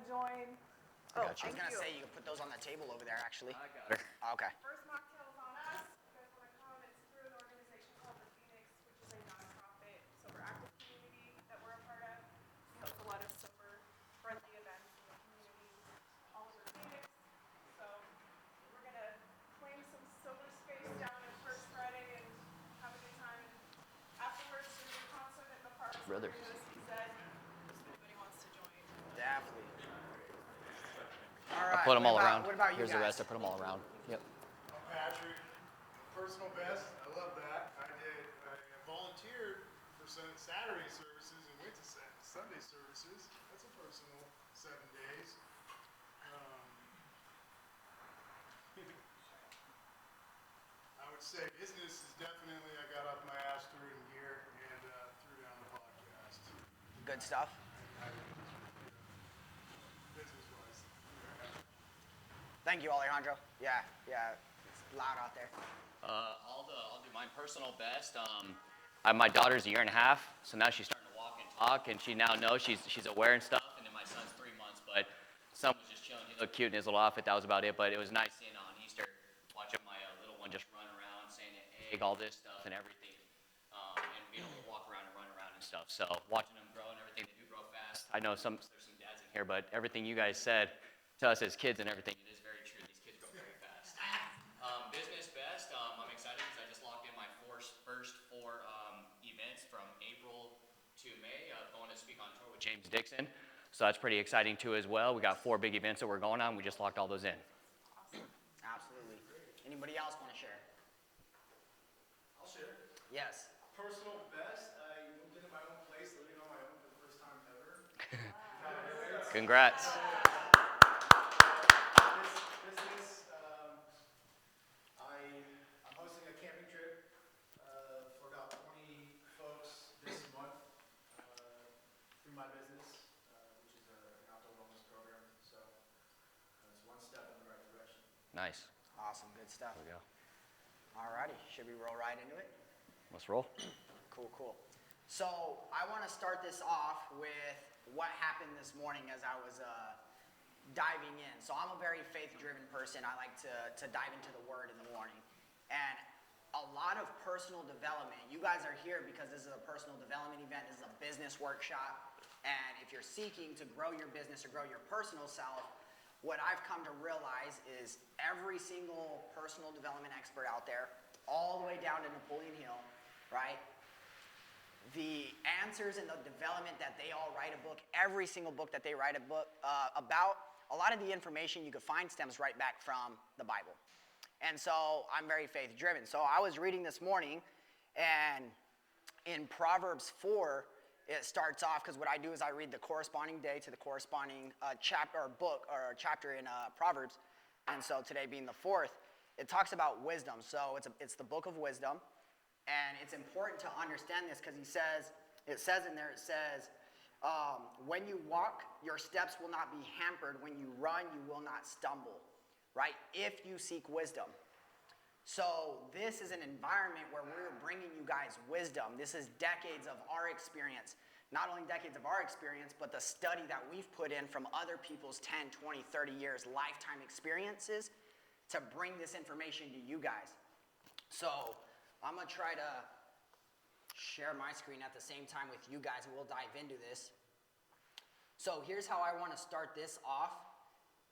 join. I was Thank going to you. say you can put those on the table over there, actually. I got her. Okay. First mocktail is on us. You guys want to come? It's through an organization called the Phoenix, which is a nonprofit sober active community that we're a part of. We host a lot of sober friendly events in the community all over Phoenix. So we're going to claim some sober space down at First Friday and have a good time. And afterwards, there's a concert at the park. So Brother. we're going to see set if anybody wants to join. Definitely. All I right. put them all what about, around. What about you Here's guys? the rest. I put them all around. Yep. I'm Patrick. Personal best. I love that. I volunteered for Saturday services and went to Sunday services. That's a personal 7 days. I would say business is definitely, I got off my ass, threw it in gear, and threw down the podcast. Good stuff. Business-wise. Thank you, Alejandro. Yeah, it's loud out there. I'll do my personal best. My daughter's a year and a half, so now she's starting to walk and talk, and she now knows she's aware and stuff. And then my son's 3 months, but son was just chilling. He looked cute in his little outfit. That was about it. But it was nice seeing on Easter, watching my little one just run around, saying an egg, all this stuff and everything, and being able to walk around and run around and stuff. So watching them grow and everything, they do grow fast. I know there's some dads in here, but everything you guys said to us as kids and everything, it is very true. These kids grow very fast. Business best. I'm excited because I just locked in my first four events from April to May. Going to speak on tour with James Dixon, so that's pretty exciting too as well. We got 4 big events that we're going on. We just locked all those in. Awesome. Absolutely. Anybody else want to share? I'll share. Yes. Personal best. I moved into my own place, living on my own for the first time ever. Congrats. Business. I'm hosting a camping trip for about 20 folks this month through my business, which is an outdoor wellness program. So it's one step in the right direction. Nice. Awesome. Good stuff. There we go. Alrighty. Should we roll right into it? Let's roll. Cool. So I want to start this off with what happened this morning as I was diving in. So I'm a very faith-driven person. I like to dive into the Word in the morning. And a lot of personal development. You guys are here because this is a personal development event. This is a business workshop. And if you're seeking to grow your business or grow your personal self, what I've come to realize is every single personal development expert out there, all the way down to Napoleon Hill, right? The answers and the development that they all write a book, every single book that they write a book about, a lot of the information you could find stems right back from the Bible. And so I'm very faith driven. So I was reading this morning, and in Proverbs 4, it starts off, because what I do is I read the corresponding day to the corresponding chapter or book or chapter in Proverbs. And so today being the 4th, it talks about wisdom. So it's the book of wisdom. And it's important to understand this because it says in there, when you walk, your steps will not be hampered. When you run, you will not stumble, right? If you seek wisdom. So this is an environment where we're bringing you guys wisdom. This is decades of our experience. Not only decades of our experience, but the study that we've put in from other people's 10, 20, 30 years lifetime experiences to bring this information to you guys. So I'm going to try to share my screen at the same time with you guys, and we'll dive into this. So here's how I want to start this off,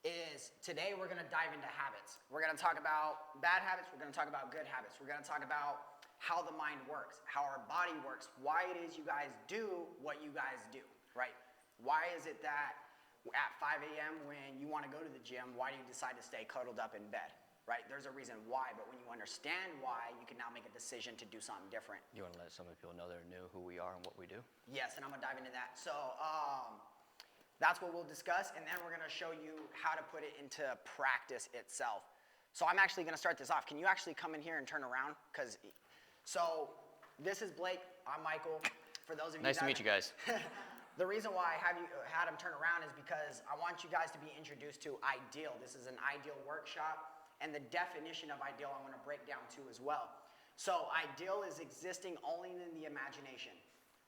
is today we're going to dive into habits. We're going to talk about bad habits. We're going to talk about good habits. We're going to talk about how the mind works, how our body works, why it is you guys do what you guys do, right? Why is it that at 5 a.m. when you want to go to the gym, why do you decide to stay cuddled up in bed? Right? There's a reason why, but when you understand why, you can now make a decision to do something different. You want to let some of the people know they're new, who we are and what we do? Yes, and I'm going to dive into that. So that's what we'll discuss, and then we're going to show you how to put it into practice itself. So I'm actually going to start this off. Can you actually come in here and turn around? So this is Blake. I'm Michael. For those of you Nice to meet you guys. The reason why I had him turn around is because I want you guys to be introduced to Ideal. This is an Ideal workshop. And the definition of ideal I'm going to break down too as well. So ideal is existing only in the imagination.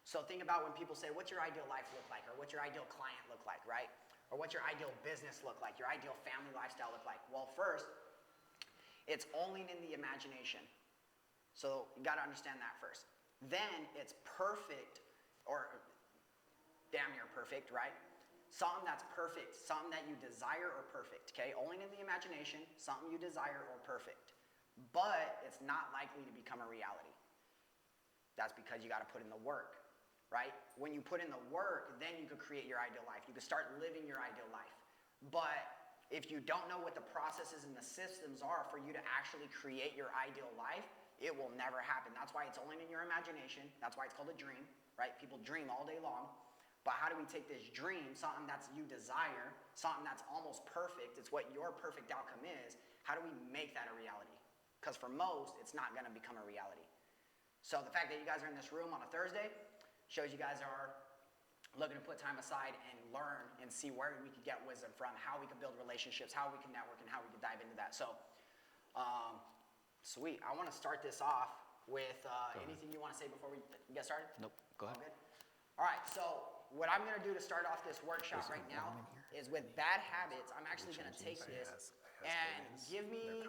So think about when people say, what's your ideal life look like? Or what's your ideal client look like, right? Or what's your ideal business look like? Your ideal family lifestyle look like? Well, first, it's only in the imagination. So you got to understand that first. Then it's perfect, or damn near perfect, right? Something that's perfect, something that you desire or perfect, okay? Only in the imagination, something you desire or perfect. But it's not likely to become a reality. That's because you got to put in the work, right? When you put in the work, then you could create your ideal life. You could start living your ideal life. But if you don't know what the processes and the systems are for you to actually create your ideal life, it will never happen. That's why it's only in your imagination. That's why it's called a dream, right? People dream all day long. But how do we take this dream, something that's you desire, something that's almost perfect, it's what your perfect outcome is, how do we make that a reality? Because for most, it's not going to become a reality. So the fact that you guys are in this room on a Thursday shows you guys are looking to put time aside and learn and see where we could get wisdom from, how we can build relationships, how we can network, and how we can dive into that. So, sweet. I want to start this off with anything you want to say before we get started? Nope, go ahead. All good? All right, so what I'm going to do to start off this workshop right now is with bad habits. I'm actually going to take this and give me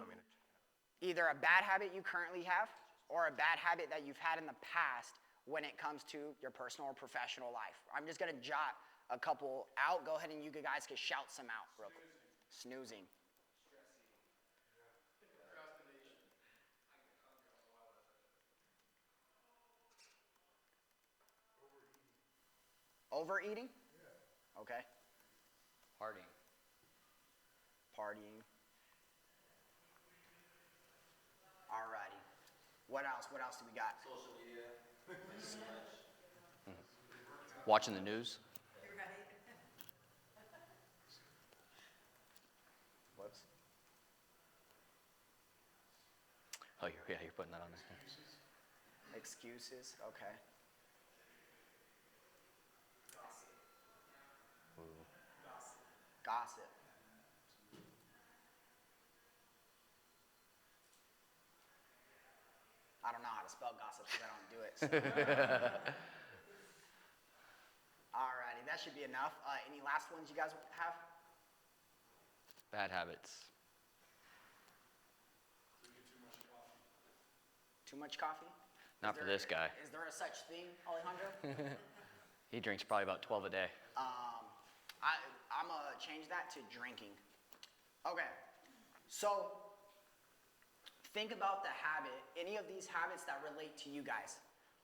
either a bad habit you currently have or a bad habit that you've had in the past when it comes to your personal or professional life. I'm just going to jot a couple out. Go ahead and you guys can shout some out real quick. Snoozing. Overeating? Yeah. Okay. Partying. Partying. Alrighty. What else? What else do we got? Social media. Watching the news. Whoops. Oh, you're putting that on there. Excuses. Okay. Gossip. I don't know how to spell gossip because I don't do it. So. Alrighty, that should be enough. Any last ones you guys have? Bad habits. Too much coffee? Not for this guy. Is there a such thing, Alejandro? He drinks probably about 12 a day. I'm going to change that to drinking. Okay, so think about the habit, any of these habits that relate to you guys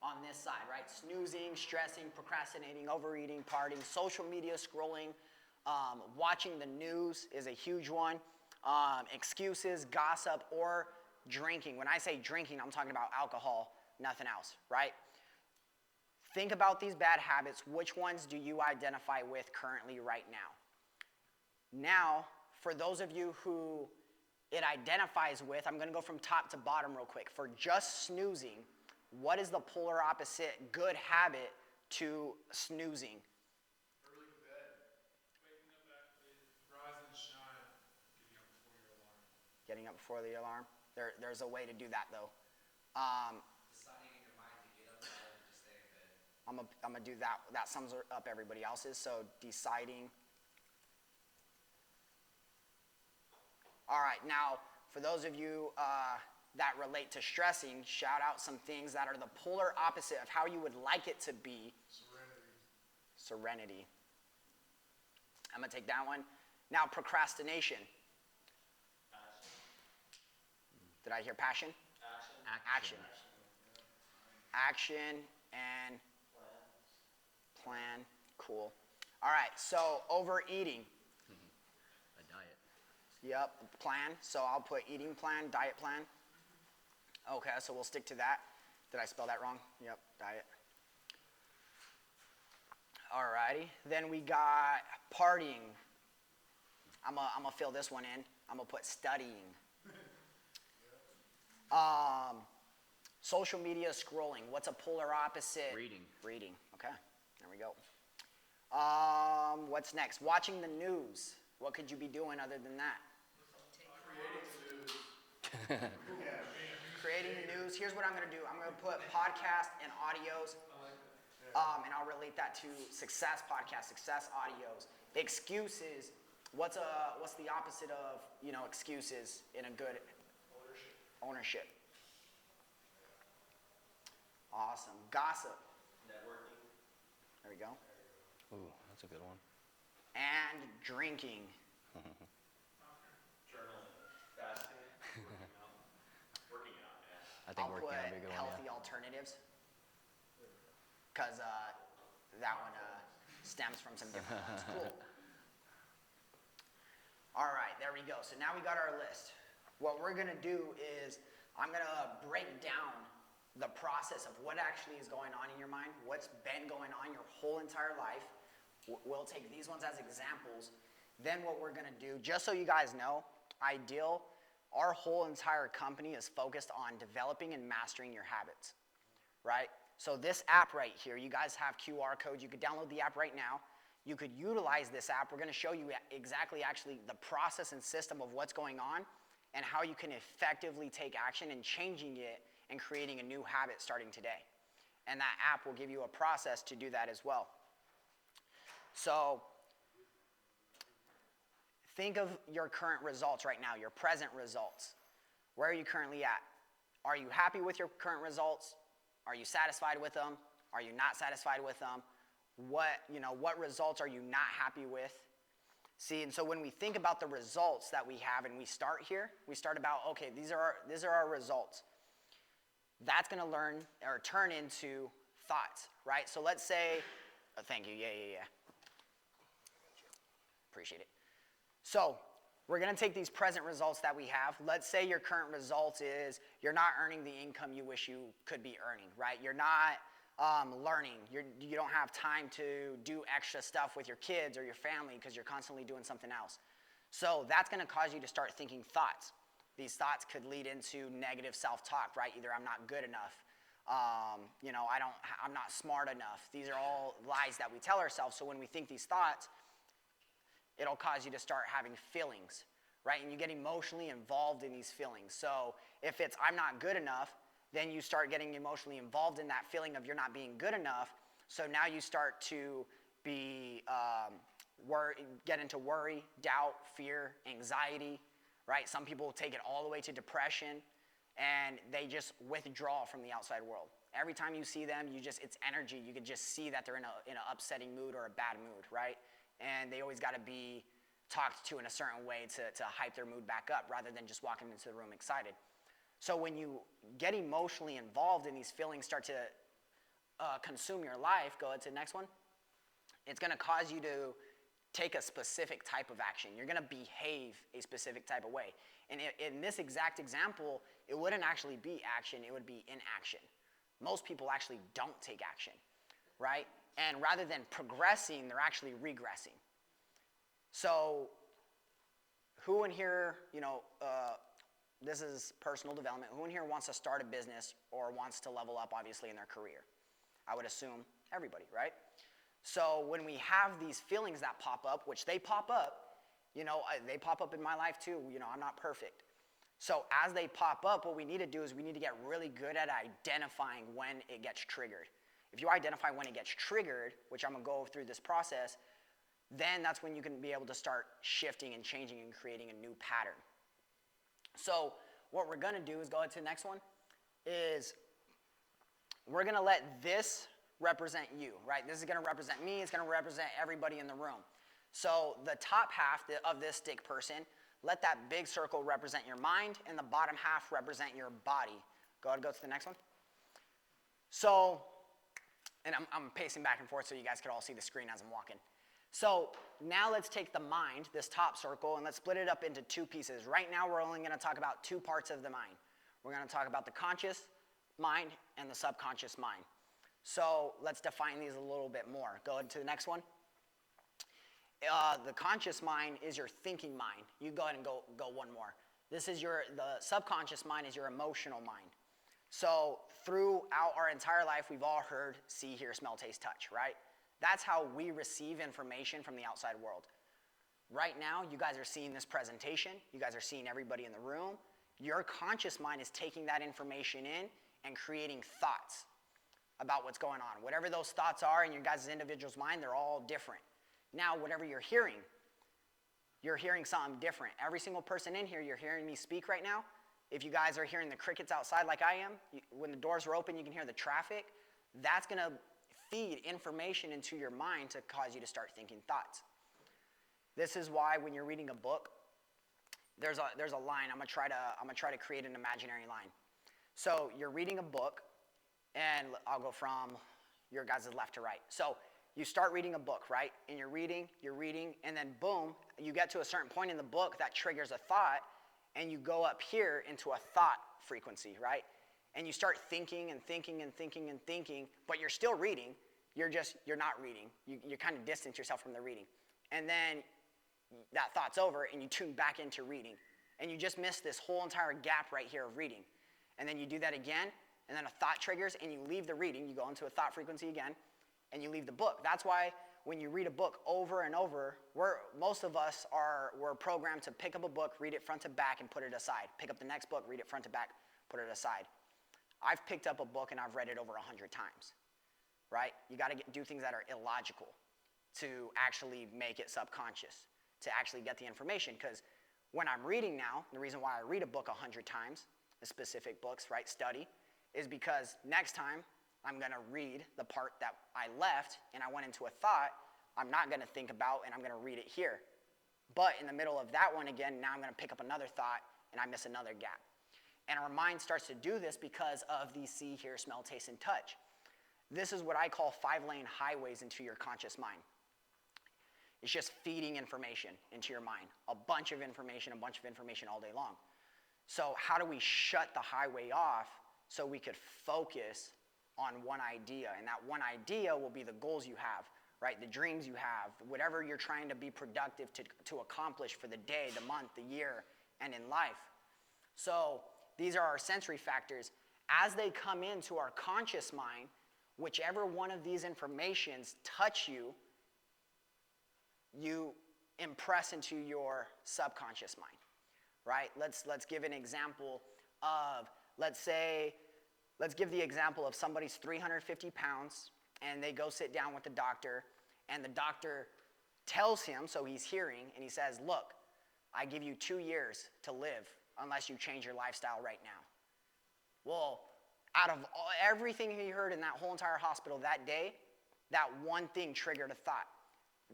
on this side, right? Snoozing, stressing, procrastinating, overeating, partying, social media scrolling, watching the news is a huge one, excuses, gossip, or drinking. When I say drinking, I'm talking about alcohol, nothing else, right? Think about these bad habits. Which ones do you identify with currently right now? Now, for those of you who it identifies with, I'm going to go from top to bottom real quick. For just snoozing, what is the polar opposite good habit to snoozing? Early to bed. Waking up after rise and shine. Getting up before Getting up before the the alarm. alarm. There's a way to do that though. Deciding in your mind to get up rather than just stay in bed. I'm gonna do that. That sums up everybody else's. So deciding. All right, now for those of you that relate to stressing, shout out some things that are the polar opposite of how you would like it to be. Serenity. I'm gonna take that one. Now procrastination. Did I hear passion? Action. Action and plan. Cool. All right, so overeating. A diet. Yep, plan. So I'll put eating plan, diet plan. Okay, so we'll stick to that. Did I spell that wrong? Yep, diet. Alrighty, then we got partying. I'm gonna fill this one in. I'm gonna put studying. Social media scrolling. What's a polar opposite? Reading. Reading. Okay, there we go. What's next? Watching the news. What could you be doing other than that? Creating the news. Here's what I'm going to do. I'm going to put podcast and audios. And I'll relate that to success podcasts, success audios. Excuses. What's the opposite of excuses in a good ownership? Awesome. Gossip. Networking. There we go. Ooh, that's a good one. And drinking. Journaling. Fasting. Working out, yeah. I think I'll working put out would be a good one. healthy alternatives. Because that one stems from some different ones. Cool. All right, there we go. So now we got our list. What we're going to do is I'm going to break down the process of what actually is going on in your mind, what's been going on your whole entire life. We'll take these ones as examples. Then what we're going to do, just so you guys know, Ideal, our whole entire company is focused on developing and mastering your habits, right? So this app right here, you guys have QR codes. You could download the app right now. You could utilize this app. We're going to show you exactly actually the process and system of what's going on and how you can effectively take action in changing it and creating a new habit starting today. And that app will give you a process to do that as well. So think of your current results right now, your present results. Where are you currently at? Are you happy with your current results? Are you satisfied with them? Are you not satisfied with them? What results are you not happy with? See, and so when we think about the results that we have and we start here, we start about, okay, these are our results. That's going to turn into thoughts, right? So let's say, thank you, yeah. Appreciate it. So we're going to take these present results that we have. Let's say your current result is you're not earning the income you wish you could be earning, right? You're not learning. You don't have time to do extra stuff with your kids or your family because you're constantly doing something else. So that's going to cause you to start thinking thoughts. These thoughts could lead into negative self-talk, right? Either I'm not good enough, I'm not smart enough. These are all lies that we tell ourselves. So when we think these thoughts, it'll cause you to start having feelings, right? And you get emotionally involved in these feelings. So if it's I'm not good enough, then you start getting emotionally involved in that feeling of you're not being good enough. So now you start to get into worry, doubt, fear, anxiety, right? Some people take it all the way to depression, and they just withdraw from the outside world. Every time you see them, it's energy. You can just see that they're in an upsetting mood or a bad mood, right? And they always got to be talked to in a certain way to hype their mood back up rather than just walking into the room excited. So when you get emotionally involved and these feelings start to consume your life, go ahead to the next one, it's going to cause you to take a specific type of action. You're going to behave a specific type of way. And in this exact example, it wouldn't actually be action, it would be inaction. Most people actually don't take action, right? And rather than progressing, they're actually regressing. So who in here, this is personal development, who in here wants to start a business or wants to level up, obviously, in their career? I would assume everybody, right? So when we have these feelings that pop up, which they pop up, they pop up in my life too. I'm not perfect. So as they pop up, what we need to do is we need to get really good at identifying when it gets triggered. If you identify when it gets triggered, which I'm going to go through this process, then that's when you can be able to start shifting and changing and creating a new pattern. So what we're going to do is go to the next one, is we're going to let this represent you, right? This is going to represent me. It's going to represent everybody in the room. So the top half of this stick person, let that big circle represent your mind, and the bottom half represent your body. Go ahead and go to the next one. So, and I'm pacing back and forth so you guys can all see the screen as I'm walking. So now let's take the mind, this top circle, and let's split it up into two pieces. Right now we're only going to talk about two parts of the mind. We're going to talk about the conscious mind and the subconscious mind. So let's define these a little bit more. Go into the next one. The conscious mind is your thinking mind. You go ahead and go one more. The subconscious mind is your emotional mind. So throughout our entire life, we've all heard see, hear, smell, taste, touch, right? That's how we receive information from the outside world. Right now, you guys are seeing this presentation. You guys are seeing everybody in the room. Your conscious mind is taking that information in and creating thoughts. about what's going on. Whatever those thoughts are in your guys' individual's mind, they're all different. Now, whatever you're hearing something different. Every single person in here, you're hearing me speak right now. If you guys are hearing the crickets outside like I am, when the doors are open, you can hear the traffic. That's going to feed information into your mind to cause you to start thinking thoughts. This is why when you're reading a book, there's a line. I'm gonna try to create an imaginary line. So you're reading a book, and I'll go from your guys' left to right. So you start reading a book, right? And you're reading, and then boom, you get to a certain point in the book that triggers a thought, and you go up here into a thought frequency, right? And you start thinking and thinking and thinking and thinking, but you're still reading. You're not reading. You kind of distance yourself from the reading. And then that thought's over, and you tune back into reading. And you just miss this whole entire gap right here of reading. And then you do that again, and then a thought triggers, and you leave the reading. You go into a thought frequency again, and you leave the book. That's why when you read a book over and over, most of us we're programmed to pick up a book, read it front to back, and put it aside. Pick up the next book, read it front to back, put it aside. I've picked up a book, and I've read it over 100 times, right? You got to do things that are illogical to actually make it subconscious, to actually get the information. Because when I'm reading now, the reason why I read a book 100 times, the specific books, right, study, is because next time I'm going to read the part that I left and I went into a thought, I'm not going to think about, and I'm going to read it here. But in the middle of that one again, now I'm going to pick up another thought, and I miss another gap. And our mind starts to do this because of the see, hear, smell, taste, and touch. This is what I call 5-lane highways into your conscious mind. It's just feeding information into your mind. A bunch of information all day long. So how do we shut the highway off so we could focus on one idea? And that one idea will be the goals you have, right? The dreams you have, whatever you're trying to be productive to accomplish for the day, the month, the year, and in life. So these are our sensory factors. As they come into our conscious mind, whichever one of these informations touch you, you impress into your subconscious mind, right? Let's give an example of, let's give the example of somebody's 350 pounds, and they go sit down with the doctor, and the doctor tells him, so he's hearing, and he says, look, I give you 2 years to live unless you change your lifestyle right now. Well, out of everything he heard in that whole entire hospital that day, that one thing triggered a thought.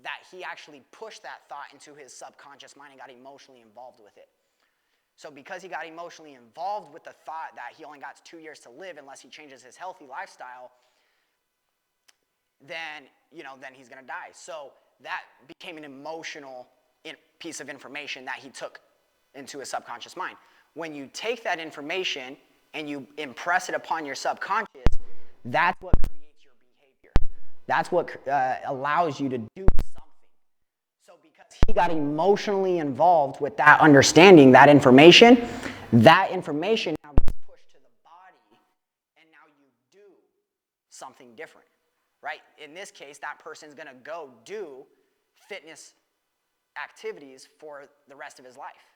That he actually pushed that thought into his subconscious mind and got emotionally involved with it. So because he got emotionally involved with the thought that he only got 2 years to live unless he changes his healthy lifestyle, then he's going to die. So that became an emotional piece of information that he took into his subconscious mind. When you take that information and you impress it upon your subconscious, that's what creates your behavior. That's what allows you to do something. So because he got emotionally involved with that understanding, that information now gets pushed to the body, and now you do something different, right? In this case, that person's going to go do fitness activities for the rest of his life,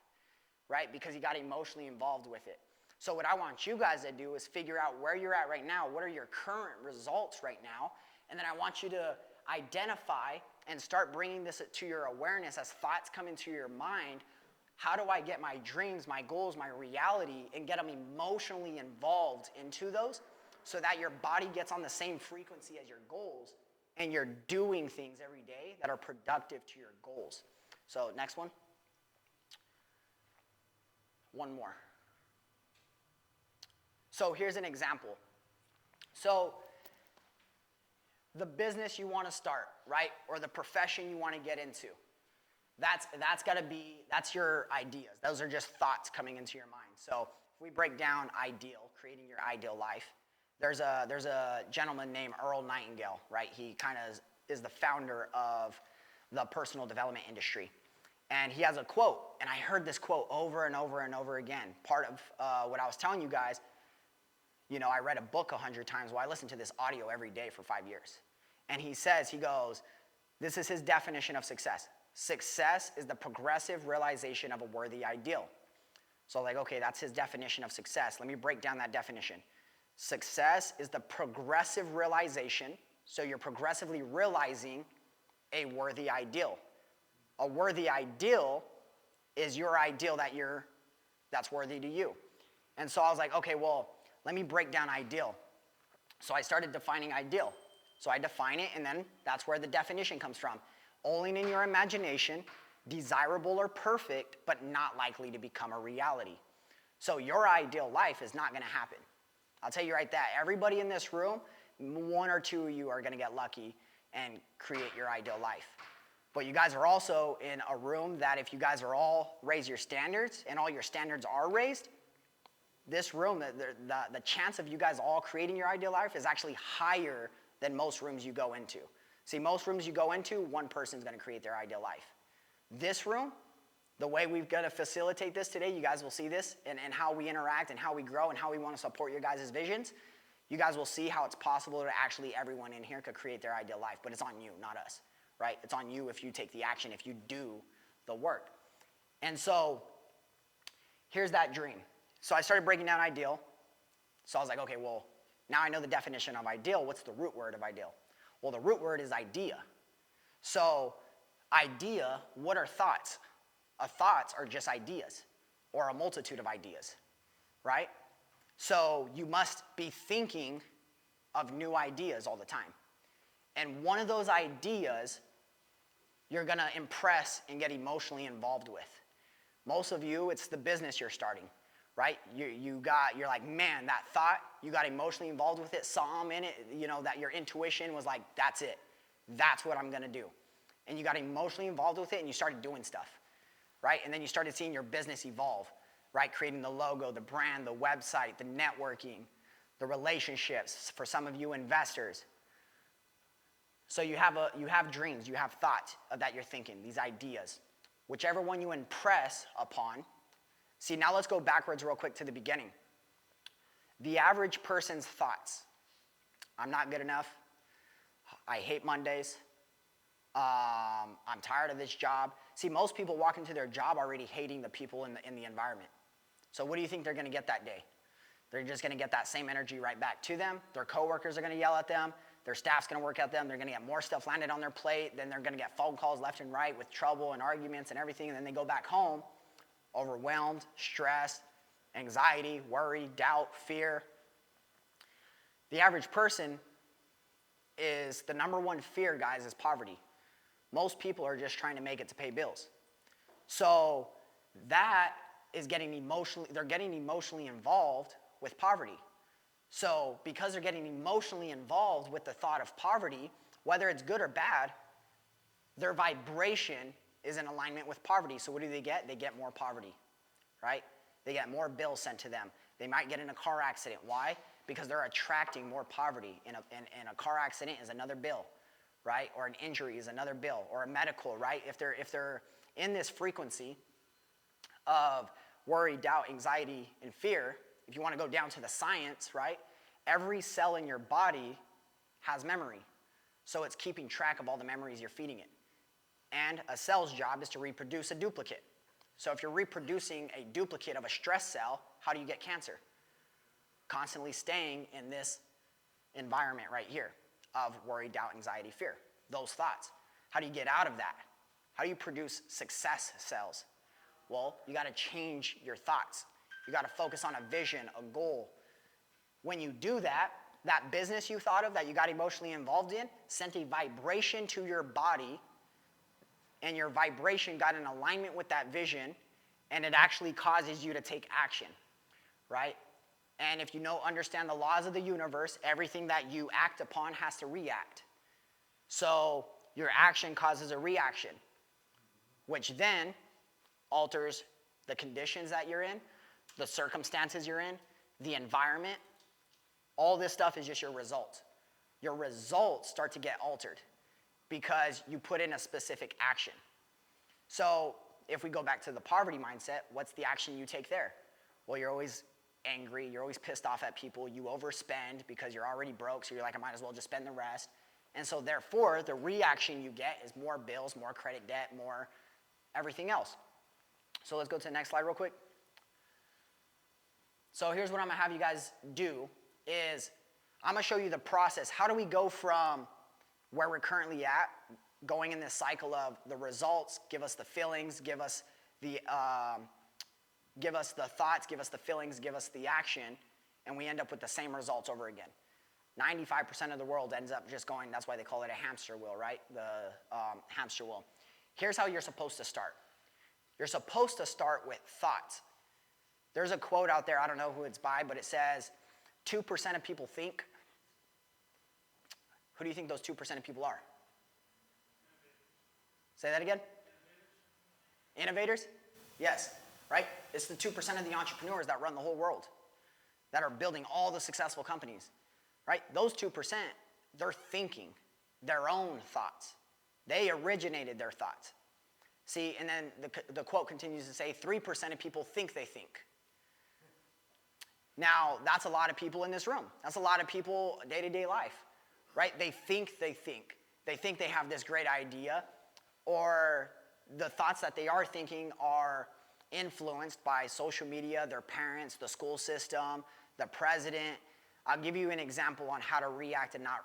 right? Because he got emotionally involved with it. So what I want you guys to do is figure out where you're at right now. What are your current results right now? And then I want you to identify and start bringing this to your awareness as thoughts come into your mind. How do I get my dreams, my goals, my reality, and get them emotionally involved into those so that your body gets on the same frequency as your goals and you're doing things every day that are productive to your goals. So next one. One more. So here's an example. So the business you want to start, right? Or the profession you want to get into. That's your ideas. Those are just thoughts coming into your mind. So if we break down ideal, creating your ideal life, there's a gentleman named Earl Nightingale, right? He kind of is the founder of the personal development industry. And he has a quote, and I heard this quote over and over and over again. Part of what I was telling you guys, I read a book 100 times. Well, I listened to this audio every day for 5 years. And he goes, this is his definition of success. Success is the progressive realization of a worthy ideal. So okay, that's his definition of success. Let me break down that definition. Success is the progressive realization, so you're progressively realizing a worthy ideal. A worthy ideal is your ideal that's worthy to you. And so I was like, okay, well, let me break down ideal. So I started defining ideal. So I define it, and then that's where the definition comes from. Only in your imagination, desirable or perfect, but not likely to become a reality. So your ideal life is not going to happen. I'll tell you right that. Everybody in this room, one or two of you are going to get lucky and create your ideal life. But you guys are also in a room that if you guys are all raise your standards and all your standards are raised, this room, the chance of you guys all creating your ideal life is actually higher than most rooms you go into. See, most rooms you go into, one person's going to create their ideal life. This room, the way we've got to facilitate this today, you guys will see this, and how we interact and how we grow and how we want to support your guys' visions. You guys will see how it's possible that actually everyone in here could create their ideal life, but it's on you, not us, right? It's on you if you take the action, if you do the work. And so here's that dream. So I started breaking down ideal. So I was like, okay, well, now I know the definition of ideal. What's the root word of ideal? Well, the root word is idea. So idea, what are thoughts? Thoughts are just ideas or a multitude of ideas, right? So you must be thinking of new ideas all the time. And one of those ideas you're going to impress and get emotionally involved with. Most of you, it's the business you're starting, right? You're like, man, that thought, you got emotionally involved with it, saw them in it, that your intuition was like, that's it. That's what I'm going to do. And you got emotionally involved with it and you started doing stuff, right? And then you started seeing your business evolve, right? Creating the logo, the brand, the website, the networking, the relationships, for some of you investors. So you have dreams, you have thoughts that you're thinking, these ideas. Whichever one you impress upon. See, now let's go backwards real quick to the beginning. The average person's thoughts. I'm not good enough. I hate Mondays. I'm tired of this job. See, most people walk into their job already hating the people in the environment. So what do you think they're going to get that day? They're just going to get that same energy right back to them. Their coworkers are going to yell at them. Their staff's going to work at them. They're going to get more stuff landed on their plate. Then they're going to get phone calls left and right with trouble and arguments and everything. And then they go back home overwhelmed, stressed, anxiety, worry, doubt, fear. The average person is, the number one fear, guys, is poverty. Most people are just trying to make it to pay bills. So that is they're getting emotionally involved with poverty. So because they're getting emotionally involved with the thought of poverty, whether it's good or bad, their vibration is in alignment with poverty. So what do they get? They get more poverty, right? They get more bills sent to them. They might get in a car accident. Why? Because they're attracting more poverty. And a car accident is another bill, right? Or an injury is another bill, or a medical, right? If they're in this frequency of worry, doubt, anxiety, and fear, if you want to go down to the science, right? Every cell in your body has memory. So it's keeping track of all the memories you're feeding it. And a cell's job is to reproduce a duplicate. So if you're reproducing a duplicate of a stress cell, how do you get cancer? Constantly staying in this environment right here of worry, doubt, anxiety, fear. Those thoughts. How do you get out of that? How do you produce success cells? Well, you got to change your thoughts. You got to focus on a vision, a goal. When you do that, that business you thought of that you got emotionally involved in sent a vibration to your body, and your vibration got in alignment with that vision, and it actually causes you to take action, right? And if you understand the laws of the universe, everything that you act upon has to react. So your action causes a reaction, which then alters the conditions that you're in, the circumstances you're in, the environment. All this stuff is just your results. Your results start to get altered because you put in a specific action. So if we go back to the poverty mindset, what's the action you take there? Well, you're always angry, you're always pissed off at people, you overspend because you're already broke, so you're like, I might as well just spend the rest. And so therefore, the reaction you get is more bills, more credit debt, more everything else. So let's go to the next slide real quick. So here's what I'm going to have you guys do is I'm going to show you the process. How do we go from where we're currently at, going in this cycle of the results, give us the feelings, give us the thoughts, give us the feelings, give us the action, and we end up with the same results over again. 95% of the world ends up just going, that's why they call it a hamster wheel, right? The hamster wheel. Here's how you're supposed to start. You're supposed to start with thoughts. There's a quote out there, I don't know who it's by, but it says, 2% of people think. Who do you think those 2% of people are? Say that again? Innovators? Yes, right? It's the 2% of the entrepreneurs that run the whole world, that are building all the successful companies, right? Those 2%, they're thinking their own thoughts. They originated their thoughts. See, and then the quote continues to say, 3% of people think they think. Now, that's a lot of people in this room. That's a lot of people day-to-day life, right? They think they think. They think they have this great idea, or the thoughts that they are thinking are influenced by social media, their parents, the school system, the president. I'll give you an example on how to react and not,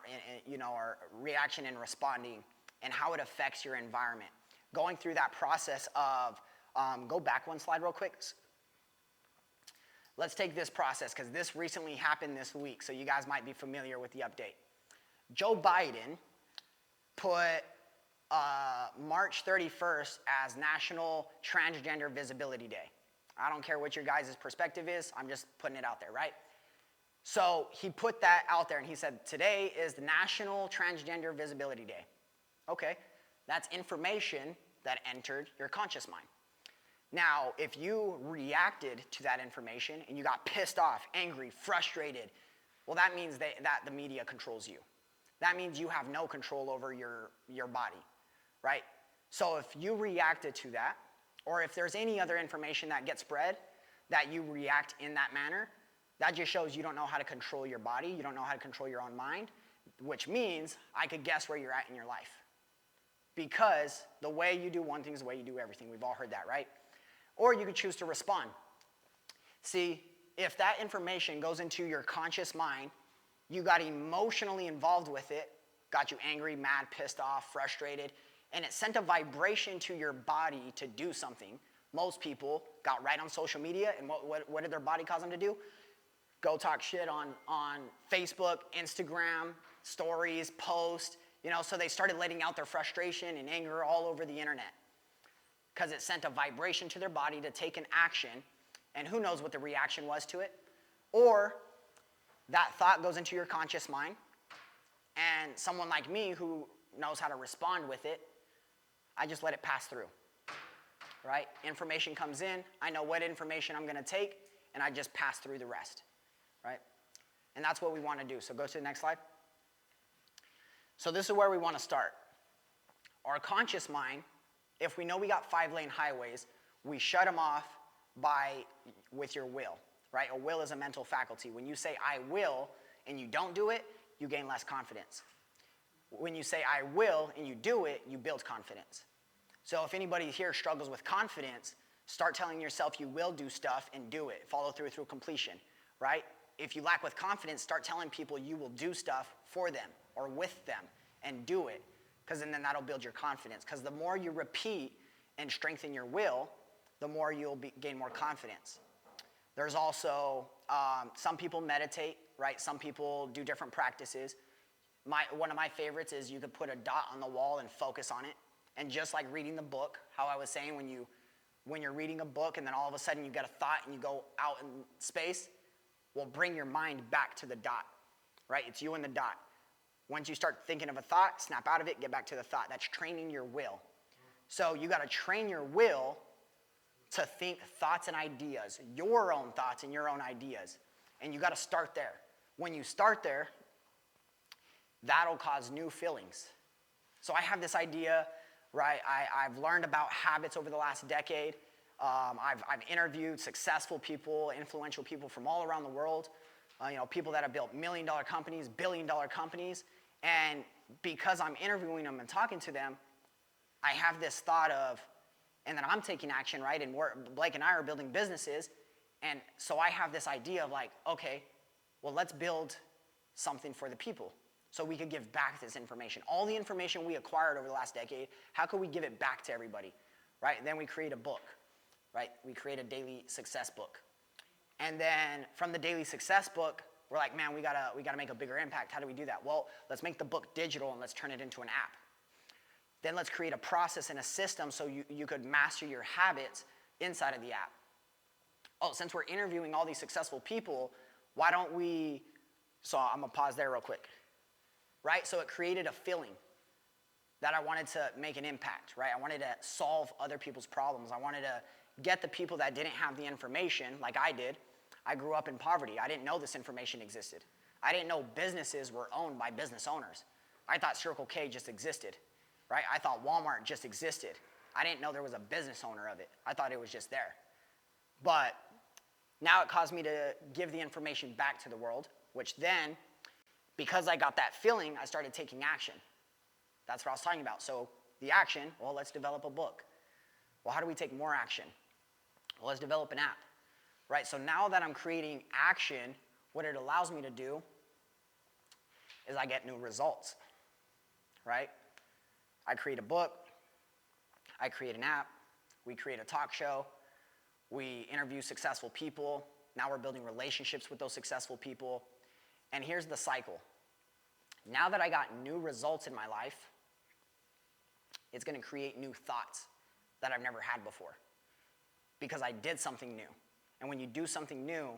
or reaction and responding, and how it affects your environment. Going through that process of, go back one slide real quick. Let's take this process, because this recently happened this week, so you guys might be familiar with the update. Joe Biden put March 31st as National Transgender Visibility Day. I don't care what your guys' perspective is, I'm just putting it out there, right? So he put that out there and he said, today is the National Transgender Visibility Day. Okay, that's information that entered your conscious mind. Now, if you reacted to that information and you got pissed off, angry, frustrated, well, that means that the media controls you. That means you have no control over your body, right? So if you reacted to that, or if there's any other information that gets spread that you react in that manner, that just shows you don't know how to control your body, you don't know how to control your own mind, which means I could guess where you're at in your life. Because the way you do one thing is the way you do everything. We've all heard that, right? Or you could choose to respond. See, if that information goes into your conscious mind, you got emotionally involved with it, got you angry, mad, pissed off, frustrated, and it sent a vibration to your body to do something. Most people got right on social media, and what did their body cause them to do? Go talk shit on Facebook, Instagram, stories, post, so they started letting out their frustration and anger all over the internet, because it sent a vibration to their body to take an action, and who knows what the reaction was to it. Or that thought goes into your conscious mind, and someone like me who knows how to respond with it, I just let it pass through, right? Information comes in, I know what information I'm going to take, and I just pass through the rest, right? And that's what we want to do. So go to the next slide. So this is where we want to start. Our conscious mind, if we know we got 5-lane highways, we shut them off with your will, right? A will is a mental faculty. When you say I will and you don't do it, you gain less confidence. When you say I will and you do it, you build confidence. So if anybody here struggles with confidence, start telling yourself you will do stuff and do it. Follow through completion, right? If you lack with confidence, start telling people you will do stuff for them or with them and do it, because then that'll build your confidence. Because the more you repeat and strengthen your will, the more you'll gain more confidence. There's also, some people meditate, right? Some people do different practices. One of my favorites is you could put a dot on the wall and focus on it. And just like reading the book, how I was saying, when you're reading a book and then all of a sudden you get a thought and you go out in space, well, bring your mind back to the dot, right? It's you and the dot. Once you start thinking of a thought, snap out of it, get back to the thought. That's training your will. So you got to train your will to think thoughts and ideas, your own thoughts and your own ideas. And you got to start there. When you start there, that'll cause new feelings. So I have this idea, right? I've learned about habits over the last decade. I've interviewed successful people, influential people from all around the world. People that have built million-dollar companies, billion-dollar companies. And because I'm interviewing them and talking to them, I have this thought of, and then I'm taking action, right? And Blake and I are building businesses. And so I have this idea of like, okay, Well, let's build something for the people so we could give back this information. All the information we acquired over the last decade, how could we give it back to everybody, right? Then we create a book, right? We create a daily success book. And then from the daily success book, we're like, man, we gotta make a bigger impact. How do we do that? Well, let's make the book digital and let's turn it into an app. Then let's create a process and a system so you could master your habits inside of the app. Oh, since we're interviewing all these successful people, why don't we, so I'm gonna pause there real quick, right? So it created a feeling that I wanted to make an impact, right? I wanted to solve other people's problems. I wanted to get the people that didn't have the information like I did. I grew up in poverty. I didn't know this information existed. I didn't know businesses were owned by business owners. I thought Circle K just existed, right? I thought Walmart just existed. I didn't know there was a business owner of it. I thought it was just there. But now it caused me to give the information back to the world, which then, because I got that feeling, I started taking action. That's what I was talking about. So the action, well, let's develop a book. Well, how do we take more action? Well, let's develop an app, right? So now that I'm creating action, what it allows me to do is I get new results, right? I create a book, I create an app, we create a talk show, we interview successful people, now we're building relationships with those successful people, and here's the cycle. Now that I got new results in my life, it's gonna create new thoughts that I've never had before because I did something new. And when you do something new,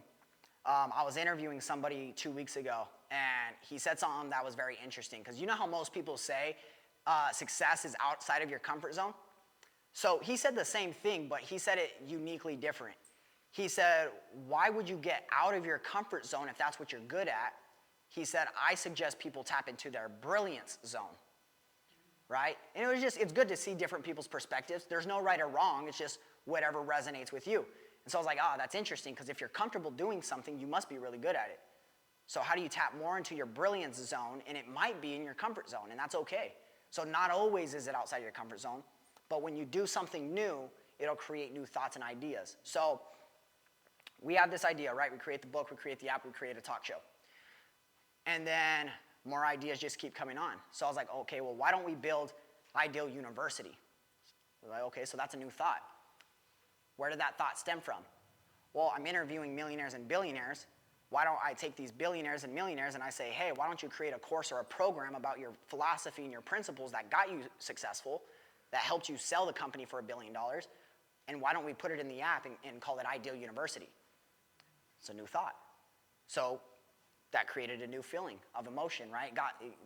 I was interviewing somebody 2 weeks ago, and he said something that was very interesting because you know how most people say success is outside of your comfort zone? So he said the same thing, but he said it uniquely different. He said, why would you get out of your comfort zone if that's what you're good at? He said, I suggest people tap into their brilliance zone, right? And it's good to see different people's perspectives. There's no right or wrong. It's just whatever resonates with you. And so I was like, that's interesting because if you're comfortable doing something, you must be really good at it. So how do you tap more into your brilliance zone? And it might be in your comfort zone, and that's okay. So not always is it outside your comfort zone, but when you do something new, it'll create new thoughts and ideas. So we have this idea, right? We create the book, we create the app, we create a talk show. And then more ideas just keep coming on. So I was like, okay, well, why don't we build Ideal University? We're like, okay, so that's a new thought. Where did that thought stem from? Well, I'm interviewing millionaires and billionaires. Why don't I take these billionaires and millionaires and I say, hey, why don't you create a course or a program about your philosophy and your principles that got you successful, that helped you sell the company for $1 billion, and why don't we put it in the app and call it Ideal University? It's a new thought. So that created a new feeling of emotion, right?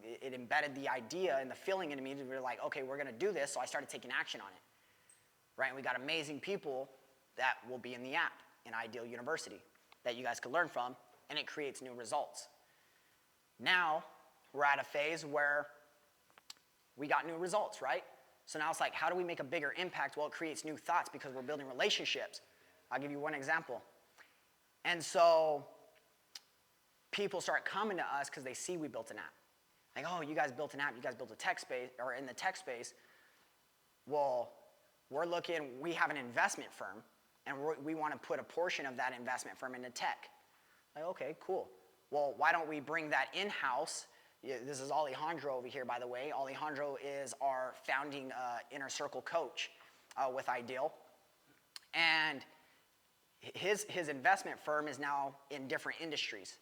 It embedded the idea and the feeling into me. We were like, okay, we're gonna do this, so I started taking action on it, right? And we got amazing people that will be in the app in Ideal University that you guys could learn from, and it creates new results. Now, we're at a phase where we got new results, right? So now it's like, how do we make a bigger impact? Well, it creates new thoughts because we're building relationships. I'll give you one example. And so people start coming to us because they see we built an app. Like, oh, you guys built an app, you guys built a tech space, or in the tech space. Well, we have an investment firm, and we want to put a portion of that investment firm into tech. Like, okay, cool. Well, why don't we bring that in-house? This is Alejandro over here, by the way. Alejandro is our founding inner circle coach with Ideal. And his investment firm is now in different industries.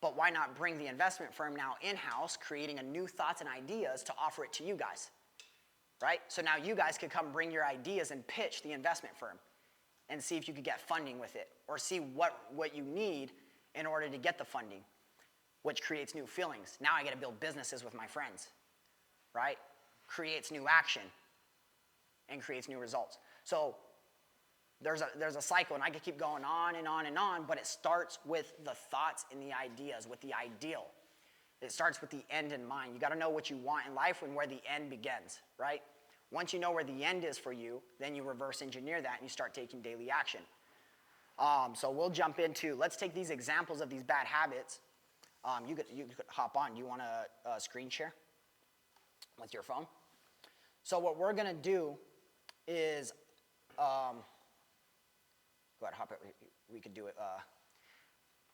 But why not bring the investment firm now in-house, creating a new thoughts and ideas to offer it to you guys, right? So now you guys could come bring your ideas and pitch the investment firm and see if you could get funding with it, or see what you need in order to get the funding, which creates new feelings. Now I get to build businesses with my friends, right? Creates new action and creates new results. So there's a cycle, and I could keep going on and on and on, but it starts with the thoughts and the ideas, with the ideal. It starts with the end in mind. You gotta know what you want in life and where the end begins, right? Once you know where the end is for you, then you reverse engineer that and you start taking daily action. So we'll jump into, let's take these examples of these bad habits. You could hop on. You want to screen share with your phone? So what we're gonna do is, go ahead, hop it. We could do it.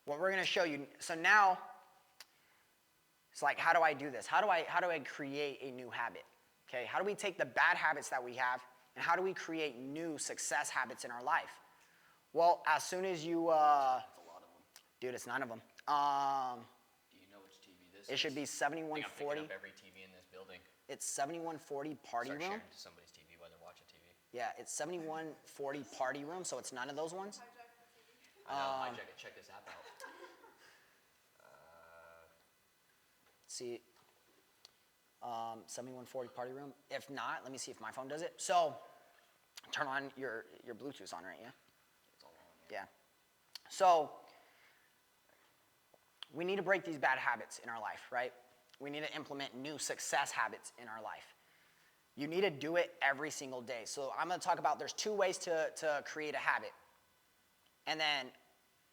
what we're going to show you, so now it's like, how do I do this? How do I create a new habit? Okay, how do we take the bad habits that we have and how do we create new success habits in our life? Well, as soon as you, That's a lot of them. dude, it's none of them. Do you know which TV this is? It should be I think I'm 7140. picking up every TV in this building. It's 7140 party Start room. sharing to somebody's TV while they're watching TV. Yeah, it's 7140 party room, so it's none of those ones. I know, check this app out. See, 7140 party room. If not, let me see if my phone does it. So, turn on your Bluetooth on, right? Yeah. It's all on here. Yeah. So, we need to break these bad habits in our life, right? We need to implement new success habits in our life. You need to do it every single day. So I'm going to talk about there's 2 ways to create a habit. And then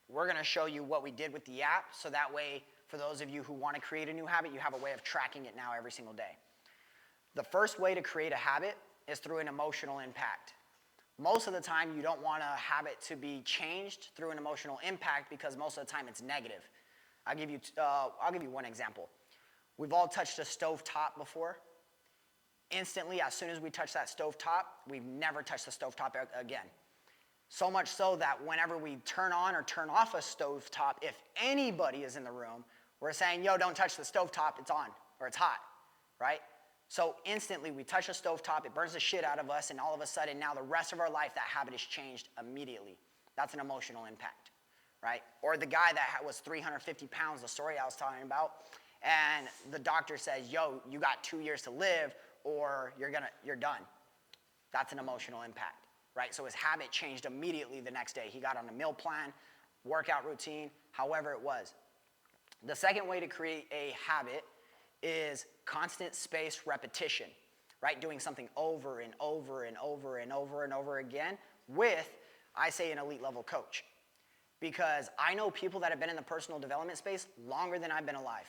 we're going to show you what we did with the app. So that way, for those of you who want to create a new habit, you have a way of tracking it now every single day. The first way to create a habit is through an emotional impact. Most of the time, you don't want a habit to be changed through an emotional impact because most of the time it's negative. I'll give you one example. We've all touched a stove top before. Instantly, as soon as we touch that stove top, we've never touched the stove top again. So much so that whenever we turn on or turn off a stove top, if anybody is in the room, we're saying, yo, don't touch the stove top, it's on, or it's hot, right? So instantly, we touch a stove top, it burns the shit out of us, and all of a sudden, now the rest of our life, that habit is changed immediately. That's an emotional impact, right? Or the guy that was 350 pounds, the story I was talking about, and the doctor says, yo, you got 2 years to live, or you're done. That's an emotional impact, right? So his habit changed immediately the next day. He got on a meal plan, workout routine, however it was. The second way to create a habit is constant spaced repetition, right? Doing something over and over and over and over and over again with, I say, an elite level coach. Because I know people that have been in the personal development space longer than I've been alive.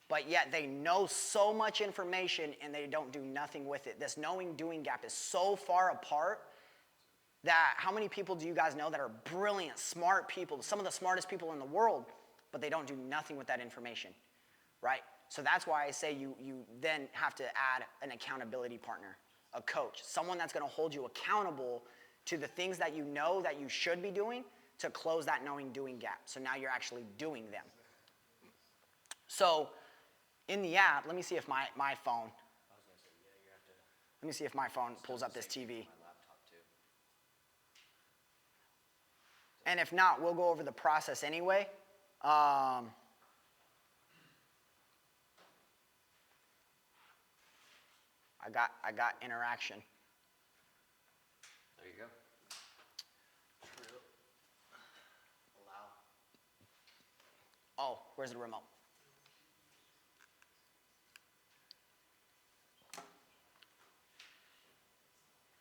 But yet they know so much information and they don't do nothing with it. This knowing-doing gap is so far apart that how many people do you guys know that are brilliant, smart people, some of the smartest people in the world, but they don't do nothing with that information, right? So that's why I say you then have to add an accountability partner, a coach, someone that's going to hold you accountable to the things that you know that you should be doing to close that knowing-doing gap. So now you're actually doing them. So in the app, let me see if my phone, let me see if my phone pulls up this TV. My laptop too. And if not, we'll go over the process anyway. I got interaction. There you go. Oh, where's the remote?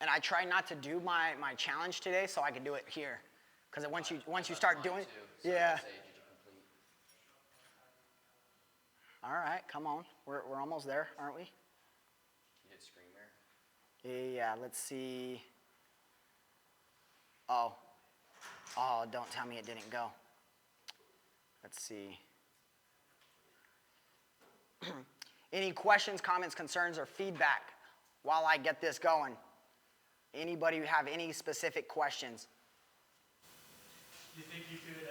And I try not to do my challenge today so I can do it here. Because once you start doing, yeah. Say, did you complete? All right, come on. We're almost there, aren't we? You did screen mirror? Yeah, let's see. Oh, don't tell me it didn't go. Let's see. Any questions, comments, concerns, or feedback while I get this going? Anybody have any specific questions? Do you think you could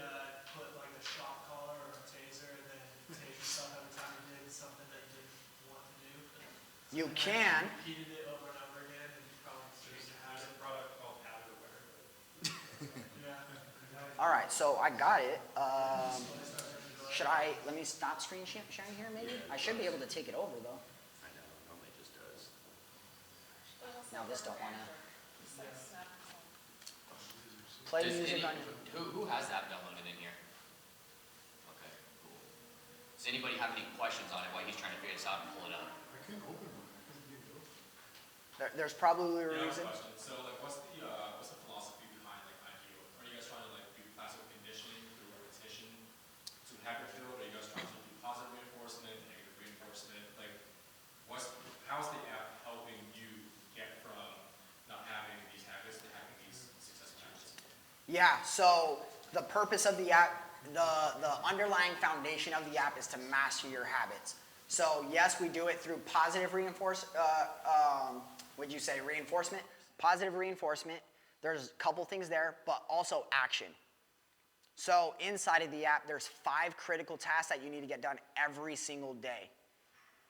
put like a shock collar or a taser and then tase yourself every time you did something that you didn't want to do? You And can. you repeated it over and over again and you probably started to have it. Product called habit aware. Yeah. All right, so I got it. Let me stop screen sharing here maybe? I should be able to take it over though. I know, normally it just does. Now this don't want to. Play music on your... Who has that downloaded in here? Okay, cool. Does anybody have any questions on it while he's trying to figure this out and pull it up? I couldn't open one. I couldn't get it open. There's probably a Yeah, I have a reason. question. So, like, what's the philosophy behind like IQ? Are you guys trying to like do classical conditioning through repetition to habit build? Are you guys trying to do positive reinforcement, negative reinforcement? Like, how's the app helping you get from not having these habits to having these successful habits? Yeah, so the purpose of the app the underlying foundation of the app is to master your habits. So yes, we do it through positive would you say reinforcement? Positive reinforcement. There's a couple things there, but also action. So inside of the app, there's 5 critical tasks that you need to get done every single day.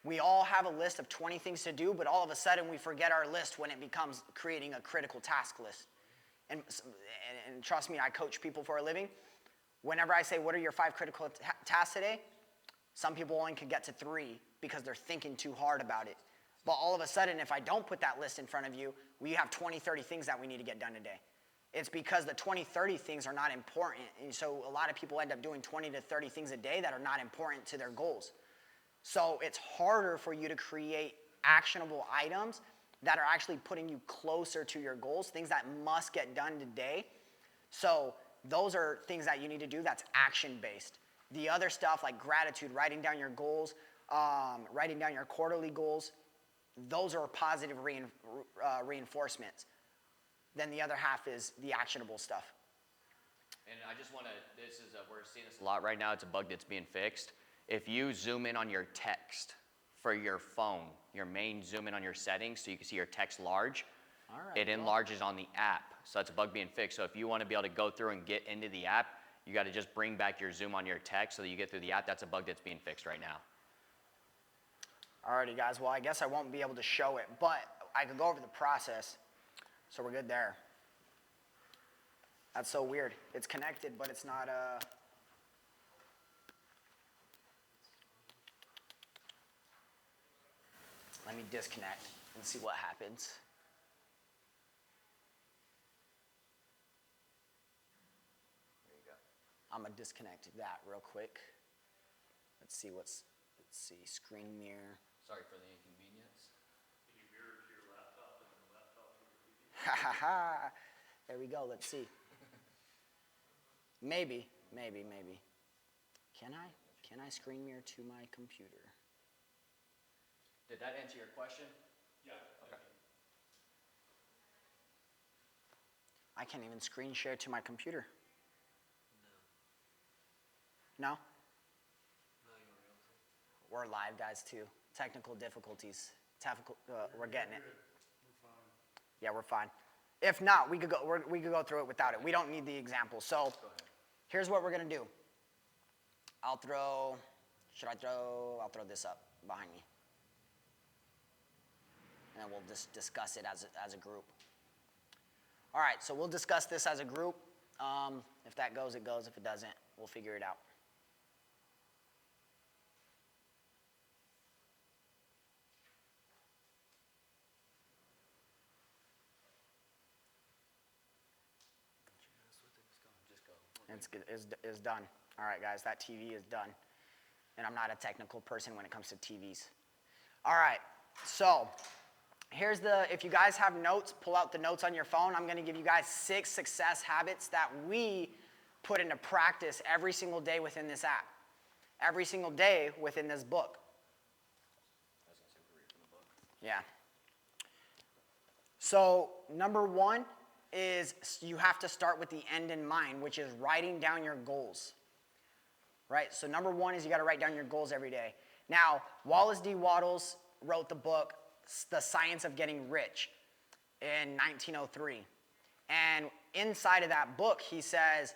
We all have a list of 20 things to do, but all of a sudden we forget our list when it becomes creating a critical task list. And trust me, I coach people for a living. Whenever I say, what are your 5 critical tasks today? Some people only can get to 3 because they're thinking too hard about it. But all of a sudden, if I don't put that list in front of you, we have 20, 30 things that we need to get done today. It's because the 20, 30 things are not important. And so a lot of people end up doing 20 to 30 things a day that are not important to their goals. So it's harder for you to create actionable items that are actually putting you closer to your goals, things that must get done today. So those are things that you need to do that's action-based. The other stuff like gratitude, writing down your goals, writing down your quarterly goals, those are positive reinforcements. Then the other half is the actionable stuff. And I just want to, we're seeing this a lot right now. It's a bug that's being fixed. If you zoom in on your text for your phone, your main zoom in on your settings so you can see your text large, it enlarges on the app. So that's a bug being fixed. So if you want to be able to go through and get into the app, you got to just bring back your zoom on your text so that you get through the app. That's a bug that's being fixed right now. Alrighty, guys. Well, I guess I won't be able to show it, but I could go over the process. So we're good there. That's so weird. It's connected, but it's not Let me disconnect and see what happens. There you go. I'm gonna disconnect that real quick. Let's see, screen mirror. Sorry for the inconvenience. Can you mirror to your laptop and then the laptop to your TV? Ha ha ha. There we go. Let's see. Maybe. Can I screen mirror to my computer? Did that answer your question? Yeah. Okay. I can't even screen share to my computer. No? No, you won't be able to. We're live, guys, too. Technical difficulties. We're getting it. We're fine. Yeah, we're fine. If not, we could go through it without it. We don't need the example. So here's what we're gonna do. I'll throw this up behind me. And then we'll just discuss it as a group. All right, so we'll discuss this as a group. If that goes, it goes. If it doesn't, we'll figure it out. It's done. All right, guys, that TV is done. And I'm not a technical person when it comes to TVs. All right, so if you guys have notes, pull out the notes on your phone. I'm going to give you guys 6 success habits that we put into practice every single day within this app, every single day within this book. Yeah. So number 1 is you have to start with the end in mind, which is writing down your goals. Right? So number 1 is you got to write down your goals every day. Now, Wallace D. Wattles wrote the book, The Science of Getting Rich, in 1903. And inside of that book, he says,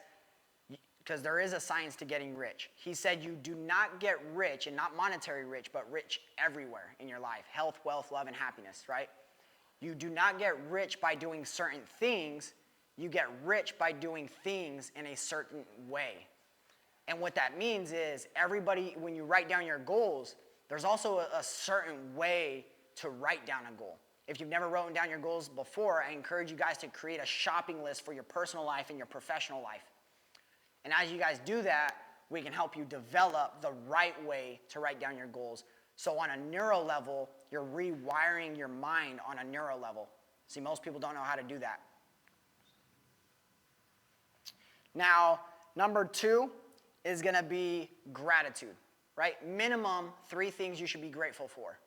because there is a science to getting rich, he said you do not get rich, and not monetary rich, but rich everywhere in your life. Health, wealth, love, and happiness, right? You do not get rich by doing certain things. You get rich by doing things in a certain way. And what that means is everybody, when you write down your goals, there's also a certain way to write down a goal. If you've never written down your goals before, I encourage you guys to create a shopping list for your personal life and your professional life. And as you guys do that, we can help you develop the right way to write down your goals. So on a neuro level, you're rewiring your mind on a neuro level. See, most people don't know how to do that. Now, number 2 is going to be gratitude, right? Minimum 3 things you should be grateful for.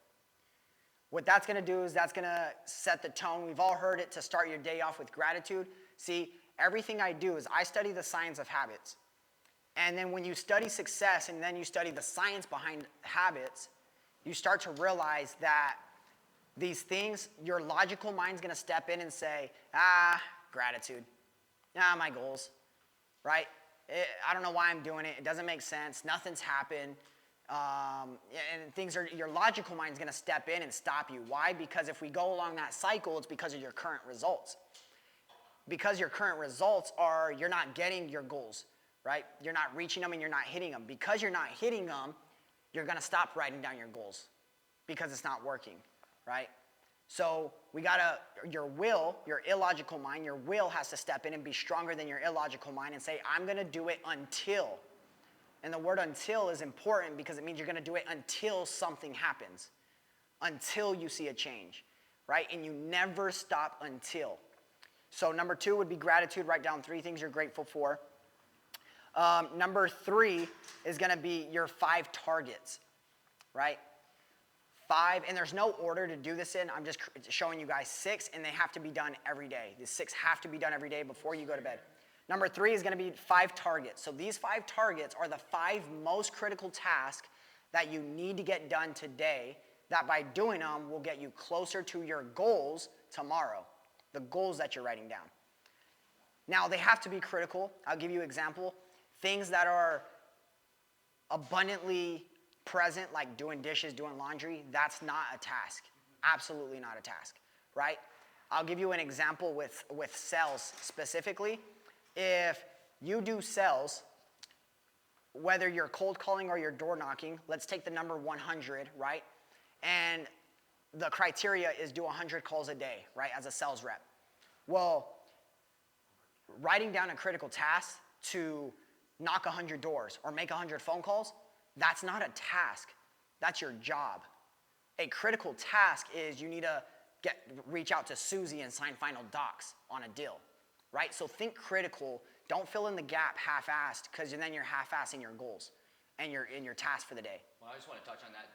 What that's going to do is that's going to set the tone. We've all heard it, to start your day off with gratitude. See, everything I do is I study the science of habits. And then when you study success and then you study the science behind habits, you start to realize that these things, your logical mind's gonna step in and say, gratitude. My goals, right? I don't know why I'm doing it. It doesn't make sense. Nothing's happened. And your logical mind's gonna step in and stop you. Why? Because if we go along that cycle, it's because of your current results. Because your current results are, you're not getting your goals, right? You're not reaching them and you're not hitting them. Because you're not hitting them, you're gonna stop writing down your goals because it's not working, right? So your will, your illogical mind, your will has to step in and be stronger than your illogical mind and say, I'm gonna do it until. And the word until is important because it means you're gonna do it until something happens, until you see a change, right? And you never stop until. So number 2 would be gratitude. Write down 3 things you're grateful for. Number 3 is gonna be your 5 targets, right? 5, and there's no order to do this in. I'm just showing you guys 6, and they have to be done every day. The 6 have to be done every day before you go to bed. Number 3 is gonna be 5 targets. So these 5 targets are the 5 most critical tasks that you need to get done today, that by doing them will get you closer to your goals tomorrow, the goals that you're writing down. Now, they have to be critical. I'll give you an example. Things that are abundantly present, like doing dishes, doing laundry, that's not a task. Absolutely not a task, right? I'll give you an example with sales specifically. If you do sales, whether you're cold calling or you're door knocking, let's take the number 100, right? And the criteria is do 100 calls a day, right, as a sales rep. Well, writing down a critical task to knock 100 doors or make 100 phone calls, that's not a task. That's your job. A critical task is you need to reach out to Susie and sign final docs on a deal, right? So think critical. Don't fill in the gap half-assed, because then you're half-assing your goals and your task for the day. Well, I just want to touch on that.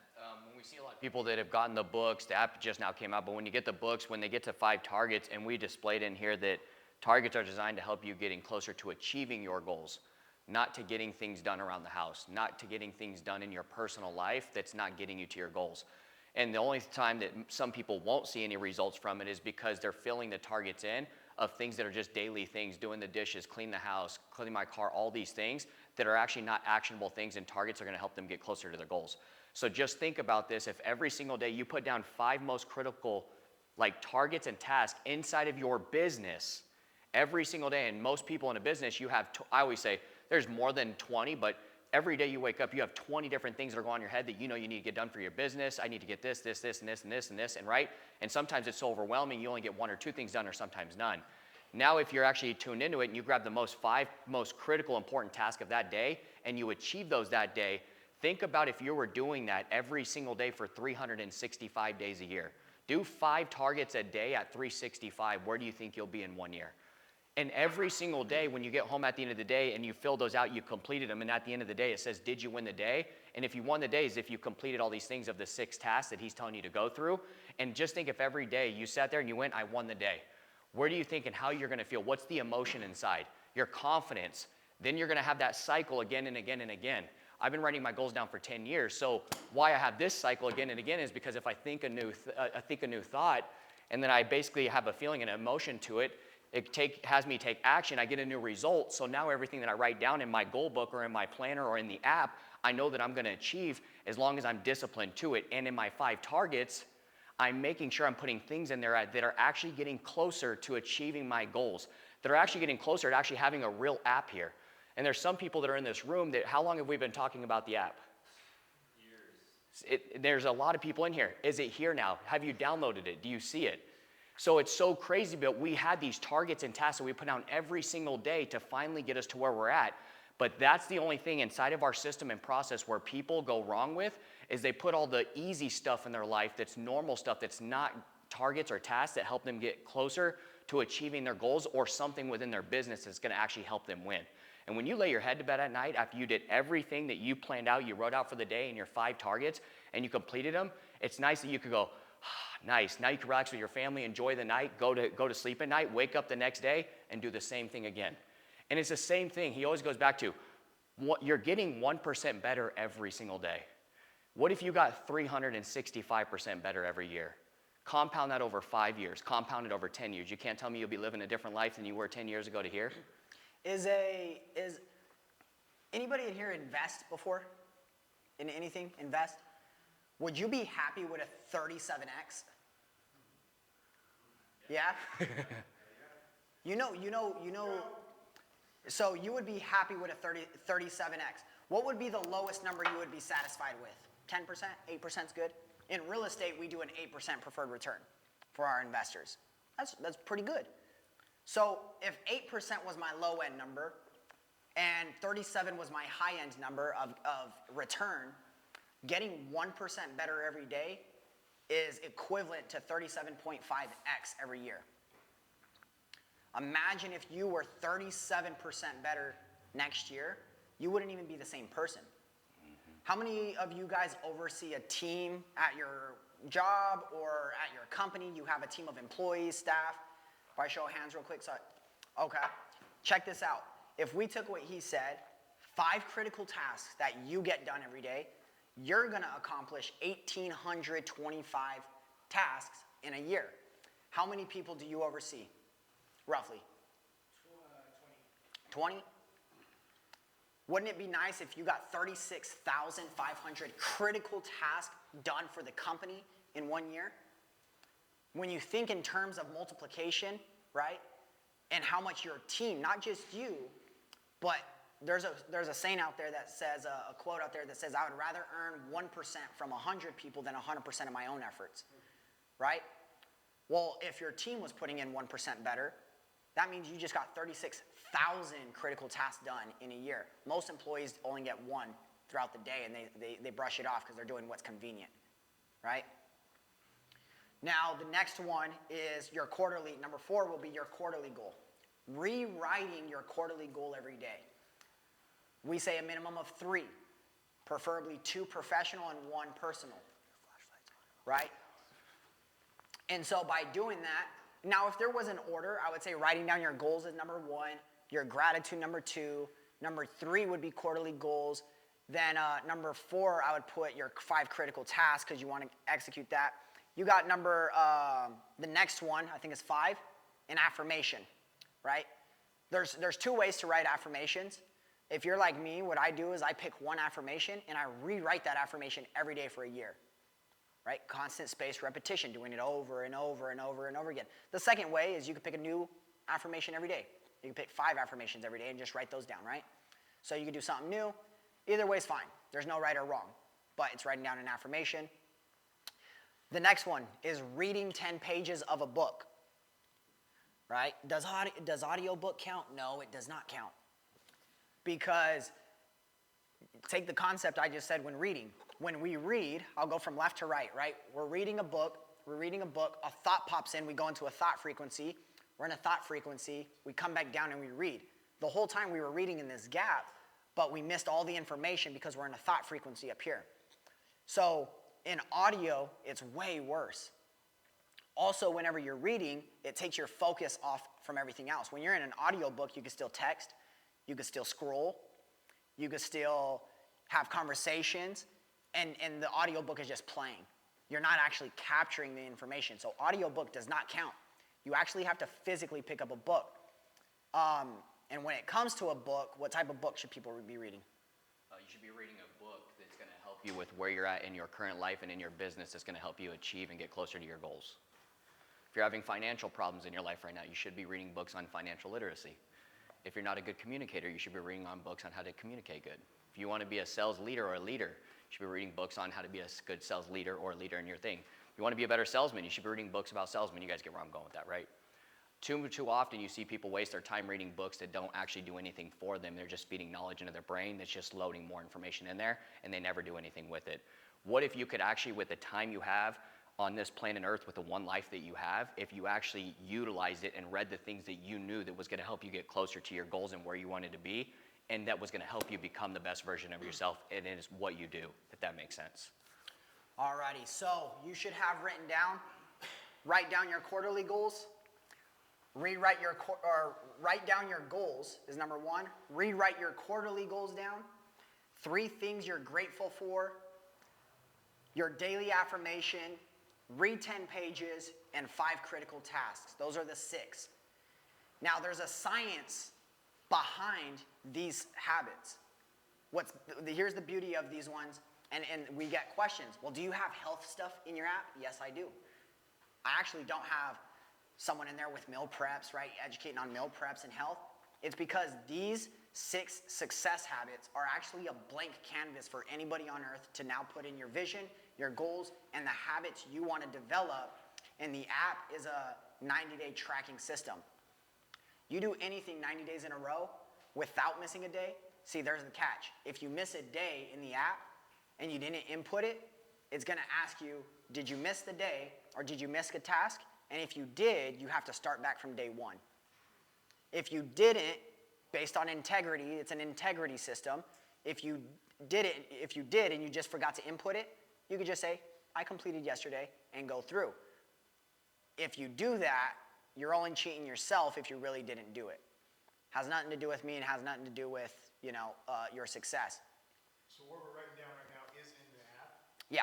When we see a lot of people that have gotten the books, the app just now came out, but when you get the books, when they get to 5 targets, and we displayed in here that targets are designed to help you getting closer to achieving your goals, not to getting things done around the house, not to getting things done in your personal life that's not getting you to your goals. And the only time that some people won't see any results from it is because they're filling the targets in of things that are just daily things, doing the dishes, clean the house, cleaning my car, all these things that are actually not actionable things, and targets are gonna help them get closer to their goals. So just think about this. If every single day you put down 5 most critical targets and tasks inside of your business every single day, and most people in a business, you have, I always say, there's more than 20, but every day you wake up, you have 20 different things that are going on in your head that you know you need to get done for your business. I need to get this, this, this, and this, and this, and this, and right? And sometimes it's so overwhelming, you only get 1 or 2 things done, or sometimes none. Now, if you're actually tuned into it and you grab the 5 most critical, important tasks of that day, and you achieve those that day, think about if you were doing that every single day for 365 days a year. Do 5 targets a day at 365. Where do you think you'll be in 1 year? And every single day when you get home at the end of the day and you fill those out, you completed them, and at the end of the day it says, did you win the day? And if you won the day is if you completed all these things of the 6 tasks that he's telling you to go through. And just think if every day you sat there and you went, I won the day. Where do you think and how you're gonna feel? What's the emotion inside? Your confidence. Then you're gonna have that cycle again and again and again. I've been writing my goals down for 10 years. So why I have this cycle again and again is because if I think a new thought, and then I basically have a feeling and an emotion to it, has me take action, I get a new result. So now everything that I write down in my goal book or in my planner or in the app, I know that I'm gonna achieve as long as I'm disciplined to it. And in my 5 targets, I'm making sure I'm putting things in there that are actually getting closer to achieving my goals, that are actually getting closer to actually having a real app here. And there's some people that are in this room that, how long have we been talking about the app? Years. There's a lot of people in here. Is it here now? Have you downloaded it? Do you see it? So it's so crazy, but we had these targets and tasks that we put down every single day to finally get us to where we're at. But that's the only thing inside of our system and process where people go wrong with, is they put all the easy stuff in their life that's normal stuff that's not targets or tasks that help them get closer to achieving their goals, or something within their business that's gonna actually help them win. And when you lay your head to bed at night after you did everything that you planned out, you wrote out for the day in your 5 targets, and you completed them, it's nice that you could go, nice. Now you can relax with your family, enjoy the night, go to sleep at night, wake up the next day, and do the same thing again. And it's the same thing. He always goes back to, You're getting 1% better every single day. What if you got 365% better every year? Compound that over 5 years, compound it over 10 years. You can't tell me you'll be living a different life than you were 10 years ago to here? Is anybody in here invest before? In anything? Invest? Would you be happy with a 37x? Yeah? So you would be happy with a 37x. What would be the lowest number you would be satisfied with? 10%? 8% is good? In real estate, we do an 8% preferred return for our investors. That's pretty good. So if 8% was my low end number and 37 was my high end number of return, getting 1% better every day is equivalent to 37.5x every year. Imagine if you were 37% better next year, you wouldn't even be the same person. How many of you guys oversee a team at your job or at your company? You have a team of employees, staff? If I show of hands real quick. Okay. Check this out. If we took what he said, 5 critical tasks that you get done every day, you're going to accomplish 1,825 tasks in a year. How many people do you oversee, roughly? 20? Wouldn't it be nice if you got 36,500 critical tasks done for the company in 1 year? When you think in terms of multiplication, right, and how much your team, not just you, but there's a saying out there that says, a quote out there that says, I would rather earn 1% from 100 people than 100% of my own efforts, right? Well, if your team was putting in 1% better, that means you just got 36,000 critical tasks done in a year. Most employees only get 1 throughout the day, and they brush it off because they're doing what's convenient, right? Now, the next one is your quarterly. Number 4 will be your quarterly goal. Rewriting your quarterly goal every day. We say a minimum of 3, preferably 2 professional and 1 personal, right? And so by doing that, now if there was an order, I would say writing down your goals is number 1, your gratitude number 2, number 3 would be quarterly goals, then number 4 I would put your 5 critical tasks because you want to execute that. You got the next one, I think is 5, an affirmation, right? There's 2 ways to write affirmations. If you're like me, what I do is I pick 1 affirmation and I rewrite that affirmation every day for a year, right? Constant spaced repetition, doing it over and over and over and over again. The second way is you can pick a new affirmation every day. You can pick 5 affirmations every day and just write those down, right? So you can do something new. Either way is fine. There's no right or wrong, but it's writing down an affirmation. The next one is reading 10 pages of a book, right? Does audio book count? No, it does not count. Because take the concept I just said when reading. When we read, I'll go from left to right, right? We're reading a book, a thought pops in, we go into a thought frequency, we're in a thought frequency, we come back down and we read. The whole time we were reading in this gap, but we missed all the information because we're in a thought frequency up here. So in audio, it's way worse. Also, whenever you're reading, it takes your focus off from everything else. When you're in an audio book, you can still text, you can still scroll, you can still have conversations, and the audiobook is just playing. You're not actually capturing the information. So audiobook does not count. You actually have to physically pick up a book. And when it comes to a book, what type of book should people be reading? You should be reading a book that's going to help you with where you're at in your current life and in your business that's going to help you achieve and get closer to your goals. If you're having financial problems in your life right now, you should be reading books on financial literacy. If you're not a good communicator, you should be reading on books on how to communicate good. If you want to be a sales leader or a leader, you should be reading books on how to be a good sales leader or a leader in your thing. If you want to be a better salesman, you should be reading books about salesmen. You guys get where I'm going with that, right? Too often you see people waste their time reading books that don't actually do anything for them. They're just feeding knowledge into their brain that's just loading more information in there, and they never do anything with it. What if you could actually, with the time you have on this planet Earth, with the one life that you have, if you actually utilized it and read the things that you knew that was going to help you get closer to your goals and where you wanted to be, and that was going to help you become the best version of yourself, and it is what you do, if that makes sense. Alrighty, so you should have write down your quarterly goals. Write down your goals is number 1. Rewrite your quarterly goals down. 3 things you're grateful for. Your daily affirmation. Read 10 pages and 5 critical tasks. Those are the 6. Now there's a science behind these habits. Here's the beauty of these ones, and we get questions. Well, do you have health stuff in your app? Yes, I do. I actually don't have someone in there with meal preps, right? Educating on meal preps and health. It's because these 6 success habits are actually a blank canvas for anybody on earth to now put in your vision, your goals, and the habits you want to develop. And the app is a 90-day tracking system. You do anything 90 days in a row without missing a day, see, there's the catch. If you miss a day in the app and you didn't input it, it's going to ask you, did you miss the day or did you miss a task? And if you did, you have to start back from day 1. If you didn't, based on integrity, it's an integrity system. If you did and you just forgot to input it, you could just say, I completed yesterday and go through. If you do that, you're only cheating yourself if you really didn't do it. Has nothing to do with me and has nothing to do with, your success. So what we're writing down right now is in the app? Yeah.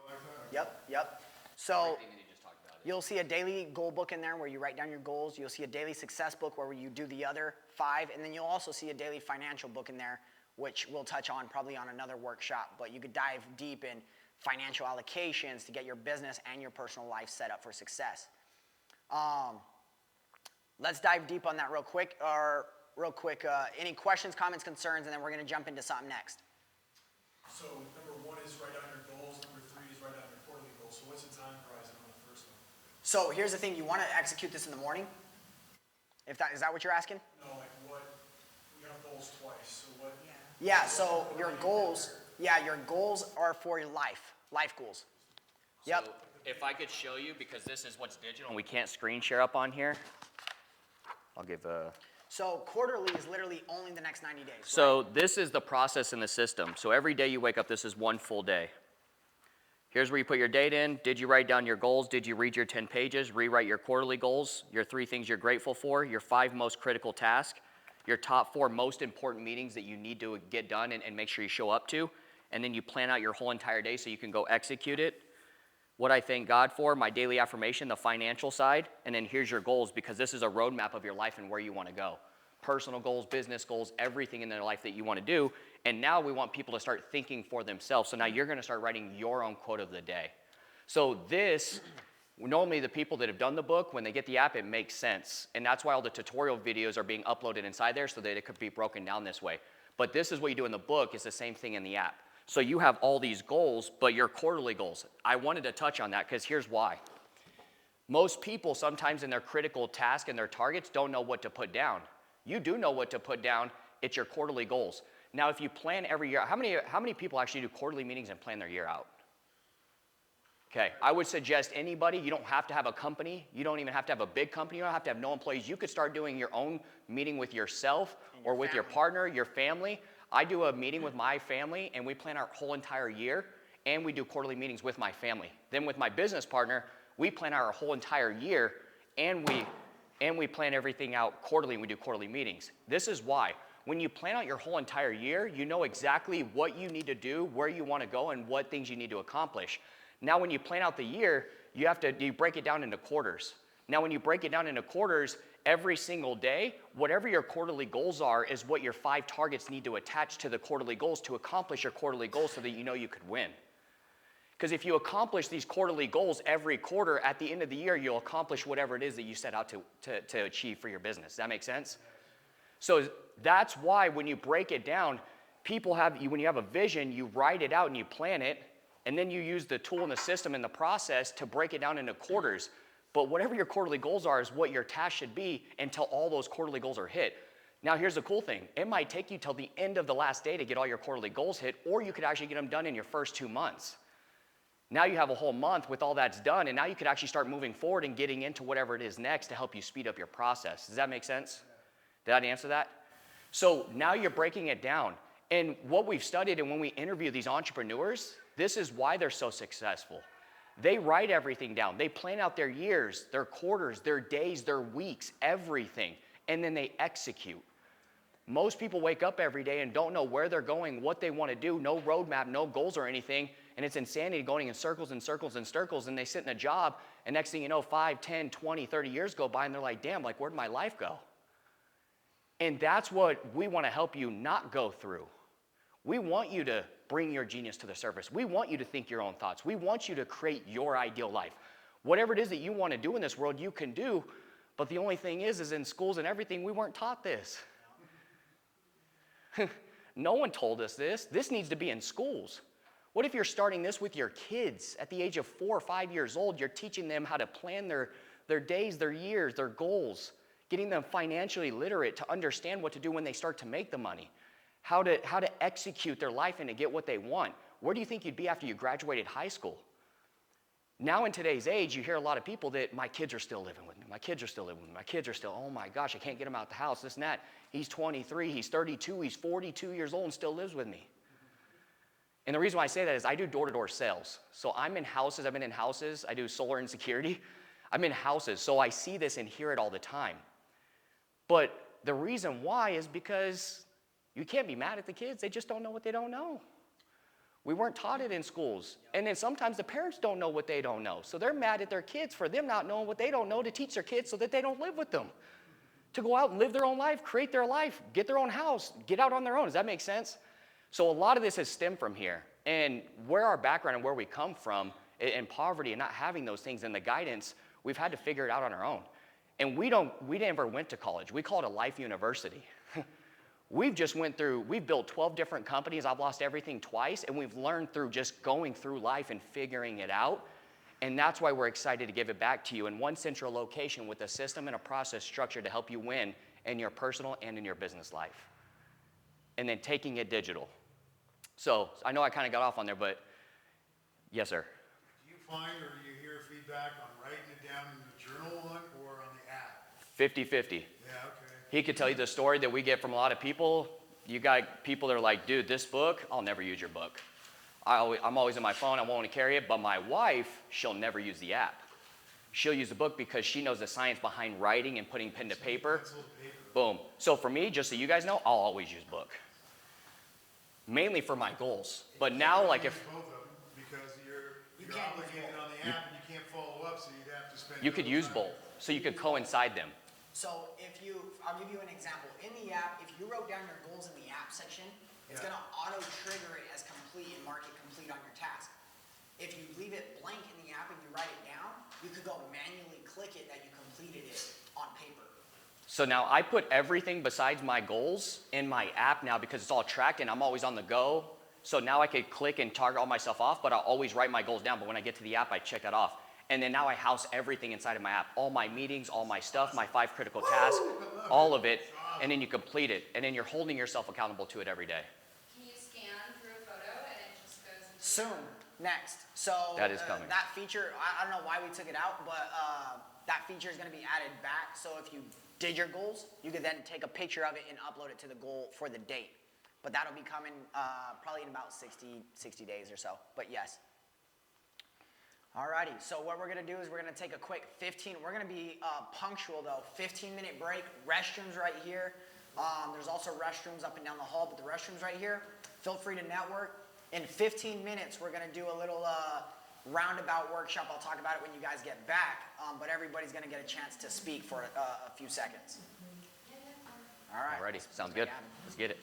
Like that? Yep. So Everything that you just talked about. you'll see a daily goal book in there where you write down your goals. You'll see a daily success book where you do the other 5. And then you'll also see a daily financial book in there, which we'll touch on probably on another workshop. But you could dive deep in financial allocations to get your business and your personal life set up for success. Let's dive deep on that real quick. Any questions, comments, concerns, and then we're going to jump into something next. So number 1 is write down your goals. Number 3 is write down your quarterly goals. So what's the time horizon on the first one? So here's the thing. You want to execute this in the morning? Is that what you're asking? No, like what? We have goals twice. So what? Yeah, so your goals are for your life goals. Yep. So if I could show you, because this is what's digital and we can't screen share up on here. I'll give a... So quarterly is literally only the next 90 days. So this is the process in the system. So every day you wake up, this is 1 full day. Here's where you put your date in. Did you write down your goals? Did you read your 10 pages? Rewrite your quarterly goals, your 3 things you're grateful for, your 5 most critical tasks, your top 4 most important meetings that you need to get done and make sure you show up to. And then you plan out your whole entire day so you can go execute it. What I thank God for, my daily affirmation, the financial side, and then here's your goals, because this is a roadmap of your life and where you want to go. Personal goals, business goals, everything in their life that you want to do. And now we want people to start thinking for themselves. So now you're going to start writing your own quote of the day. So this, normally the people that have done the book, when they get the app, it makes sense. And that's why all the tutorial videos are being uploaded inside there so that it could be broken down this way. But this is what you do in the book, it's the same thing in the app. So you have all these goals, but your quarterly goals. I wanted to touch on that because here's why. Most people sometimes in their critical task and their targets don't know what to put down. You do know what to put down. It's your quarterly goals. Now, if you plan every year, how many people actually do quarterly meetings and plan their year out? Okay, I would suggest anybody, you don't have to have a company. You don't even have to have a big company. You don't have to have no employees. You could start doing your own meeting with yourself or with your partner, your family. I do a meeting with my family, and we plan our whole entire year, and we do quarterly meetings with my family. Then with my business partner, we plan our whole entire year, and we plan everything out quarterly, and we do quarterly meetings. This is why. When you plan out your whole entire year, you know exactly what you need to do, where you want to go, and what things you need to accomplish. Now, when you plan out the year, you break it down into quarters. Now, when you break it down into quarters, every single day, whatever your quarterly goals are is what your 5 targets need to attach to the quarterly goals to accomplish your quarterly goals so that you know you could win. Because if you accomplish these quarterly goals every quarter, at the end of the year, you'll accomplish whatever it is that you set out to achieve for your business. Does that make sense? So that's why when you break it down, when you have a vision, you write it out and you plan it, and then you use the tool and the system and the process to break it down into quarters. But whatever your quarterly goals are is what your task should be until all those quarterly goals are hit. Now, here's the cool thing. It might take you till the end of the last day to get all your quarterly goals hit, or you could actually get them done in your first 2 months. Now you have a whole month with all that's done, and now you could actually start moving forward and getting into whatever it is next to help you speed up your process. Does that make sense? Did that answer that? So now you're breaking it down. And what we've studied and when we interview these entrepreneurs, this is why they're so successful. They write everything down. They plan out their years, their quarters, their days, their weeks, everything, and then they execute. Most people wake up every day and don't know where they're going, what they want to do, no roadmap, no goals or anything, and it's insanity going in circles and circles and circles, and they sit in a job, and next thing you know, 5, 10, 20, 30 years go by, and they're like, damn, like, where'd my life go? And that's what we want to help you not go through. We want you to bring your genius to the surface. We want you to think your own thoughts. We want you to create your ideal life. Whatever it is that you want to do in this world, you can do, but the only thing is in schools and everything, we weren't taught this. No one told us this. This needs to be in schools. What if you're starting this with your kids at the age of 4 or 5 years old? You're teaching them how to plan their days, their years, their goals, getting them financially literate to understand what to do when they start to make the money, how to execute their life and to get what they want. Where do you think you'd be after you graduated high school? Now in today's age, you hear a lot of people that my kids are still living with me. My kids are still living with me. My kids are still, oh my gosh, I can't get him out the house, this and that. He's 23, he's 32, he's 42 years old and still lives with me. And the reason why I say that is I do door-to-door sales. So I'm in houses, I've been in houses, I do solar and security. I'm in houses, so I see this and hear it all the time. But the reason why is because you can't be mad at the kids, they just don't know what they don't know. We weren't taught it in schools. And then sometimes the parents don't know what they don't know. So they're mad at their kids for them not knowing what they don't know to teach their kids so that they don't live with them. To go out and live their own life, create their life, get their own house, get out on their own. Does that make sense? So a lot of this has stemmed from here. And where our background and where we come from in poverty and not having those things and the guidance, we've had to figure it out on our own. And we never went to college. We call it a life university. We've built 12 different companies. I've lost everything twice, and we've learned through just going through life and figuring it out. And that's why we're excited to give it back to you in one central location with a system and a process structure to help you win in your personal and in your business life. And then taking it digital. So I know I kind of got off on there, but yes, sir. Do you find or do you hear feedback on writing it down in the journal one or on the app? 50-50. Yeah, okay. He could tell you the story that we get from a lot of people. You got people that are like, dude, this book, I'll never use your book. I'm always on my phone, I won't carry it, but my wife, she'll never use the app. She'll use the book because she knows the science behind writing and putting pen to paper. Boom. So for me, just so you guys know, I'll always use book. Mainly for my goals. But now, like if... Both of them because you're can't obligated on the app and you can't follow up, so you'd have to spend... You could use both, so you could coincide them. So I'll give you an example. In the app, if you wrote down your goals in the app section, it's gonna auto-trigger it as complete and mark it complete on your task. If you leave it blank in the app and you write it down, you could go manually click it that you completed it on paper. So now I put everything besides my goals in my app now because it's all tracked and I'm always on the go. So now I could click and target all myself off, but I'll always write my goals down. But when I get to the app, I check that off. And then now I house everything inside of my app. All my meetings, all my stuff, my 5 critical tasks, all of it. And then you complete it. And then you're holding yourself accountable to it every day. Can you scan through a photo and it just goes into Soon, next. So That is coming. That feature, I don't know why we took it out, but that feature is gonna be added back. So if you did your goals, you could then take a picture of it and upload it to the goal for the date. But that'll be coming probably in about 60 days or so, but yes. Alrighty, so what we're gonna do is we're gonna take a quick we're gonna be punctual though, 15-minute break, restrooms right here. There's also restrooms up and down the hall, but the restrooms right here. Feel free to network. In 15 minutes, we're gonna do a little roundabout workshop. I'll talk about it when you guys get back, but everybody's gonna get a chance to speak for a few seconds. All right. Alrighty, sounds good. Let's get it.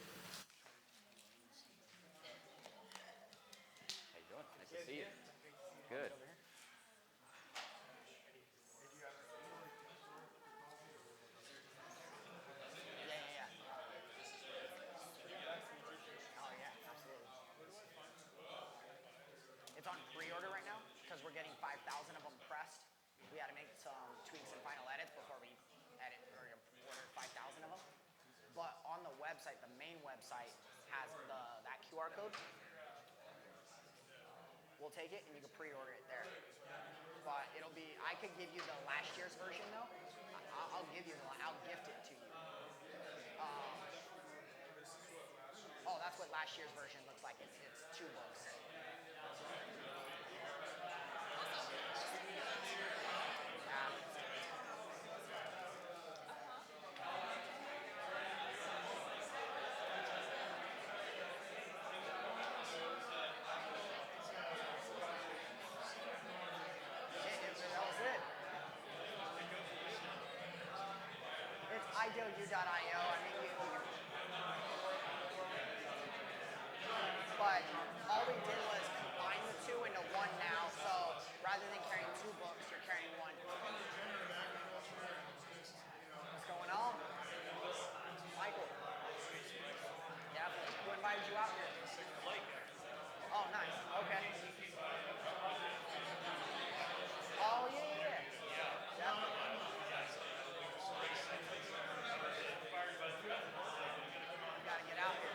How you doing? Nice to see you. Good. It's on pre-order right now because we're getting 5,000 of them pressed. We had to make some tweaks and final edits before we order 5,000 of them. But on the website, the main website has that QR code. We'll take it and you can pre-order it there. But I could give you the last year's version though. I'll gift it to you. Oh, that's what last year's version looks like. It's 2 books. idealu.io. I mean, but all we did was combine the two into one now. So rather than carrying two books, you're carrying one. What's going on? Michael. Yeah, who invited you out here? Oh, nice. Okay. Oh, yeah, yeah, yeah. Definitely. You gotta get out here.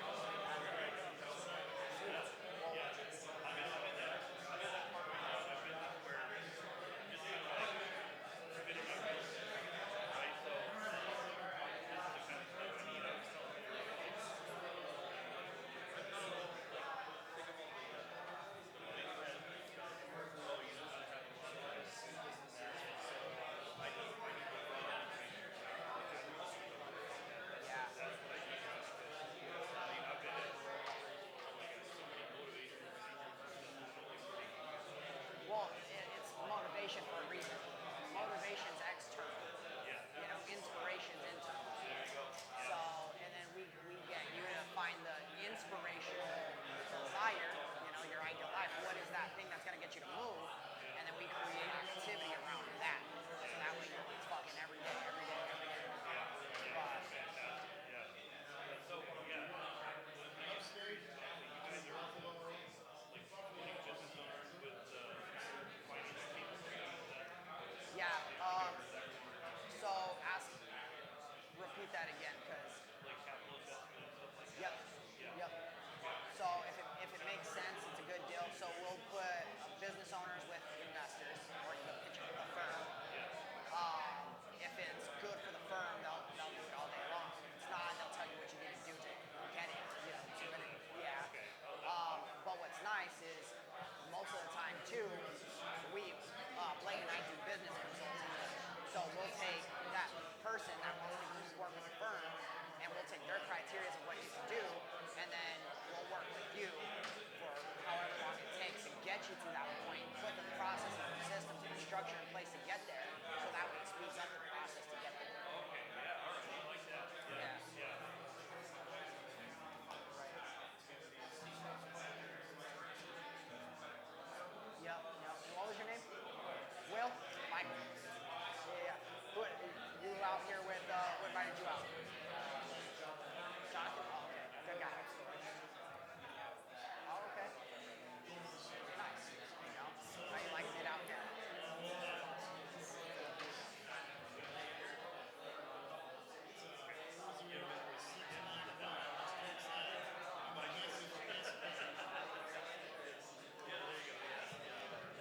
Yeah. Well, it's motivation for a reason. Motivation's external. Inspiration's internal. So, and then we get you to find the inspirational desire, your ideal life. What is that thing that's gonna get you to move? And then we create activity around that. So that way it's fucking every day, every day, every day. But, yeah. So ask, repeat that again, cause. Yep. Yep. So if it makes sense, it's a good deal. So we'll put business owners with investors, or you can pitch it to the firm. If it's good for the firm, they'll do it all day long. If it's not, they'll tell you what you need to do to get it. Yeah. But what's nice is most of the time too, Blake and I do business consulting. So we'll take that person that wants to work with a firm, and we'll take their criteria of what you can do, and then we'll work with you for however long it takes to get you to that point, put the processes and systems and structure in place to get there, so that way it speeds up the process to get there. Yeah. Yep. And what was your name? Will? Michael. Yeah. Who, you out here with, who invited you out? Jonathan? Oh, okay. Good guy. Oh, okay. Nice. How you liking it out here?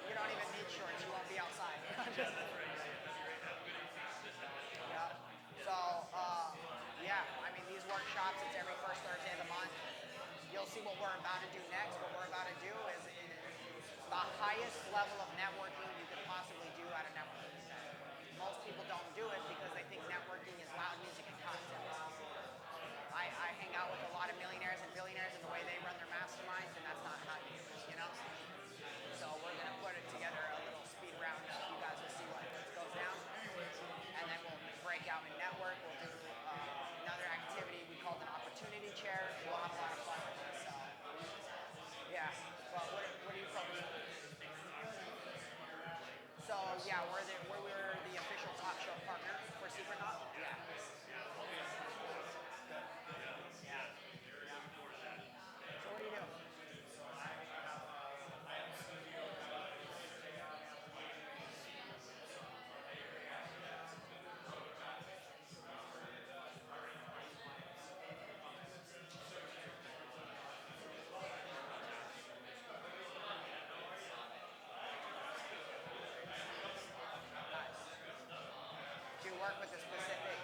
You don't even need shorts. You won't be outside. Yeah. So, yeah, I mean, these workshops, it's every first Thursday of the month. You'll see what we're about to do next. What we're about to do is the highest level of networking you could possibly do at a networking event. Most people don't do it because they think networking is loud music and cocktails. I hang out with a lot of millionaires and billionaires and the way they run their masterminds, and that's not how you do it. So we're going to put it together a little speed round. You guys will see what goes down. And then we'll break out and network. We'll do another activity we call an opportunity chair. We'll have a lot of fun with this. Yeah. But what do you focus on? So yeah, we're the official talk show partner for Secret Knot. Yeah. Yeah. So what do you do? Nice. Do you work with a specific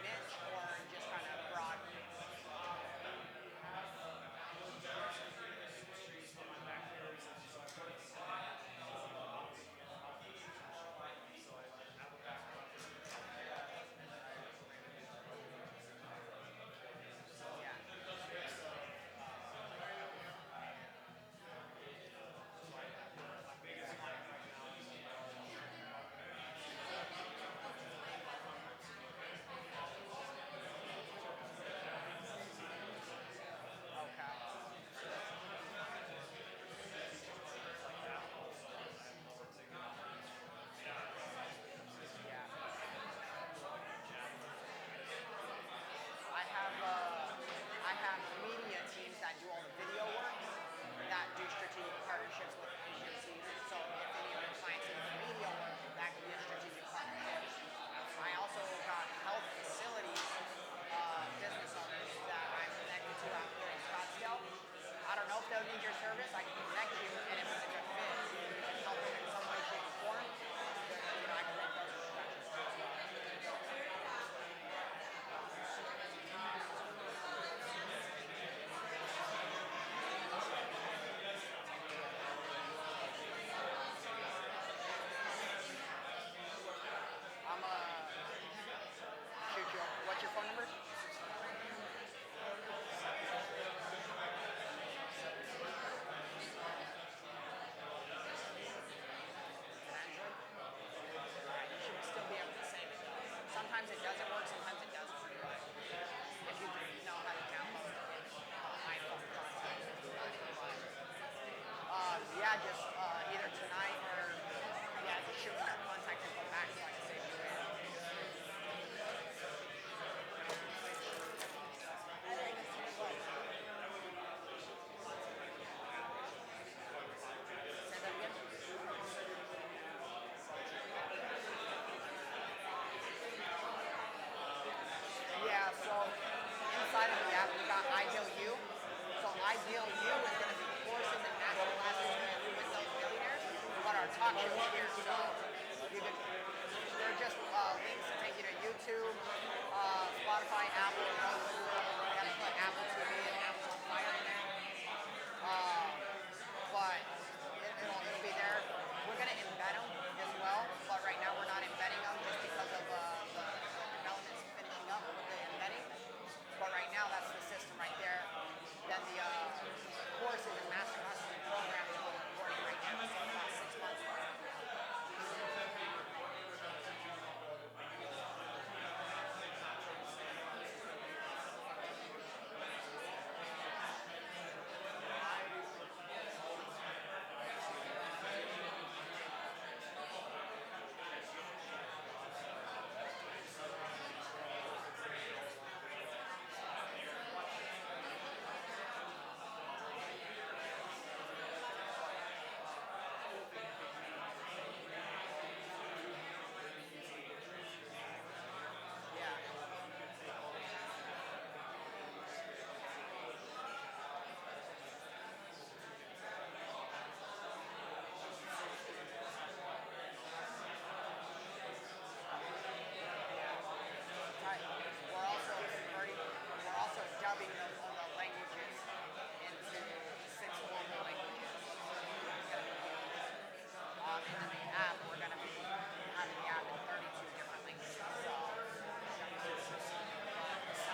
niche or just kind of broad? Yeah. embed them as well, but right now we're not embedding them just because of the development's finishing up with the embedding. But right now, that's the system right there. Then the courses and master classes and programs are recording right now, so about 6 months. Right. We're also dubbing the languages into 6 global languages. And then the app, we're going to be having the app in 32 different languages. So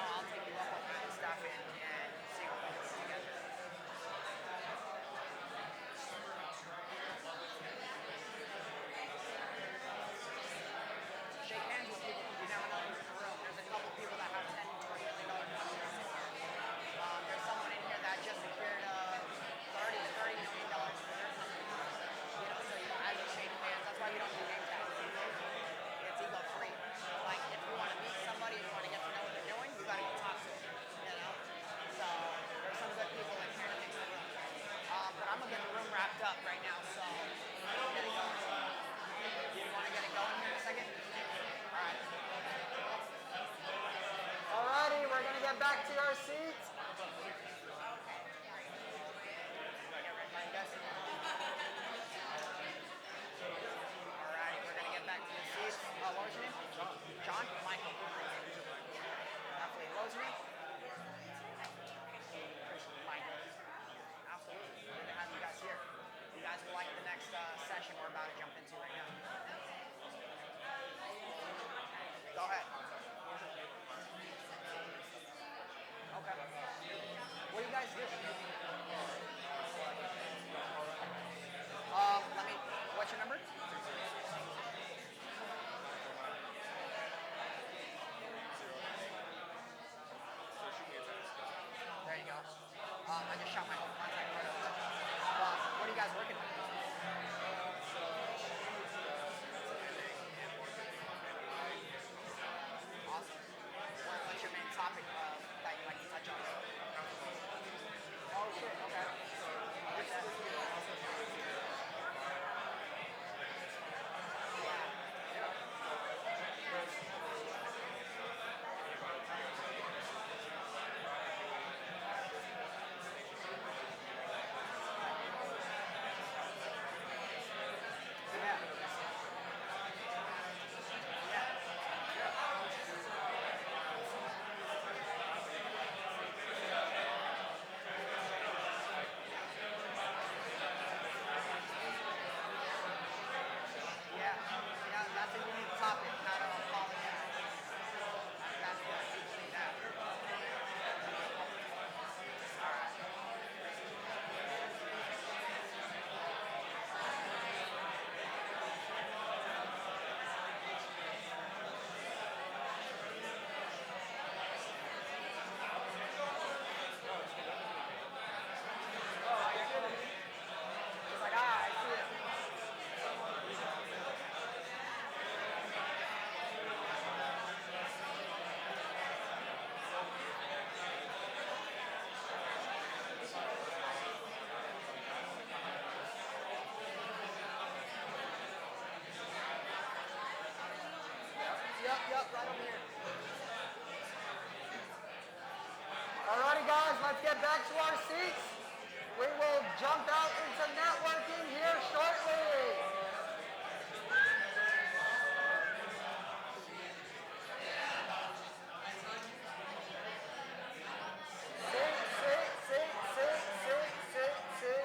I'll take you up on that stuff and see what we can do together. Shake hands with people. You never know who's in the room. There's a couple people that have $10 to $20 million companies in here. There's someone in here that just secured $30 million for their company. So as you shake hands, that's why we don't do name tags. It's ego free. Like if you want to meet somebody, you want to get to know what they're doing, you got to go talk to them. So there's some good people in here to mix the room. But I'm gonna get the room wrapped up right now. So get it going. You want to get it going here in a second? All right. Alrighty, we're gonna get back to our seats. Alrighty, we're gonna get back to the seats. What was your name? John. John? Michael. Absolutely. What was your name? Michael. Absolutely. Good to have you guys here. You guys will like the next session we're about to jump into right now. Go ahead. Okay. What do you guys do? What's your number? There you go. I just shot my whole contact right over. What are you guys working on? Awesome. What's your main topic that you like to touch on? Oh shit, okay. Like that. Yeah, that's a unique topic, how to apologize. That's what people need that. It's like, I see it. Yep, right over here. Alrighty guys, let's get back to our seats. We will jump out into networking here shortly. Sit.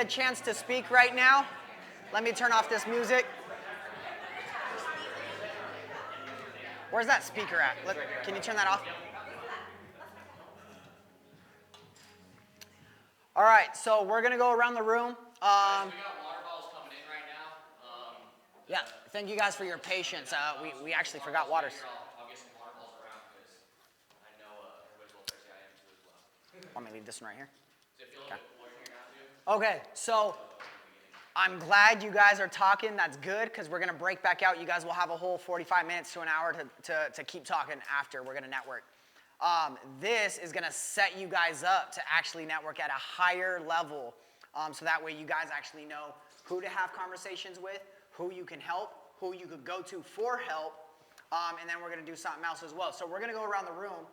a chance to speak right now, let me turn off this music. Where's that speaker at? Can you turn that off? All right, so we're gonna go around the room. Guys, we got water bottles coming in right now. Yeah, thank you guys for your patience. We actually forgot waters. I'll get some water bottles around because I know everybody's a little thirsty. I am too as well. Want me to leave this one right here? Does it feel a bit cooler in here now too? Okay, so I'm glad you guys are talking. That's good because we're gonna break back out. You guys will have a whole 45 minutes to an hour to keep talking after. We're gonna network. This is gonna set you guys up to actually network at a higher level, so that way you guys actually know who to have conversations with, who you can help, who you could go to for help, and then we're gonna do something else as well. So we're gonna go around the room.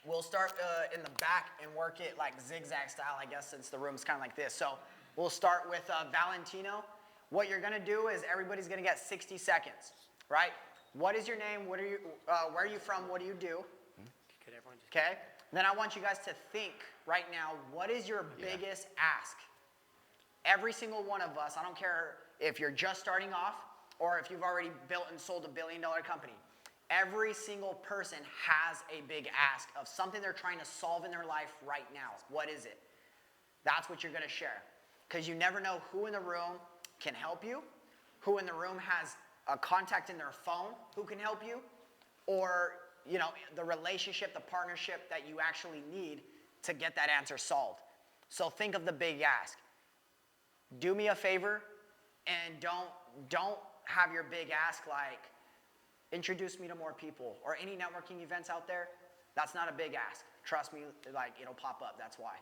We'll start in the back and work it like zigzag style, I guess, since the room's kind of like this. So we'll start with Valentino. What you're gonna do is everybody's gonna get 60 seconds, right? What is your name? Where are you from? What do you do? Okay. Then I want you guys to think right now, what is your biggest ask? Every single one of us, I don't care if you're just starting off or if you've already built and sold $1 billion company. Every single person has a big ask of something they're trying to solve in their life right now. What is it? That's what you're going to share. Because you never know who in the room can help you, who in the room has a contact in their phone who can help you, or the relationship, the partnership that you actually need to get that answer solved. So think of the big ask. Do me a favor and don't have your big ask like introduce me to more people or any networking events out there. That's not a big ask. Trust me, like it'll pop up. That's why.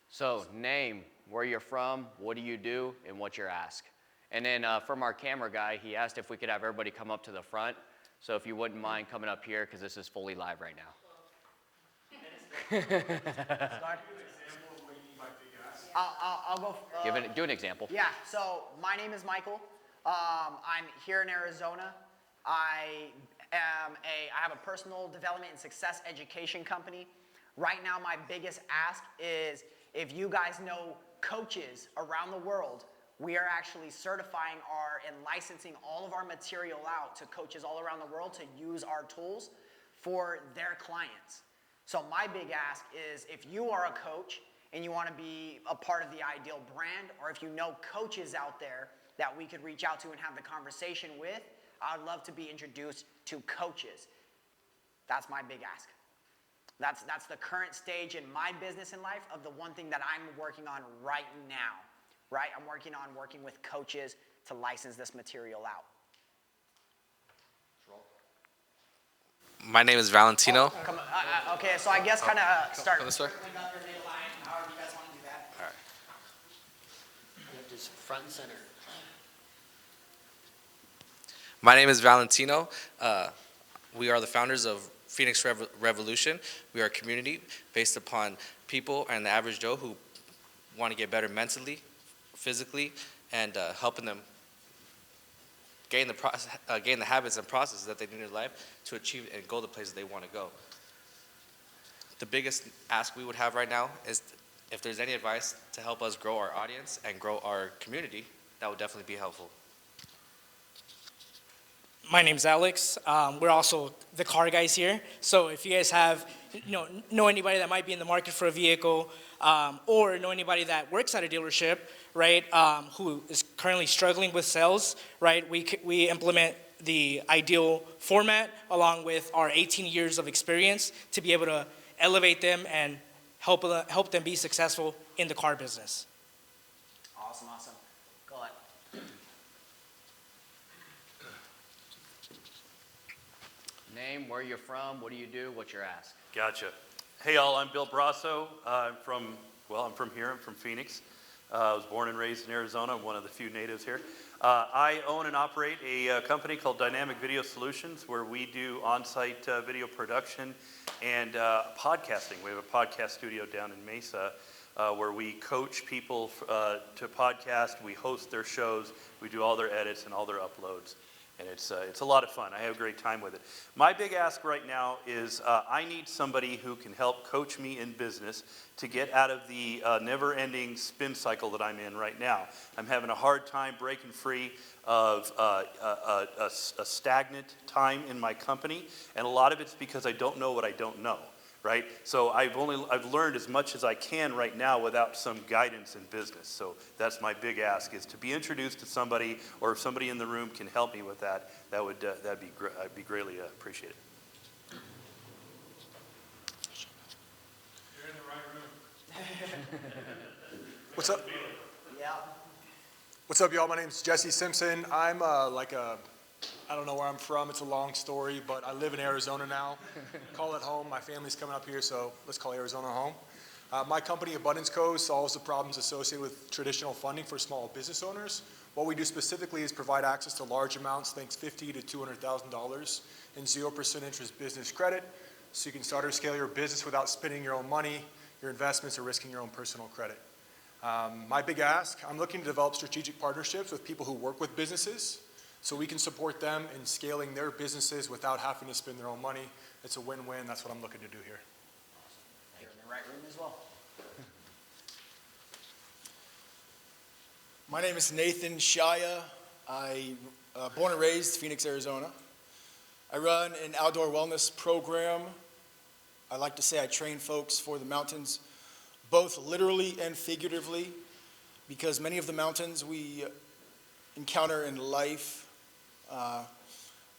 So name, where you're from, what do you do, and what's your ask? And then from our camera guy, he asked if we could have everybody come up to the front. So if you wouldn't mind coming up here, because this is fully live right now. I'll go. Do an example. Yeah, so my name is Michael. I'm here in Arizona. I have a personal development and success education company. Right now, my biggest ask is if you guys know coaches around the world, we are actually certifying and licensing all of our material out to coaches all around the world to use our tools for their clients. So my big ask is if you are a coach and you want to be a part of the Ideal brand, or if you know coaches out there that we could reach out to and have the conversation with, I would love to be introduced to coaches. That's my big ask. That's the current stage in my business in life of the one thing that I'm working on right now. Right? I'm working with coaches to license this material out. My name is Valentino. Come on, okay, so I guess kind of start. Come this way. Circling up your midline, however you guys want to do that. All right. You have to just front and center. My name is Valentino. We are the founders of Phoenix Revolution. We are a community based upon people and the average Joe who want to get better mentally, physically, and helping them gain the habits and processes that they need in life to achieve and go the places they want to go. The biggest ask we would have right now is if there's any advice to help us grow our audience and grow our community, that would definitely be helpful. My name's Alex. We're also the car guys here. So if you guys have, know anybody that might be in the market for a vehicle, or know anybody that works at a dealership, right, who is currently struggling with sales, right, we implement the Ideal format along with our 18 years of experience to be able to elevate them and help them be successful in the car business. Awesome. Go ahead. Name, where you're from, what do you do, what's your ask? Gotcha. Hey all, I'm Bill Brasso. I'm from here, I'm from Phoenix. I was born and raised in Arizona. I'm one of the few natives here. I own and operate a company called Dynamic Video Solutions where we do on-site video production and podcasting. We have a podcast studio down in Mesa where we coach people to podcast. We host their shows. We do all their edits and all their uploads. And it's a lot of fun. I have a great time with it. My big ask right now is I need somebody who can help coach me in business to get out of the never-ending spin cycle that I'm in right now. I'm having a hard time breaking free of a stagnant time in my company, and a lot of it's because I don't know what I don't know. Right? So I've learned as much as I can right now without some guidance in business. So that's my big ask, is to be introduced to somebody, or if somebody in the room can help me with that, that'd be greatly appreciated. You're in the right room. What's up? Yeah. What's up, y'all? My name's Jesse Simpson. I'm I don't know where I'm from. It's a long story, but I live in Arizona now. Call it home. My family's coming up here, so let's call Arizona home. My company, Abundance Co., solves the problems associated with traditional funding for small business owners. What we do specifically is provide access to large amounts, thanks $50,000 to $200,000 in 0% interest business credit, so you can start or scale your business without spending your own money, your investments, or risking your own personal credit. My big ask, I'm looking to develop strategic partnerships with people who work with businesses, so we can support them in scaling their businesses without having to spend their own money. It's a win-win. That's what I'm looking to do here. You're in the right room as well. My name is Nathan Shaya. I born and raised Phoenix, Arizona. I run an outdoor wellness program. I like to say I train folks for the mountains, both literally and figuratively, because many of the mountains we encounter in life,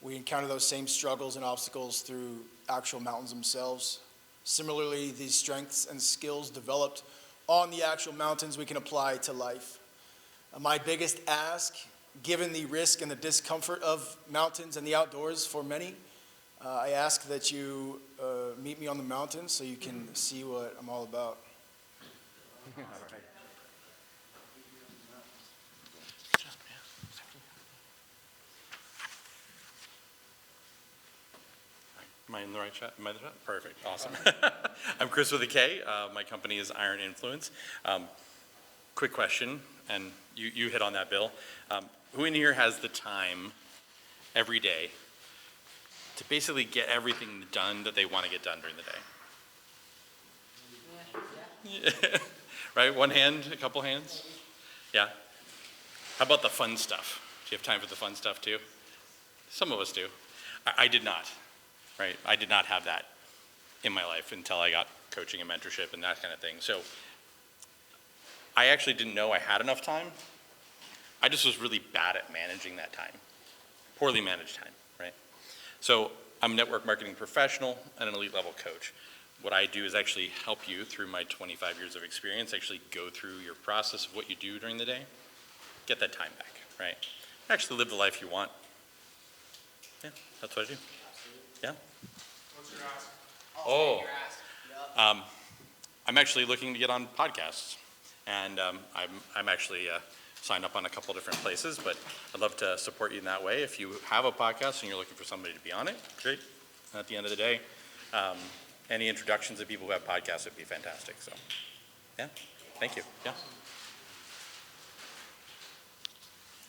we encounter those same struggles and obstacles through actual mountains themselves. Similarly, these strengths and skills developed on the actual mountains we can apply to life. My biggest ask, given the risk and the discomfort of mountains and the outdoors for many, I ask that you meet me on the mountain so you can see what I'm all about. All right. Am I in the right chat? Am I in the chat? Perfect, awesome. I'm Chris with a K. My company is Iron Influence. Quick question, and you hit on that, Bill. Who in here has the time every day to basically get everything done that they want to get done during the day? Yeah. Right, one hand, a couple hands? Yeah. How about the fun stuff? Do you have time for the fun stuff too? Some of us do. I did not. Right, I did not have that in my life until I got coaching and mentorship and that kind of thing. So I actually didn't know I had enough time. I just was really bad at managing that time, poorly managed time, right? So I'm a network marketing professional and an elite level coach. What I do is actually help you through my 25 years of experience, actually go through your process of what you do during the day, get that time back, right? Actually live the life you want. Yeah, that's what I do. Yeah. What's your ask? Oh. Your ask. Yep. I'm actually looking to get on podcasts, and I'm actually signed up on a couple different places, but I'd love to support you in that way. If you have a podcast and you're looking for somebody to be on it, great. And at the end of the day, any introductions of people who have podcasts would be fantastic. So, yeah, thank you. Yeah.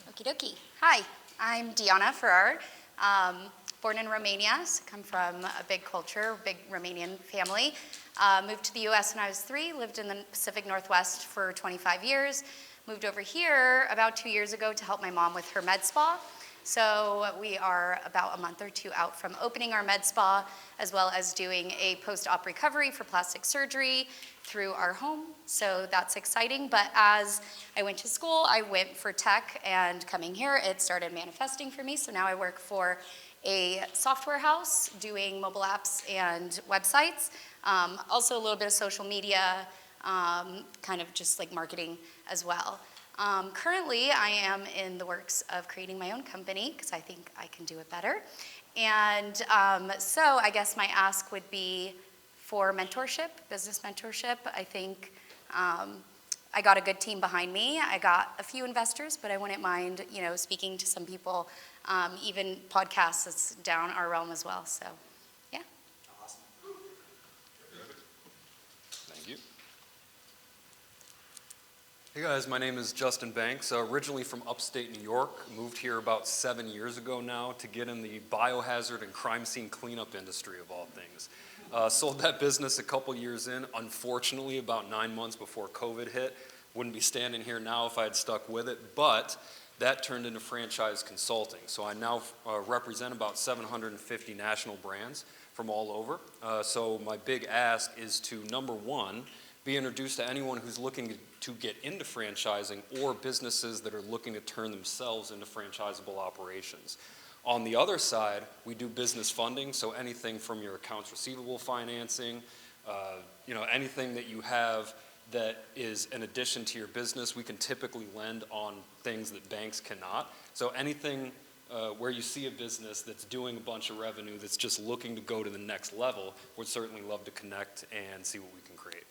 Okie dokie. Hi, I'm Diana Ferrar. Born in Romania, so come from a big culture, big Romanian family. Moved to the U.S. when I was 3, lived in the Pacific Northwest for 25 years. Moved over here about 2 years ago to help my mom with her med spa. So we are about a month or 2 out from opening our med spa, as well as doing a post-op recovery for plastic surgery through our home. So that's exciting. But as I went to school, I went for tech, and coming here, it started manifesting for me. So now I work for a software house doing mobile apps and websites. Also a little bit of social media, kind of just like marketing as well. Currently, I am in the works of creating my own company because I think I can do it better. And so I guess my ask would be for mentorship, business mentorship. I think I got a good team behind me. I got a few investors, but I wouldn't mind, speaking to some people. Even podcasts is down our realm as well. So, yeah. Awesome. Thank you. Hey guys, my name is Justin Banks, originally from upstate New York, moved here about 7 years ago now to get in the biohazard and crime scene cleanup industry of all things. Sold that business a couple years in, unfortunately about 9 months before COVID hit. Wouldn't be standing here now if I had stuck with it, but that turned into franchise consulting. So I now represent about 750 national brands from all over. So my big ask is to, number one, be introduced to anyone who's looking to get into franchising or businesses that are looking to turn themselves into franchisable operations. On the other side, we do business funding, so anything from your accounts receivable financing, anything that you have that is an addition to your business, we can typically lend on things that banks cannot. So anything where you see a business that's doing a bunch of revenue that's just looking to go to the next level, would certainly love to connect and see what we can create.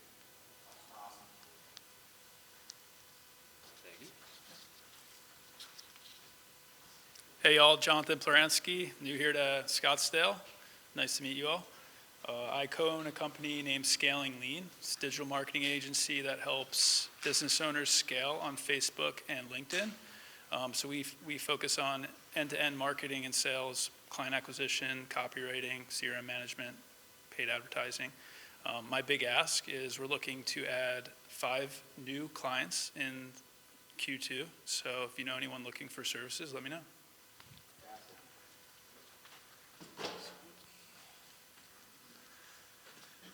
Hey y'all, Jonathan Plaransky, new here to Scottsdale. Nice to meet you all. I co-own a company named Scaling Lean. It's a digital marketing agency that helps business owners scale on Facebook and LinkedIn. So we focus on end-to-end marketing and sales, client acquisition, copywriting, CRM management, paid advertising. My big ask is we're looking to add 5 new clients in Q2. So if you know anyone looking for services, let me know.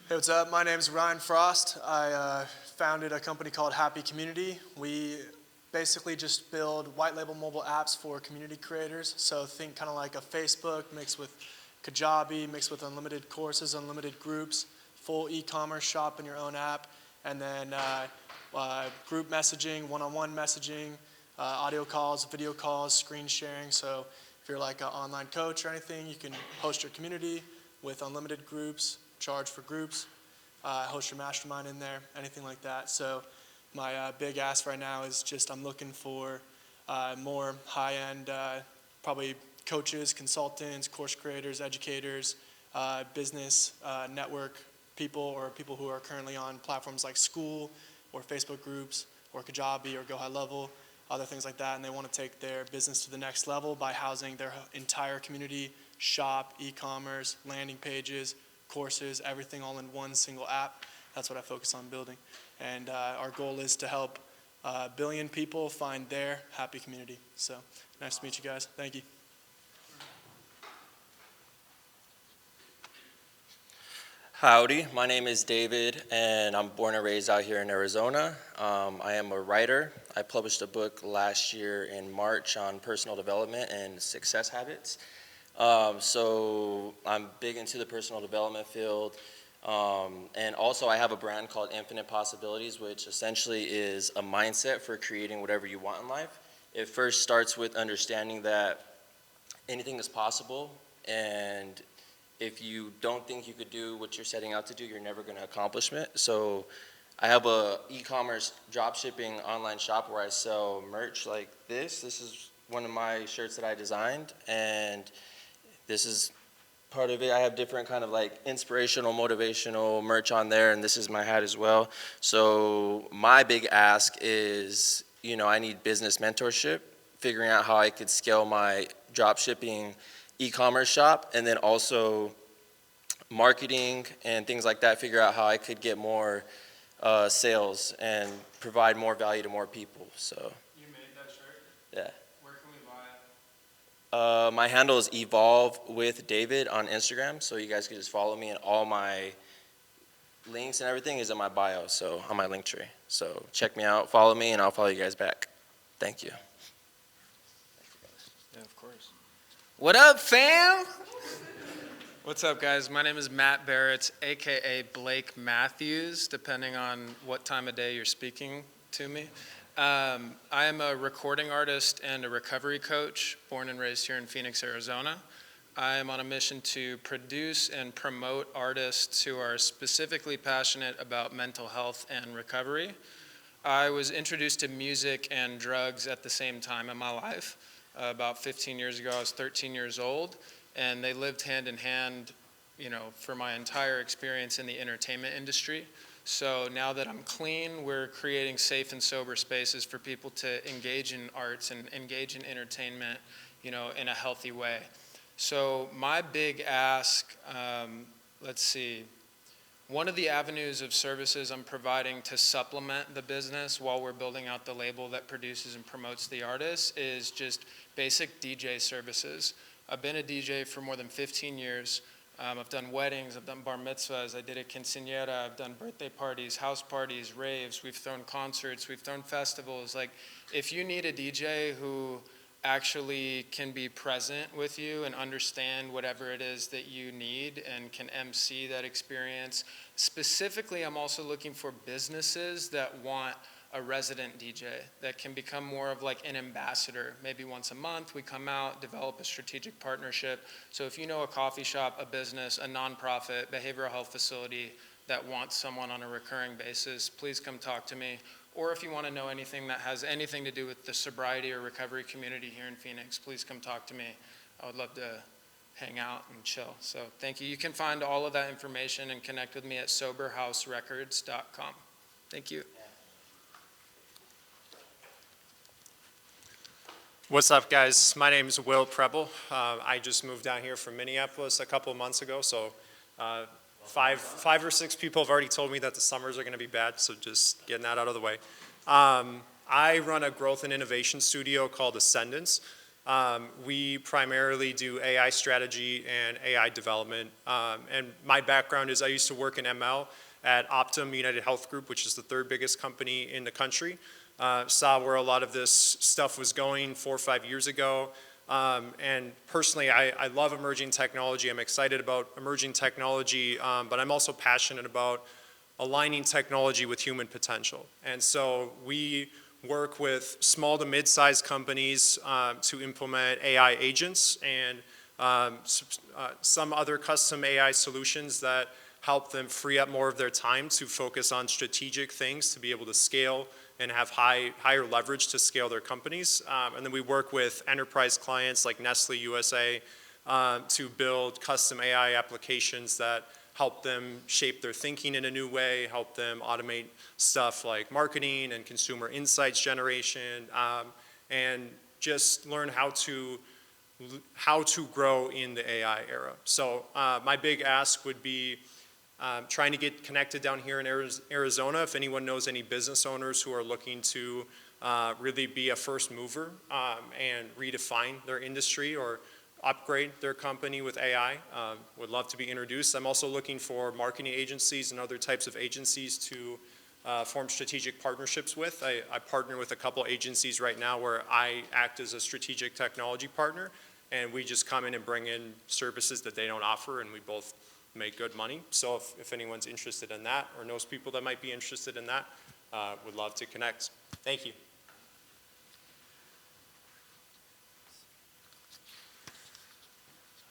Hey, what's up? My name is Ryan Frost. I founded a company called Happy Community. We basically just build white label mobile apps for community creators. So think kind of like a Facebook mixed with Kajabi, mixed with unlimited courses, unlimited groups, full e-commerce shop in your own app, and then group messaging, one-on-one messaging, audio calls, video calls, screen sharing. So if you're like an online coach or anything, you can host your community with unlimited groups, charge for groups, host your mastermind in there, anything like that. So my big ask right now is just I'm looking for more high-end, probably coaches, consultants, course creators, educators, business network people, or people who are currently on platforms like School or Facebook groups or Kajabi or Go High Level, other things like that, and they want to take their business to the next level by housing their entire community, shop, e-commerce, landing pages, courses, everything all in one single app. That's what I focus on building. And our goal is to help 1 billion people find their happy community. So nice to meet you guys. Thank you. Howdy, my name is David, and I'm born and raised out here in Arizona. I am a writer. I published a book last year in March on personal development and success habits. So I'm big into the personal development field. And also I have a brand called Infinite Possibilities, which essentially is a mindset for creating whatever you want in life. It first starts with understanding that anything is possible, and if you don't think you could do what you're setting out to do, you're never going to accomplish it. So I have a e-commerce drop shipping online shop where I sell merch like this. This is one of my shirts that I designed, and this is part of it. I have different kind of like inspirational, motivational merch on there, and this is my hat as well. So my big ask is, I need business mentorship, figuring out how I could scale my drop shipping e-commerce shop, and then also marketing and things like that, figure out how I could get more sales and provide more value to more people. So You made that shirt? yeah. Where can we buy it? My handle is Evolve with David on Instagram, so you guys can just follow me, and all my links and everything is in my bio, so on my link tree. So check me out, follow me, and I'll follow you guys back. Thank you. Yeah, of course. What up, fam? What's up, guys? My name is Matt Barrett, aka Blake Matthews, depending on what time of day you're speaking to me. I am a recording artist and a recovery coach, born and raised here in Phoenix, Arizona. I am on a mission to produce and promote artists who are specifically passionate about mental health and recovery. I was introduced to music and drugs at the same time in my life. About 15 years ago, I was 13 years old, and they lived hand in hand, for my entire experience in the entertainment industry. So now that I'm clean, we're creating safe and sober spaces for people to engage in arts and engage in entertainment, in a healthy way. So my big ask, let's see, one of the avenues of services I'm providing to supplement the business while we're building out the label that produces and promotes the artists is just basic DJ services. I've been a DJ for more than 15 years. I've done weddings, I've done bar mitzvahs, I did a quinceañera, I've done birthday parties, house parties, raves, we've thrown concerts, we've thrown festivals. Like, if you need a DJ who actually can be present with you and understand whatever it is that you need and can MC that experience. Specifically, I'm also looking for businesses that want a resident DJ that can become more of like an ambassador. Maybe once a month we come out, develop a strategic partnership. So if you know a coffee shop, a business, a nonprofit, behavioral health facility that wants someone on a recurring basis, please come talk to me. Or if you want to know anything that has anything to do with the sobriety or recovery community here in Phoenix, please come talk to me. I would love to hang out and chill. So thank you. You can find all of that information and connect with me at soberhouserecords.com. Thank you. What's up, guys? My name is Will Preble. I just moved down here from Minneapolis a couple of months ago, so five or six people have already told me that the summers are going to be bad, so just getting that out of the way. I run a growth and innovation studio called Ascendance. We primarily do AI strategy and AI development, and my background is I used to work in ML at Optum United Health Group, which is the third biggest company in the country. Saw where a lot of this stuff was going 4 or 5 years ago. And personally, I love emerging technology. I'm excited about emerging technology, but I'm also passionate about aligning technology with human potential. And so we work with small to mid-sized companies to implement AI agents and some other custom AI solutions that help them free up more of their time to focus on strategic things to be able to scale and have higher leverage to scale their companies. And then we work with enterprise clients like Nestle USA to build custom AI applications that help them shape their thinking in a new way, help them automate stuff like marketing and consumer insights generation, and just learn how to grow in the AI era. So my big ask would be trying to get connected down here in Arizona. If anyone knows any business owners who are looking to really be a first mover and redefine their industry or upgrade their company with AI, would love to be introduced. I'm also looking for marketing agencies and other types of agencies to form strategic partnerships with. I partner with a couple agencies right now where I act as a strategic technology partner, and we just come in and bring in services that they don't offer, and we both make good money. So if anyone's interested in that or knows people that might be interested in that, would love to connect. Thank you.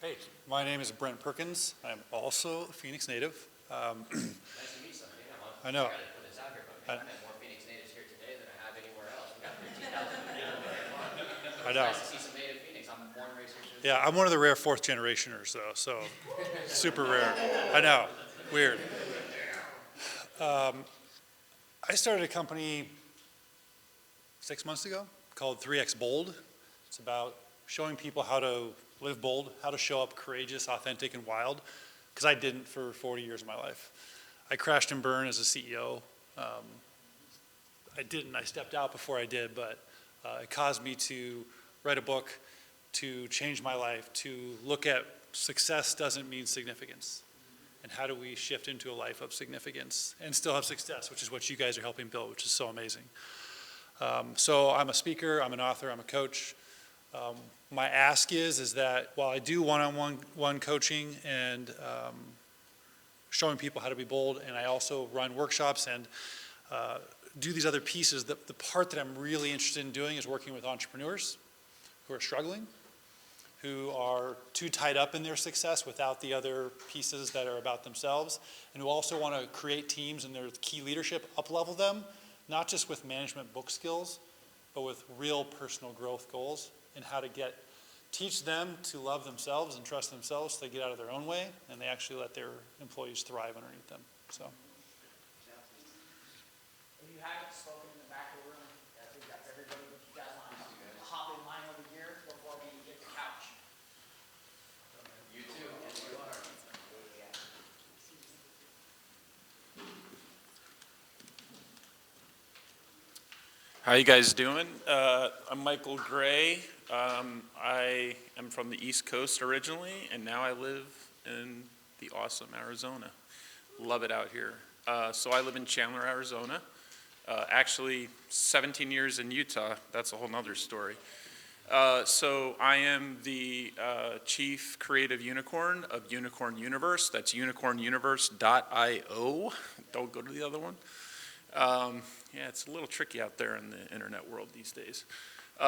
Hey, my name is Brent Perkins. I'm also a Phoenix native. Nice to meet somebody. I know. I gotta put this out here, but I met more Phoenix natives here today than I have anywhere else. We got 15,000 people. I know. It's nice to see some native Phoenix. I'm born and raised here. Yeah, I'm one of the rare fourth generationers though, so super rare. I know, weird. I started a company 6 months ago called 3X Bold. It's about showing people how to live bold, how to show up courageous, authentic, and wild, because I didn't for 40 years of my life. I crashed and burned as a CEO. I stepped out before I did, but it caused me to write a book, to change my life, to look at success doesn't mean significance. And how do we shift into a life of significance and still have success, which is what you guys are helping build, which is so amazing. So I'm a speaker, I'm an author, I'm a coach. My ask is that while I do one-on-one coaching and showing people how to be bold, and I also run workshops and do these other pieces, the part that I'm really interested in doing is working with entrepreneurs who are struggling, who are too tied up in their success without the other pieces that are about themselves, and who also want to create teams and their key leadership, up-level them, not just with management book skills, but with real personal growth goals, and how to teach them to love themselves and trust themselves so they get out of their own way and they actually let their employees thrive underneath them. So. If you haven't spoken in the back of the room, I think that's everybody. But you guys want to hop in line over here before we get the couch. You too, yes you are. How you guys doing? I'm Michael Gray. I am from the East Coast originally, and now I live in the awesome Arizona. Love it out here. So I live in Chandler, Arizona. Actually, 17 years in Utah. That's a whole nother story. So I am the chief creative unicorn of Unicorn Universe. That's unicornuniverse.io. Don't go to the other one. Yeah, it's a little tricky out there in the internet world these days.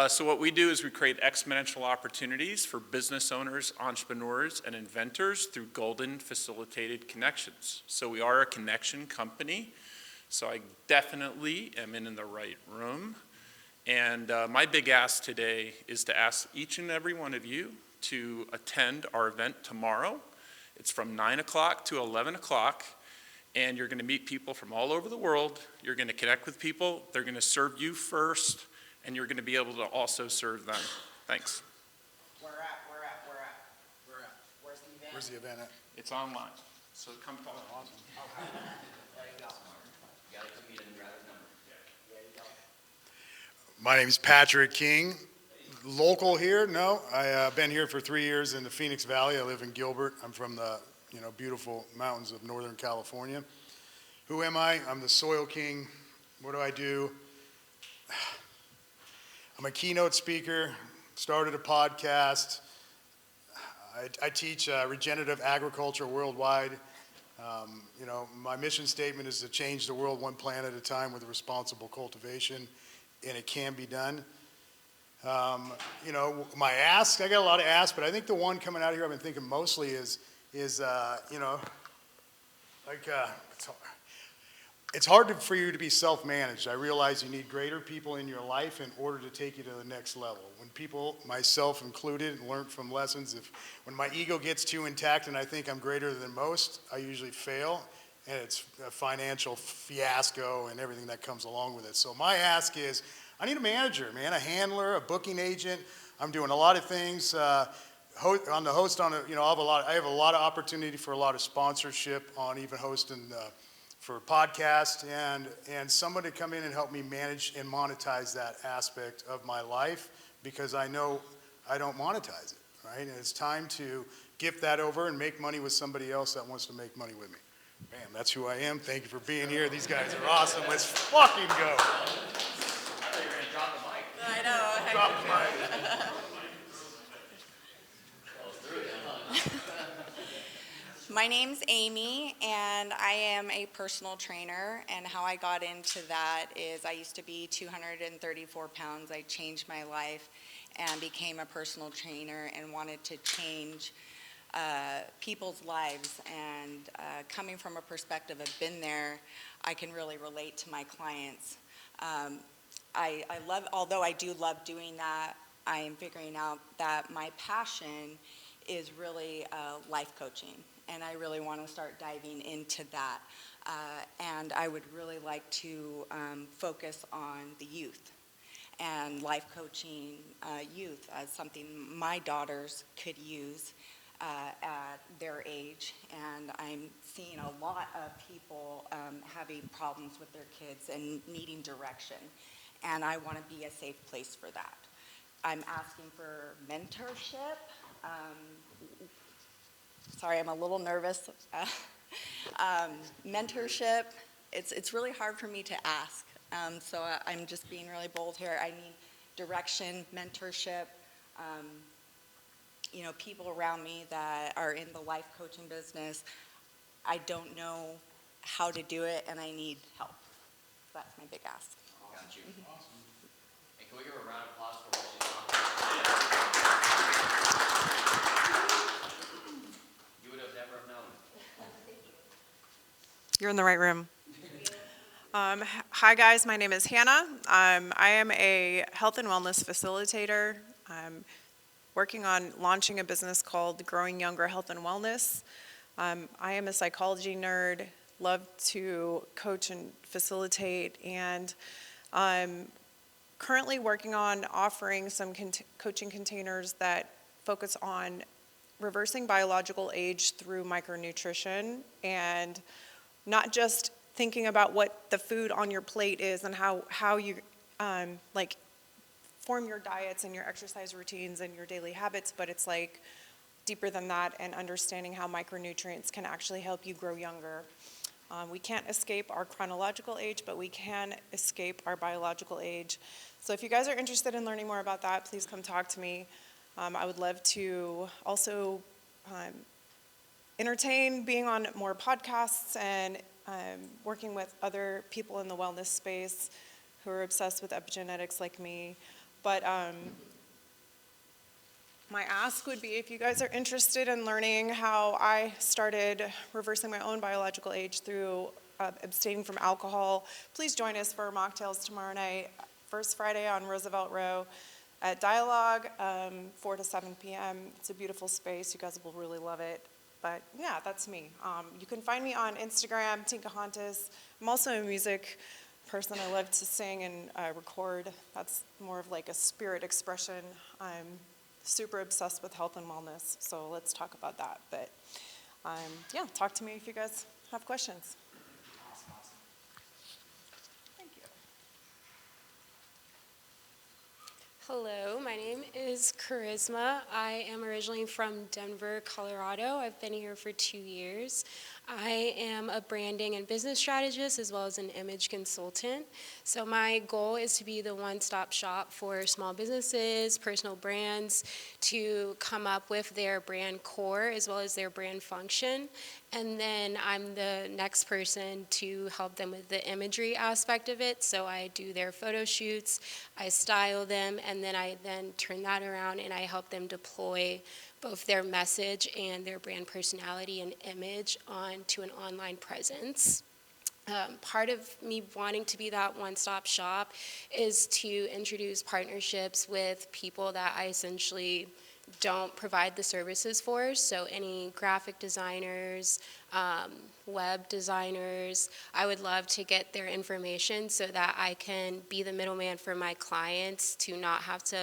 So what we do is we create exponential opportunities for business owners, entrepreneurs, and inventors through golden facilitated connections. So we are a connection company. So I definitely am in the right room. And my big ask today is to ask each and every one of you to attend our event tomorrow. It's from 9 o'clock to 11 o'clock. And you're going to meet people from all over the world. You're going to connect with people. They're going to serve you first, and you're going to be able to also serve them. Thanks. Where at? Where's the event? Where's the event at? It's online, so come talk. Awesome. Okay. There you go. You gotta meet him and grab his number. There you go. My name's Patrick King. Local here? No. I've been here for 3 years in the Phoenix Valley. I live in Gilbert. I'm from the beautiful mountains of Northern California. Who am I? I'm the Soil King. What do I do? I'm a keynote speaker, started a podcast. I teach regenerative agriculture worldwide. My mission statement is to change the world one plant at a time with responsible cultivation, and it can be done. My ask, I got a lot of asks, but I think the one coming out of here I've been thinking mostly is it's hard for you to be self-managed. I realize you need greater people in your life in order to take you to the next level. When people, myself included, learn from lessons, when my ego gets too intact and I think I'm greater than most, I usually fail, and it's a financial fiasco and everything that comes along with it. So my ask is, I need a manager, man, a handler, a booking agent. I'm doing a lot of things. I have a lot of opportunity for a lot of sponsorship on even hosting for podcasts and somebody to come in and help me manage and monetize that aspect of my life, because I know I don't monetize it, right? And it's time to gift that over and make money with somebody else that wants to make money with me. Bam, that's who I am. Thank you for being here. These guys are awesome. Let's fucking go. I thought you were gonna drop the mic. I know. Drop the mic. My name's Amy, and I am a personal trainer, and how I got into that is I used to be 234 pounds. I changed my life and became a personal trainer and wanted to change people's lives, and coming from a perspective of been there, I can really relate to my clients. Although I do love doing that, I am figuring out that my passion is really life coaching, and I really want to start diving into that. And I would really like to focus on the youth and life coaching youth as something my daughters could use at their age. And I'm seeing a lot of people having problems with their kids and needing direction. And I want to be a safe place for that. I'm asking for mentorship. Sorry, I'm a little nervous. Mentorship, it's really hard for me to ask. So I'm just being really bold here. I need direction, mentorship, people around me that are in the life coaching business. I don't know how to do it, and I need help. That's my big ask. Got you. Awesome. And can we give a round of applause for what she's on? You would have never known. You're in the right room. Hi guys, my name is Hannah. I am a health and wellness facilitator. I'm working on launching a business called Growing Younger Health and Wellness. I am a psychology nerd, love to coach and facilitate, and I'm currently working on offering some coaching containers that focus on reversing biological age through micronutrition, and not just thinking about what the food on your plate is and how you like form your diets and your exercise routines and your daily habits, but it's like deeper than that, and understanding how micronutrients can actually help you grow younger. We can't escape our chronological age, but we can escape our biological age. So if you guys are interested in learning more about that, please come talk to me. I would love to also entertain being on more podcasts and working with other people in the wellness space who are obsessed with epigenetics like me. But my ask would be, if you guys are interested in learning how I started reversing my own biological age through abstaining from alcohol, please join us for mocktails tomorrow night, first Friday on Roosevelt Row at Dialogue, 4 to 7 p.m. It's a beautiful space. You guys will really love it. But yeah, that's me. You can find me on Instagram, Tinka Hontas. I'm also a music person. I love to sing and record. That's more of like a spirit expression. I'm super obsessed with health and wellness, so let's talk about that. But yeah, talk to me if you guys have questions. Hello, my name is Charisma. I am originally from Denver, Colorado. I've been here for 2 years. I am a branding and business strategist as well as an image consultant. So my goal is to be the one-stop shop for small businesses, personal brands, to come up with their brand core as well as their brand function. And then I'm the next person to help them with the imagery aspect of it. So I do their photo shoots, I style them, and then I turn that around and I help them deploy both their message and their brand personality and image onto an online presence. Part of me wanting to be that one-stop shop is to introduce partnerships with people that I essentially don't provide the services for. So any graphic designers, web designers, I would love to get their information so that I can be the middleman for my clients to not have to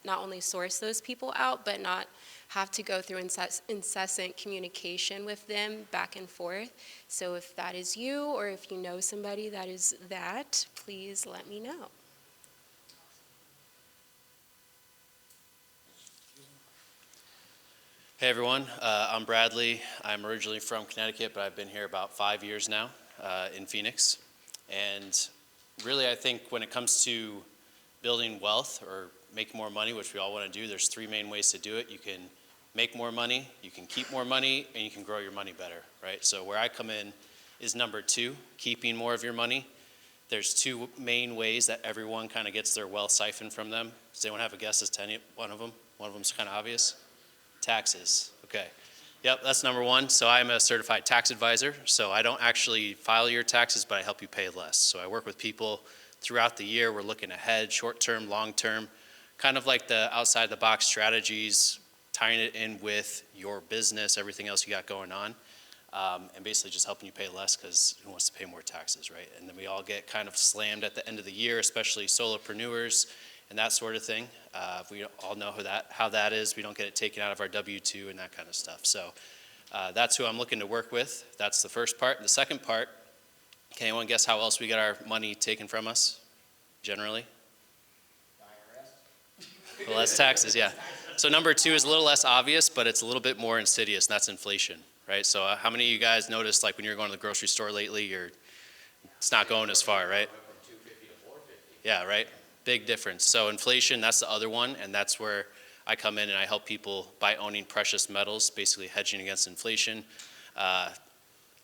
not only source those people out, but not have to go through incessant communication with them back and forth. So if that is you, or if you know somebody that is that, please let me know. Hey everyone, I'm Bradley. I'm originally from Connecticut, but I've been here about 5 years now in Phoenix. And really I think when it comes to building wealth or making more money, which we all want to do, there's 3 main ways to do it. You can make more money, you can keep more money, and you can grow your money better, right? So where I come in is number 2, keeping more of your money. There's 2 main ways that everyone kind of gets their wealth siphoned from them. Does anyone have a guess as to one of them? One of them's kind of obvious. Taxes, okay. Yep, that's number 1. So I'm a certified tax advisor. So I don't actually file your taxes, but I help you pay less. So I work with people throughout the year. We're looking ahead, short-term, long-term, kind of like the outside-the-box strategies, tying it in with your business, everything else you got going on, and basically just helping you pay less because who wants to pay more taxes, right? And then we all get kind of slammed at the end of the year, especially solopreneurs and that sort of thing. We all know how that is. We don't get it taken out of our W-2 and that kind of stuff. So that's who I'm looking to work with. That's the first part. The second part, can anyone guess how else we get our money taken from us, generally? Well, that's taxes, yeah. So number 2 is a little less obvious, but it's a little bit more insidious, and that's inflation, right? So how many of you guys noticed, like when you're going to the grocery store lately, it's not going as far, right? Yeah, right? Big difference. So inflation, that's the other one, and that's where I come in and I help people by owning precious metals, basically hedging against inflation. I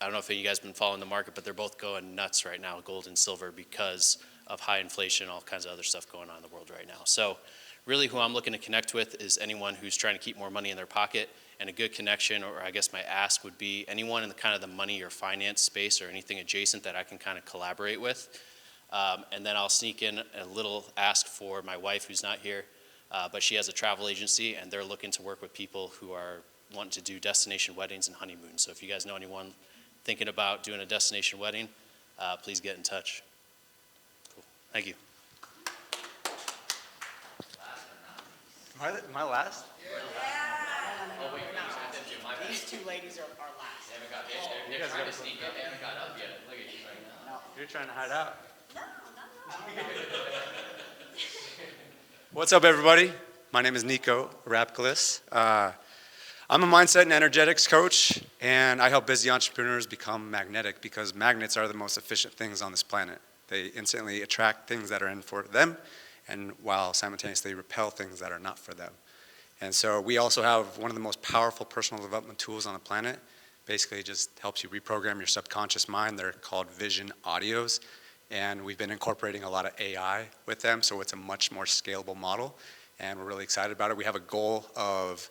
don't know if you guys have been following the market, but they're both going nuts right now, gold and silver, because of high inflation, all kinds of other stuff going on in the world right now. So really who I'm looking to connect with is anyone who's trying to keep more money in their pocket, and a good connection, or I guess my ask would be anyone in the kind of the money or finance space or anything adjacent that I can kind of collaborate with. And then I'll sneak in a little ask for my wife who's not here, but she has a travel agency and they're looking to work with people who are wanting to do destination weddings and honeymoons. So if you guys know anyone thinking about doing a destination wedding, please get in touch. Cool. Thank you. Am I last? Oh, wait, no, my bad. These two ladies are last. They haven't got, they're trying to sneak in, they haven't got up yet. Look at you right now. You're trying to hide out. What's up, everybody? My name is Nico Rapkalis. I'm a mindset and energetics coach, and I help busy entrepreneurs become magnetic because magnets are the most efficient things on this planet. They instantly attract things that are in for them, and while simultaneously repel things that are not for them. And so we also have one of the most powerful personal development tools on the planet. Basically, it just helps you reprogram your subconscious mind. They're called Vision Audios. And we've been incorporating a lot of AI with them, so it's a much more scalable model. And we're really excited about it. We have a goal of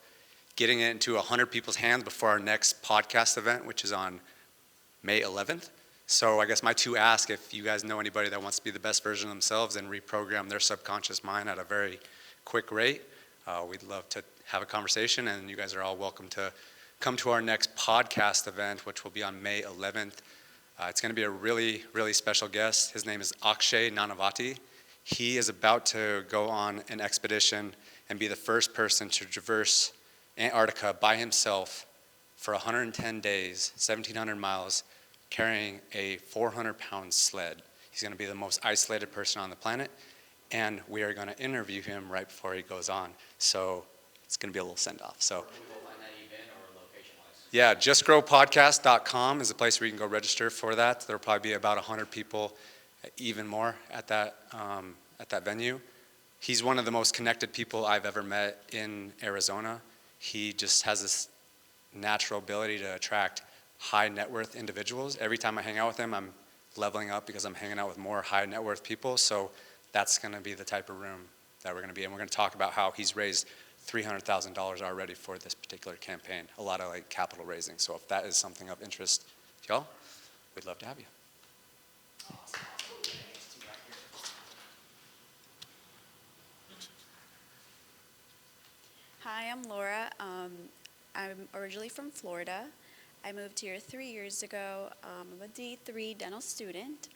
getting it into 100 people's hands before our next podcast event, which is on May 11th. So I guess my two asks, if you guys know anybody that wants to be the best version of themselves and reprogram their subconscious mind at a very quick rate, we'd love to have a conversation, and you guys are all welcome to come to our next podcast event, which will be on May 11th. It's going to be a really, really special guest. His name is Akshay Nanavati. He is about to go on an expedition and be the first person to traverse Antarctica by himself for 110 days, 1,700 miles, carrying a 400-pound sled. He's going to be the most isolated person on the planet, and we are going to interview him right before he goes on. So it's going to be a little send-off. So. Yeah, justgrowpodcast.com is the place where you can go register for that. There'll probably be about 100 people, even more, at that venue. He's one of the most connected people I've ever met in Arizona. He just has this natural ability to attract high net worth individuals. Every time I hang out with him, I'm leveling up because I'm hanging out with more high net worth people. So that's going to be the type of room that we're going to be in. We're going to talk about how he's raised $300,000 already for this particular campaign. A lot of capital raising. So if that is something of interest to y'all, we'd love to have you. Hi, I'm Laura. I'm originally from Florida. I moved here 3 years ago. I'm a D3 dental student,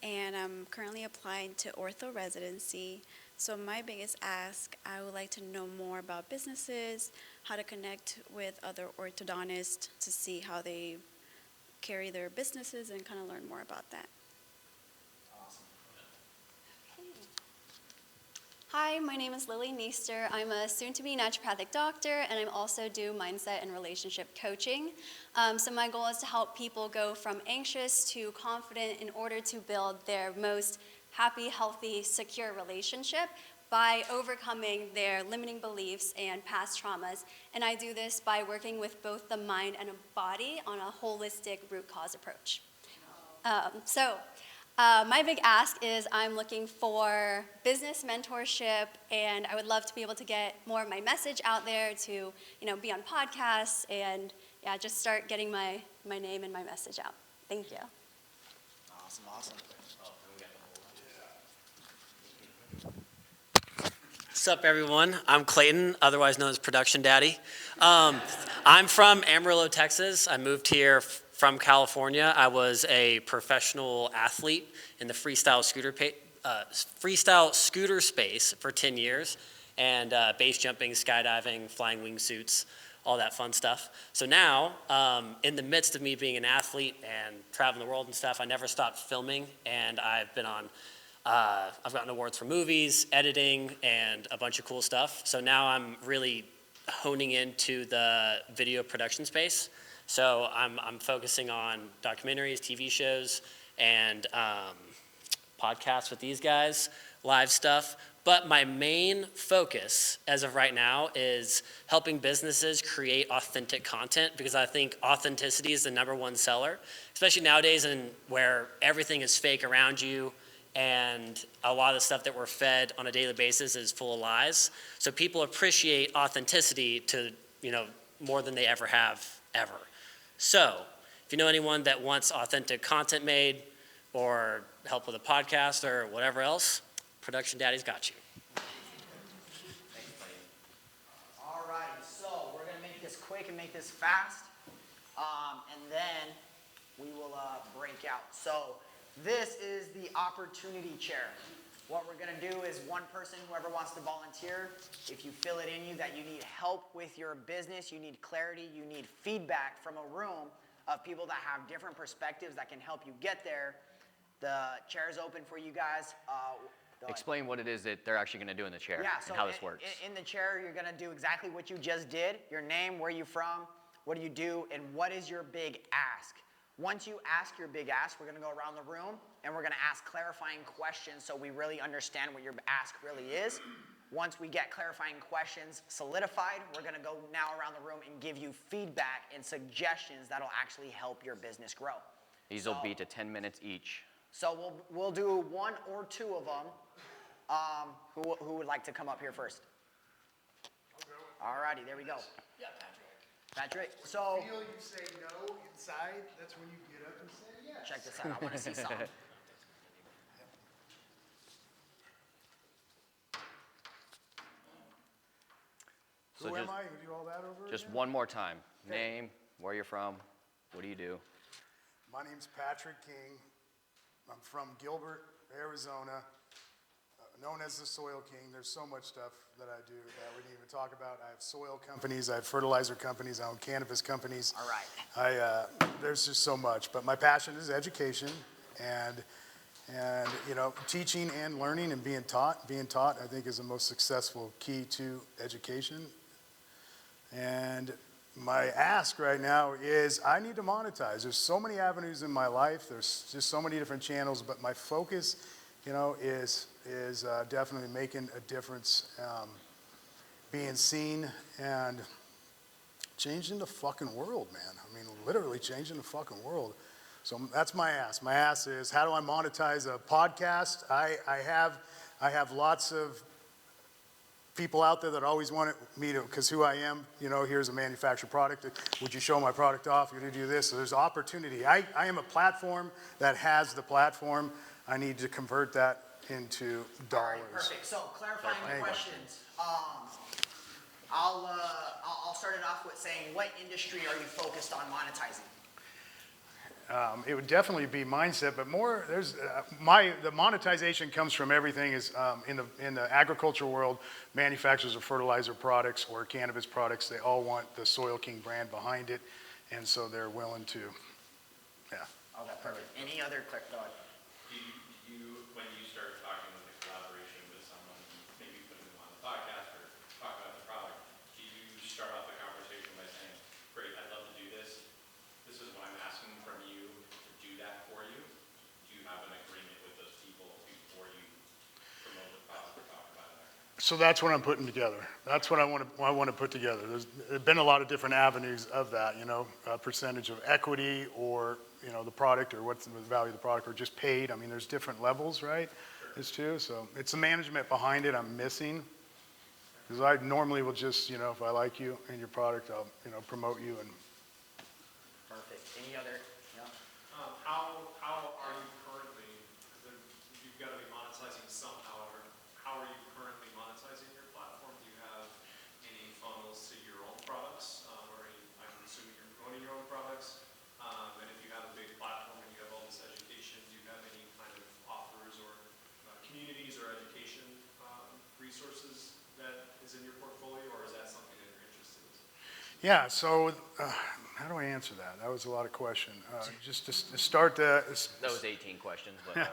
and I'm currently applying to ortho residency. So my biggest ask, I would like to know more about businesses, how to connect with other orthodontists to see how they carry their businesses and kind of learn more about that. Hi, my name is Lily Neester. I'm a soon-to-be naturopathic doctor, and I also do mindset and relationship coaching. So my goal is to help people go from anxious to confident in order to build their most happy, healthy, secure relationship by overcoming their limiting beliefs and past traumas. And I do this by working with both the mind and the body on a holistic root cause approach. My big ask is I'm looking for business mentorship, and I would love to be able to get more of my message out there to, be on podcasts and just start getting my name and my message out. Thank you. Awesome. What's up, everyone? I'm Clayton, otherwise known as Production Daddy. I'm from Amarillo, Texas. I moved here from California. I was a professional athlete in the freestyle scooter space for 10 years, and base jumping, skydiving, flying wingsuits, all that fun stuff. So now, in the midst of me being an athlete and traveling the world and stuff, I never stopped filming, and I've been on I've gotten awards for movies, editing, and a bunch of cool stuff. So now I'm really honing into the video production space. So I'm focusing on documentaries, TV shows, and podcasts with these guys, live stuff. But my main focus, as of right now, is helping businesses create authentic content, because I think authenticity is the #1 seller, especially nowadays where everything is fake around you. And a lot of the stuff that we're fed on a daily basis is full of lies. So people appreciate authenticity to, more than they ever have, ever. So if you know anyone that wants authentic content made or help with a podcast or whatever else, Production Daddy's got you. All right, so we're going to make this quick and make this fast. And then we will break out. So this is the opportunity chair. What we're gonna do is one person, whoever wants to volunteer, if you feel it in you that you need help with your business, you need clarity, you need feedback from a room of people that have different perspectives that can help you get there, the chair is open for you guys. Go ahead. Explain what it is that they're actually going to do in the chair and how this works. In the chair, you're going to do exactly what you just did. Your name, where you from, what do you do, and what is your big ask. Once you ask your big ask, we're going to go around the room, and we're going to ask clarifying questions so we really understand what your ask really is. Once we get clarifying questions solidified, we're going to go now around the room and give you feedback and suggestions that'll actually help your business grow. These will be to 10 minutes each. So we'll do one or two of them. Who would like to come up here first? All righty, there we go. Yeah, Patrick. So feel you say no inside, that's when you get up and say yes. check this out. I want to see something. So Who am I? Who do all that over Just again? one more time. Okay. Name, where you're from, what do you do? My name's Patrick King. I'm from Gilbert, Arizona, known as the Soil King. There's so much stuff that I do that we didn't even talk about. I have soil companies, I have fertilizer companies, I own cannabis companies. All right. There's just so much, but my passion is education and you know, teaching and learning and being taught. Being taught, I think, is the most successful key to education. And my ask right now is I need to monetize. There's so many avenues in my life. There's just so many different channels, but my focus, you know, is definitely making a difference, being seen and changing the fucking world, man. I mean, literally changing the fucking world. So that's my ask. My ask is, how do I monetize a podcast? I have lots of people out there that always wanted me to, because who I am, you know, here's a manufactured product. Would you show my product off? Would you do this? So there's opportunity. I am a platform that has the platform. I need to convert that into dollars. All right, perfect. So clarifying questions. I'll start it off with saying, what industry are you focused on monetizing? It would definitely be mindset, but more, the monetization comes from everything is, in the agricultural world, manufacturers of fertilizer products or cannabis products, they all want the Soil King brand behind it, and so they're willing to, yeah. Okay, perfect. Any other quick thought? When you start talking with a collaboration with someone, maybe putting them on the podcast or talk about the product, do you start off the conversation by saying, great, I'd love to do this. This is what I'm asking from you to do that for you. Do you have an agreement with those people before you promote the product or talk about it? So that's what I'm putting together. That's what I want to put together. There's been a lot of different avenues of that, you know, a percentage of equity or, you know, the product or what's the value of the product or just paid. I mean, there's different levels, right? It's too. So it's the management behind it I'm missing. Because I normally will just, you know, if I like you and your product, I'll, you know, promote you and. Perfect. Any other? Yeah. How are you currently, because you've got to be monetizing somehow, or how are you currently monetizing your platform? Do you have any funnels to your own products, or I'm assuming you're promoting your own products? And if you have a big platform and you have all this education, do you have any kind of offers or communities or education resources that is in your portfolio, or is that something that you're interested in? Yeah, so how do I answer that? That was a lot of question. Just to start the... That was 18 questions, but...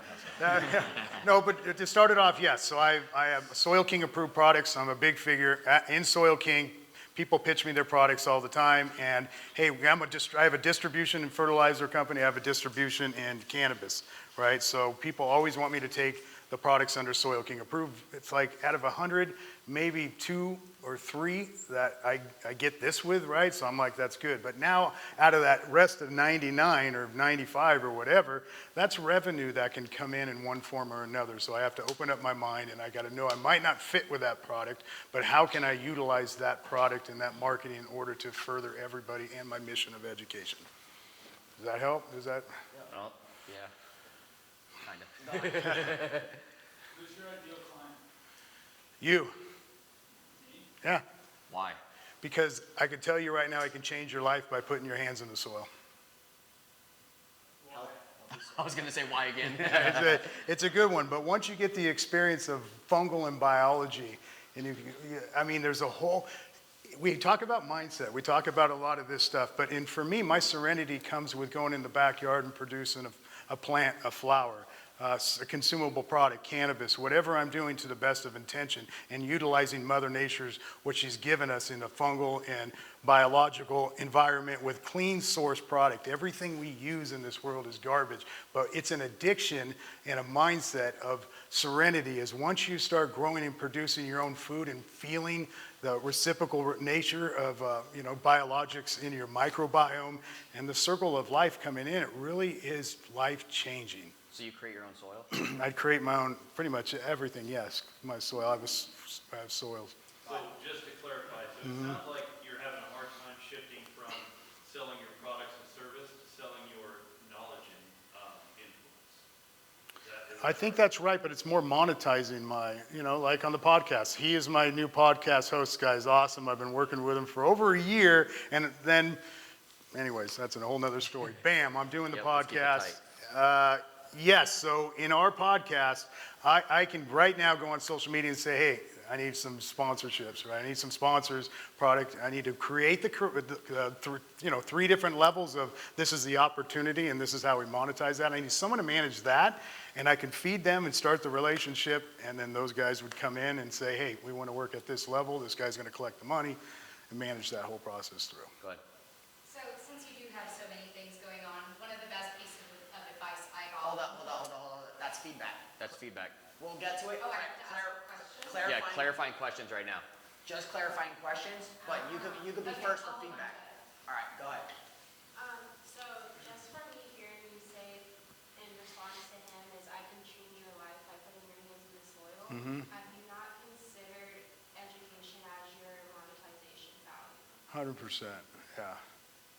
No, but to start it off, yes. So I have Soil King approved products. I'm a big figure in Soil King. People pitch me their products all the time. And hey, I have a distribution in fertilizer company. I have a distribution in cannabis, right? So people always want me to take the products under Soil King approved. It's like out of 100, maybe 2 or 3 that I get this with, right? So I'm like, that's good. But now out of that rest of 99 or 95 or whatever, that's revenue that can come in one form or another. So I have to open up my mind and I got to know I might not fit with that product, but how can I utilize that product and that marketing in order to further everybody and my mission of education? Does that help? Does that? Well, yeah. Kind of. Who's your ideal client? You. Yeah. Why? Because I can tell you right now, I can change your life by putting your hands in the soil. I was gonna say why again? It's a good one, but once you get the experience of fungal and biology, and I mean, there's a whole, we talk about mindset, we talk about a lot of this stuff, but for me, my serenity comes with going in the backyard and producing a plant, a flower, a consumable product, cannabis, whatever I'm doing to the best of intention, and utilizing Mother Nature's, what she's given us in a fungal and biological environment with clean source product. Everything we use in this world is garbage, but it's an addiction and a mindset of serenity is once you start growing and producing your own food and feeling the reciprocal nature of biologics in your microbiome and the circle of life coming in, it really is life-changing. So you create your own soil? I'd create my own, pretty much everything, yes. My soil, I have soils. So just to clarify, so it sounds like you're having a hard time shifting from selling your products and service to selling your knowledge and influence. I think that's right, but it's more monetizing like on the podcast. He is my new podcast host. This guy's awesome. I've been working with him for over a year, and then, anyways, that's a whole nother story. Bam, I'm doing the podcast. Yes, so in our podcast, I can right now go on social media and say, hey, I need some sponsorships, right? I need some sponsors, product. I need to create the 3 different levels of this is the opportunity and this is how we monetize that. I need someone to manage that, and I can feed them and start the relationship, and then those guys would come in and say, hey, we want to work at this level. This guy's going to collect the money and manage that whole process through. Go ahead. So since you do have so many things going on, one of the best pieces of advice I got. Hold on. That's feedback. That's feedback. We'll get to it. Oh, I have to ask a question? Yeah, clarifying questions right now. Just clarifying questions, but you could be first for feedback. All right, go ahead. So just from me hearing you say in response to him is I can change your life by putting your hands in the soil. Have you not considered education as your monetization value? 100%, yeah.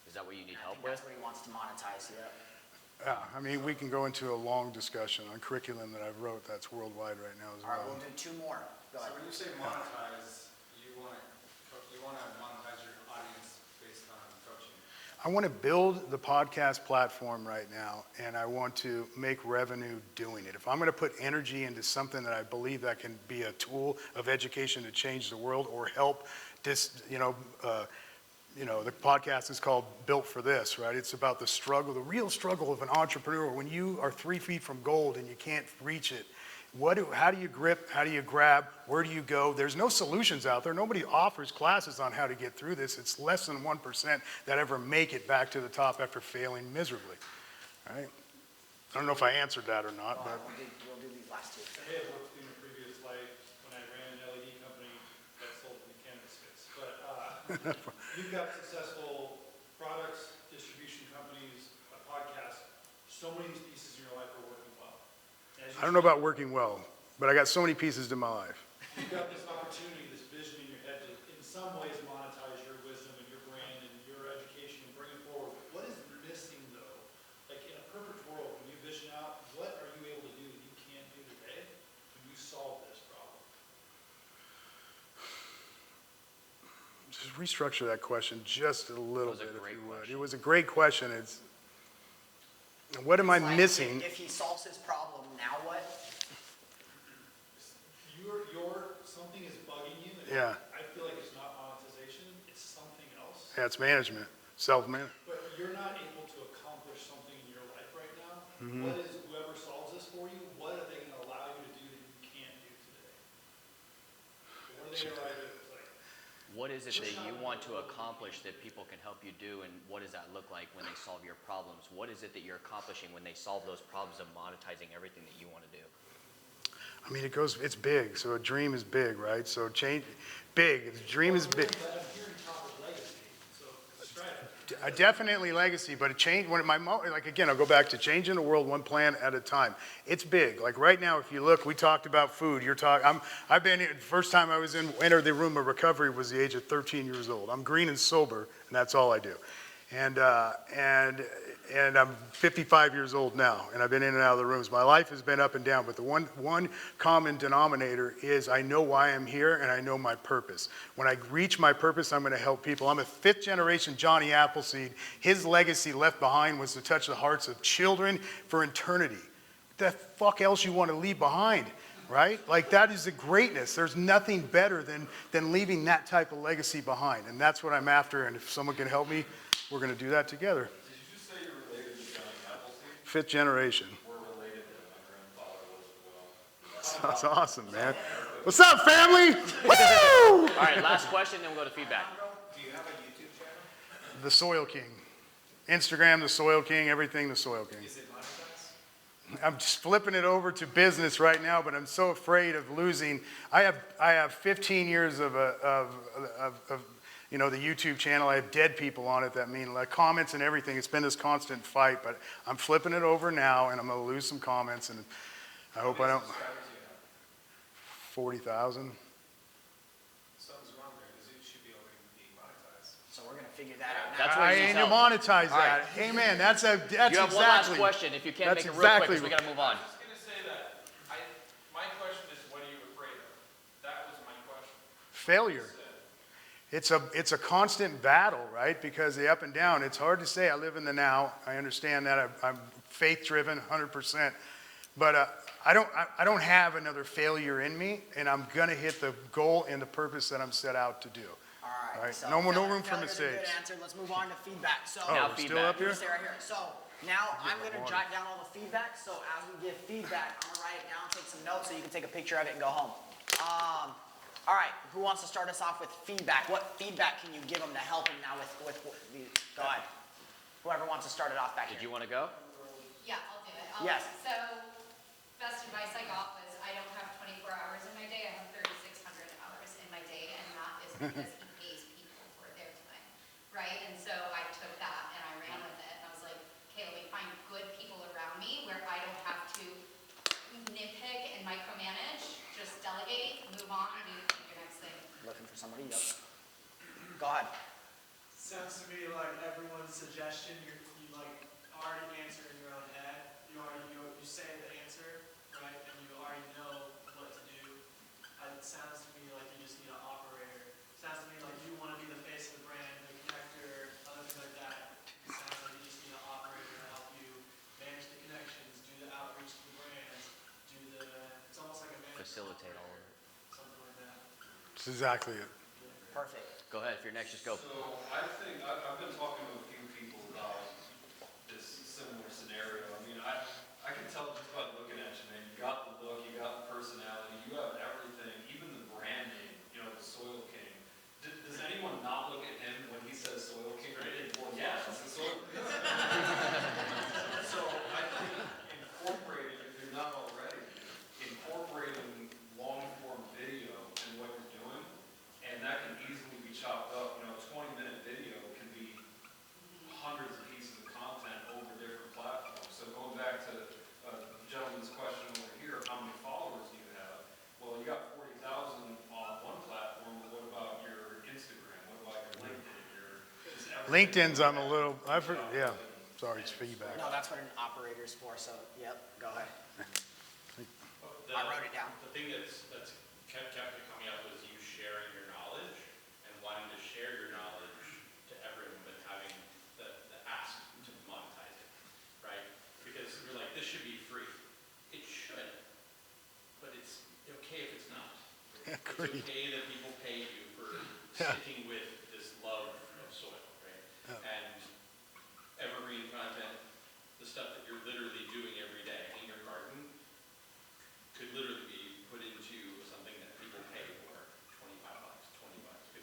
Is that what you need help That's with? what he wants to monetize, yeah. Yeah, I mean, we can go into a long discussion on curriculum that I've wrote that's worldwide right now as All right, well. we'll do 2 more. Go So ahead. when you say monetize, you want to monetize your audience based on coaching? I want to build the podcast platform right now, and I want to make revenue doing it. If I'm going to put energy into something that I believe that can be a tool of education to change the world or help the podcast is called Built for This, right? It's about the struggle, the real struggle of an entrepreneur. When you are 3 feet from gold and you can't reach it, how do you grip? How do you grab? Where do you go? There's no solutions out there. Nobody offers classes on how to get through this. It's less than 1% that ever make it back to the top after failing miserably, right? I don't know if I answered that or not, but. We'll do these last 2. I may have worked in a previous life when I ran an LED company that sold me cannabis kits. But you've got successful products, distribution companies, a podcast. So many of these pieces in your life are working well. I don't know about working well, but I got so many pieces to my life. You've got this opportunity, this vision in your head to, in some ways, monetize your wisdom and your brand and your education and bring it forward. What is missing, though? Like, in a perfect world, when you vision out, what are you able to do that you can't do today when you solve this problem? Just restructure that question just a little bit, if you would. It was a great question. What am I missing? If he solves his problem, now what? Something is bugging you. Yeah. I feel like it's not monetization, it's something else. Yeah, it's management, self-management. But you're not able to accomplish something in your life right now. Mhm. What is, whoever solves this for you, what are they going to allow you to do that you can't do today? What are they going to allow you to do? What is it that you want to accomplish that people can help you do, and what does that look like when they solve your problems? What is it that you're accomplishing when they solve those problems of monetizing everything that you want to do? I mean, it's big, so a dream is big, right? So change, big, the dream is big. Definitely legacy, but again, I'll go back to changing the world one plan at a time. It's big. Like right now, if you look, we talked about food. First time I entered the room of recovery was the age of 13 years old. I'm green and sober, and that's all I do. And I'm 55 years old now, and I've been in and out of the rooms. My life has been up and down, but the one common denominator is I know why I'm here and I know my purpose. When I reach my purpose, I'm going to help people. I'm a fifth generation Johnny Appleseed. His legacy left behind was to touch the hearts of children for eternity. What the fuck else you want to leave behind? Right? Like, that is the greatness. There's nothing better than leaving that type of legacy behind. And that's what I'm after. And if someone can help me, we're going to do that together. Did you say you're related to Johnny Appleseed? Fifth generation. We're related to him. My grandfather was as well. That's awesome, man. What's up, family? Woo! All right, last question, then we'll go to feedback. Do you have a YouTube channel? The Soil King. Instagram, The Soil King, everything The Soil King. Is it monetized? I'm just flipping it over to business right now, but I'm so afraid of losing. I have 15 years of you know, the YouTube channel. I have dead people on it that mean like comments and everything. It's been this constant fight, but I'm flipping it over now, and I'm going to lose some comments, and I hope I don't. 40,000. Something's wrong there, because it should be be monetized. So we're gonna figure that out now. That's what I he ain't needs to help. monetize All right. that. Amen. That's You have one last question. If you can't make it real quick, because we got to move on. I was just going to say that my question is, what are you afraid of? That was my question. Failure. It's a constant battle, right? Because the up and down, it's hard to say. I live in the now. I understand that. I'm faith driven 100%. But I don't have another failure in me, and I'm gonna hit the goal and the purpose that I'm set out to do. All right. So No room for failure's a mistakes. Good answer. Let's move on to feedback. So Oh, we're still up here? Stay right here. So now I'm gonna jot down all the feedback. So as we give feedback, I'm gonna write it down, take some notes, so you can take a picture of it and go home. All right. Who wants to start us off with feedback? What feedback can you give them to help them now with the? Go ahead. Whoever wants to start it off back here. Did you want to go? Yeah, I'll do it. Yes. So, best advice I got was I don't have 24 hours in my day. I have 3,600 hours in my day, and that is because he pays people for their time, right? And so I took that and I ran with it, and I was like, okay, let me find good people around me where I don't have to nitpick and micromanage. Just delegate, move on, and do your next thing. Looking for somebody. Yep. Go ahead. Sounds to me like everyone's suggestion, you like already answer in your own head. You say the answer, right, and you already know what to do. It sounds to me like you just need an operator. It sounds to me like you want to be the face of the brand, the connector, other things like that. It sounds like you just need an operator to help you manage the connections, do the outreach to the brands, it's almost like a management Facilitate all of it. something like that. That's exactly it. Perfect. Go ahead. If you're next, just go. So I think I've been talking to a few people about this similar scenario. I mean, I can tell just by looking at you, man. You got the look, you got the personality, you have everything, even the brand name. You know, the Soil King. Does anyone not look at him when he says Soil King? Right? Yeah, it's the Soil King. So I think incorporating, if you're not already, incorporating long form video in what you're doing, and that can easily be chopped up. You know, a 20-minute video can be hundreds of pieces of content over different platforms. So going back to the gentleman's question over here, how many followers do you have? Well, you got 40,000 on one platform, but what about your Instagram? What about your LinkedIn? LinkedIn's, yeah. Sorry, it's feedback. No, that's what an operator's for. So, yep. Go ahead. I wrote it down. The thing that's kept coming up was you sharing your knowledge and wanting to share your knowledge to everyone, but having the ask to monetize it, right? Because you're like, this should be free. It should, but it's okay if it's not. Agreed. It's okay that people pay you for sticking with this love of soil, right? And evergreen content, the stuff that you're literally doing every day in your garden, could literally be put into something that people pay for $25, $20, $15,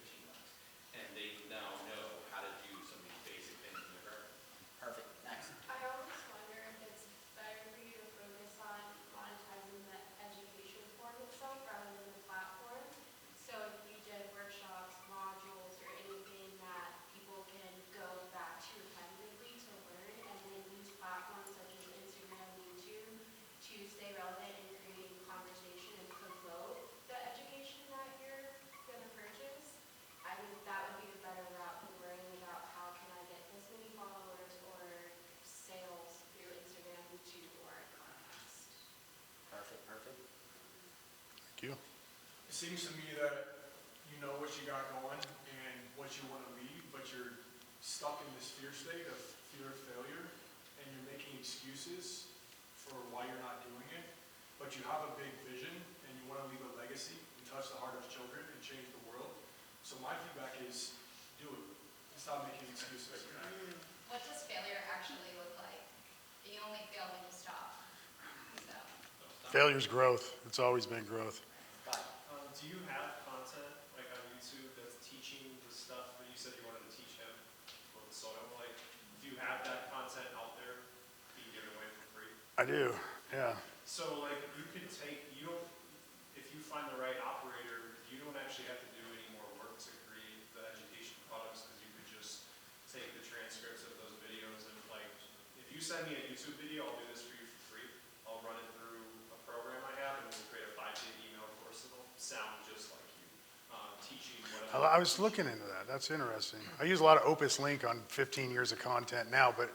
and they now know how to do some of these basic things in their garden. Perfect. Next. I always wonder if it's better for you to focus on monetizing the education form itself rather than the platform. So if you did workshops, modules, or seems to me that you know what you got going and what you want to lead, but you're stuck in this fear state of fear of failure, and you're making excuses for why you're not doing it, but you have a big vision and you want to leave a legacy and touch the heart of children and change the world. So my feedback is do it. Stop making excuses. What does failure actually look like? You only fail when you stop. So. Failure's growth. It's always been growth. Do you have content like on YouTube that's teaching the stuff that you said you wanted to teach him on the soil? Like, do you have that content out there being given away for free? I do, yeah. So like you could take, you don't, if you find the right operator, you don't actually have to do any more work to create the education products because you could just take the transcripts of those videos and like, if you send me a YouTube video, I'll do this for you for free. I'll run it through a program I have and we'll create a 5-day email course that'll sound just like you, teaching whatever. I was looking into that. That's interesting. I use a lot of Opus Link on 15 years of content now, but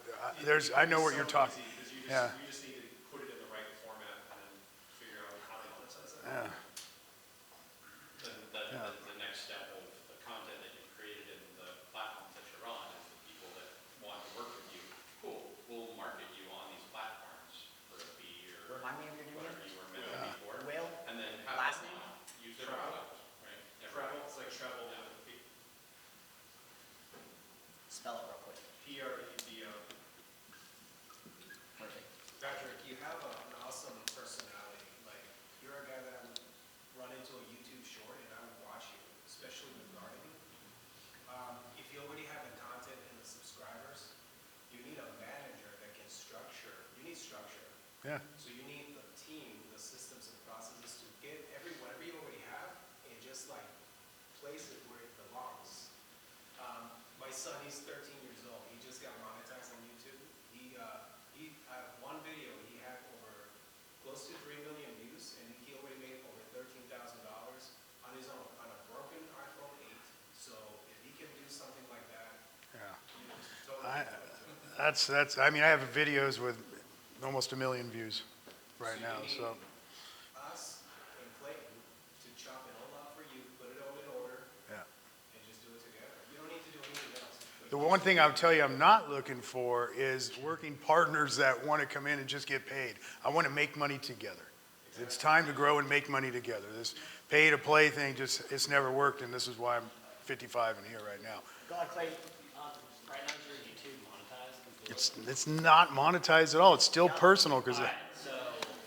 I know what you're talking. Yeah. You just need to put it in the right format and then figure out how to monetize that. Yeah. The next step of the content that you've created and the platforms that you're on is the people that want to work with you, cool, we'll market you on these platforms for a fee or Remind me of your name whatever again? you were meant to be for. Will? And then have Last them name? use their product, right? Treble, it's like treble with a P. Spell it real quick. P-R-E-B-O. Perfect. Patrick, you have an awesome personality. Like, you're a guy that I would run into a YouTube short and I would watch you, especially with gardening. If you already have the content and the subscribers, you need a manager that can structure. You need structure. Yeah. So you need the team, the systems and processes to get whatever you already have and just like place it where it belongs. My son, he's 13 years old. He just got monetized on YouTube. He one video, he had over close to 3 million views, and he already made over $13,000 on his own on a broken iPhone 8. So if he can do something like that, Yeah. you know, it's totally That's. I mean, I have videos with almost 1 million views right now. you need So us and Clayton to chop it all up for you, put it all in order, yeah. and just do it together. You don't need to do anything else. The one thing I'll tell you I'm not looking for is working partners that want to come in and just get paid. I want to make money together. It's time to grow and make money together. This pay to play thing it's never worked, and this is why I'm 55 and here right now. Go ahead, Clay. Right now, is your YouTube monetized completely? It's not monetized at all. It's still personal because All right, so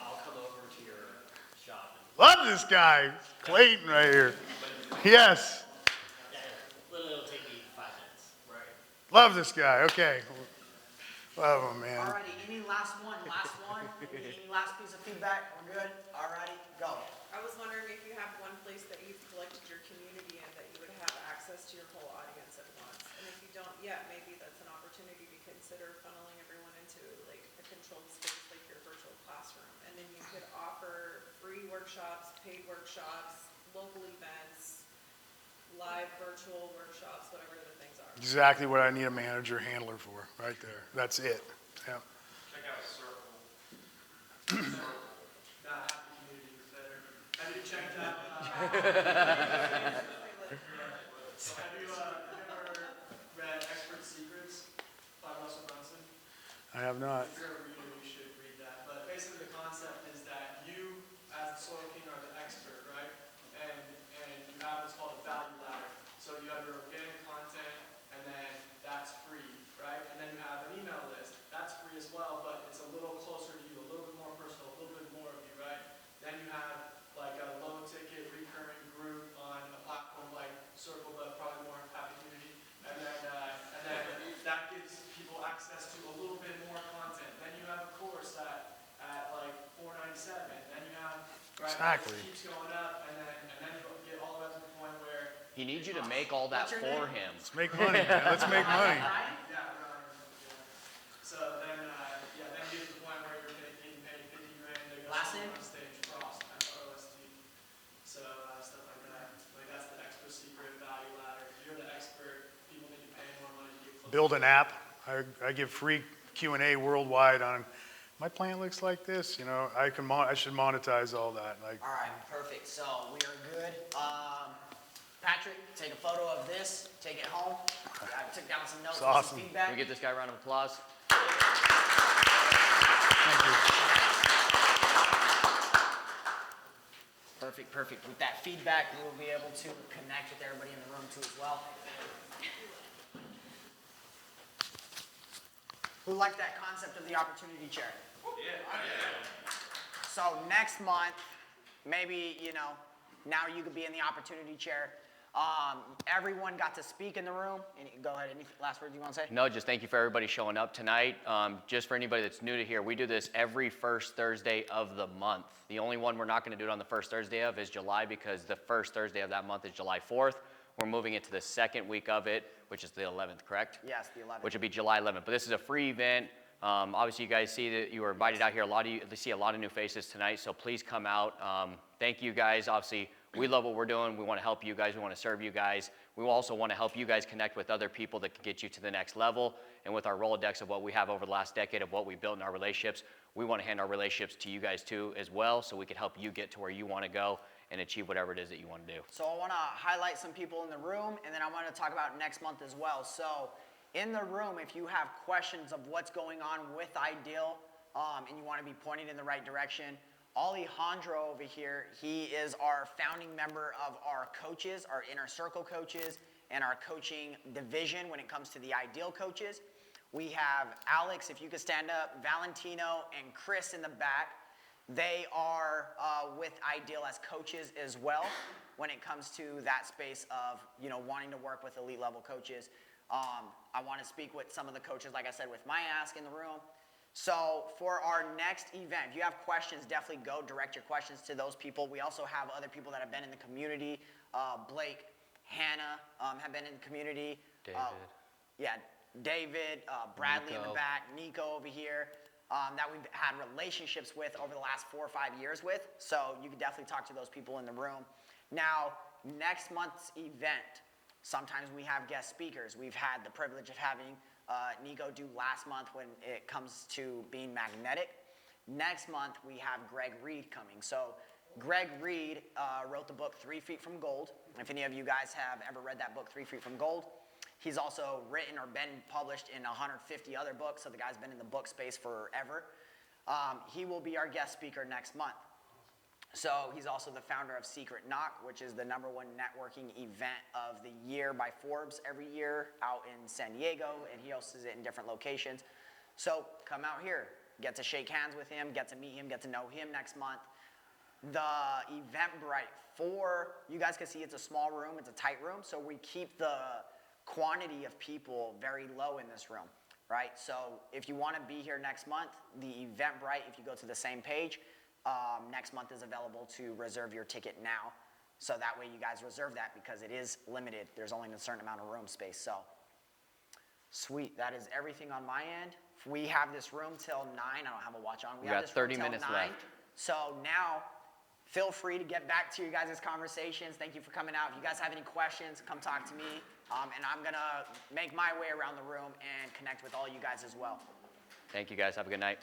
I'll come over to your shop. love this guy, Clayton right here. Yes, Literally, it'll take me 5 minutes. Right. love this guy. Okay, love him, man. Alrighty, any last one? Any last piece of feedback? We're good? Alrighty, go. I was wondering if you have one place that you've collected your community in that you would have access to your whole audience at once. And if you don't yet, maybe that's an opportunity to consider funneling everyone into like a controlled space like your virtual classroom. And then you could offer free workshops, paid workshops, local events, live virtual workshops, whatever the things are. Exactly what I need a manager handler for, right there. That's it. Yeah. Check out Circle. Not happy community is better. Have you checked out, have you ever read Expert Secrets by Russell Brunson? I have not. If you're a reader, you should read that. But basically the concept is that you, as the soil king, are the expert, right? And you have what's called a value ladder. So you have your organic content, and then that's free, right? And then you have an email list. That's free as well, but it's a little closer to you, a little bit more personal, a little bit more of you, right? Then you have like a low ticket recurring group on a platform like Circle, but probably more happy community. And then that gives people access to a little bit more content. Then you have a course at like $4.97. Then you have Exactly. it keeps going up, and then you get all the way up to the point where He needs you to make all that What's your for name? him. Let's make money, man. Let's make money. yeah. So then then you get to the point where you're getting paid $50,000 to go Last name? on stage, Frost, FROST. So stuff like that. Like that's the expert secret value ladder. You're the expert. People need to pay more money to get close. Build an app. I give free Q&A worldwide on my plant looks like this, I should monetize all that. Like, All right, perfect. So we are good. Patrick, take a photo of this, take it home. I took down some notes It's and awesome. some feedback. Can we get this guy a round of applause? Perfect, perfect. With that feedback, we will be able to connect with everybody in the room too as well. Who liked that concept of the opportunity chair? So next month, maybe, now you could be in the opportunity chair. Everyone got to speak in the room. Go ahead, any last words you want to say? No, just thank you for everybody showing up tonight. Just for anybody that's new to here, we do this every first Thursday of the month. The only one we're not going to do it on the first Thursday of is July, because the first Thursday of that month is July 4th. We're moving it to the second week of it, which is the 11th, correct? Yes, the 11th. Which would be July 11th. But this is a free event. Obviously, you guys see that you were invited out here. A lot of you see a lot of new faces tonight, so please come out. Thank you guys. Obviously, we love what we're doing. We want to help you guys. We want to serve you guys. We also want to help you guys connect with other people that can get you to the next level. And with our Rolodex of what we have over the last decade of what we built in our relationships, we want to hand our relationships to you guys too as well, so we can help you get to where you want to go and achieve whatever it is that you want to do. So I want to highlight some people in the room, and then I want to talk about next month as well. So in the room, if you have questions of what's going on with Ideal, and you want to be pointed in the right direction, Alejandro over here, he is our founding member of our coaches, our inner circle coaches, and our coaching division when it comes to the Ideal coaches. We have Alex, if you could stand up, Valentino, and Chris in the back. They are with Ideal as coaches as well when it comes to that space of, wanting to work with elite level coaches. I want to speak with some of the coaches, like I said, with my ask in the room. So for our next event, if you have questions, definitely go direct your questions to those people. We also have other people that have been in the community. Blake, Hannah have been in the community. David. David, Bradley in the Nico. back, Nico over here, that we've had relationships with over the last 4 or 5 years with. So you can definitely talk to those people in the room. Now, next month's event, sometimes we have guest speakers. We've had the privilege of having Nico do last month when it comes to being magnetic. Next month, we have Greg Reed coming. So Greg Reed wrote the book 3 Feet from Gold. If any of you guys have ever read that book, 3 Feet from Gold, he's also written or been published in 150 other books, so the guy's been in the book space forever. He will be our guest speaker next month. So he's also the founder of Secret Knock, which is the #1 networking event of the year by Forbes every year out in San Diego, and he hosts it in different locations. So come out here, get to shake hands with him, get to meet him, get to know him next month. The Eventbrite, you guys can see it's a small room, it's a tight room, so we keep the quantity of people very low in this room, right? So if you want to be here next month, the Eventbrite, if you go to the same page, next month is available to reserve your ticket now. So that way you guys reserve that because it is limited. There's only a certain amount of room space. So sweet, that is everything on my end. We have this room till 9. I don't have a watch on. We got 30 minutes left. So now feel free to get back to your guys' conversations. Thank you for coming out. If you guys have any questions, come talk to me. And I'm going to make my way around the room and connect with all you guys as well. Thank you guys. Have a good night.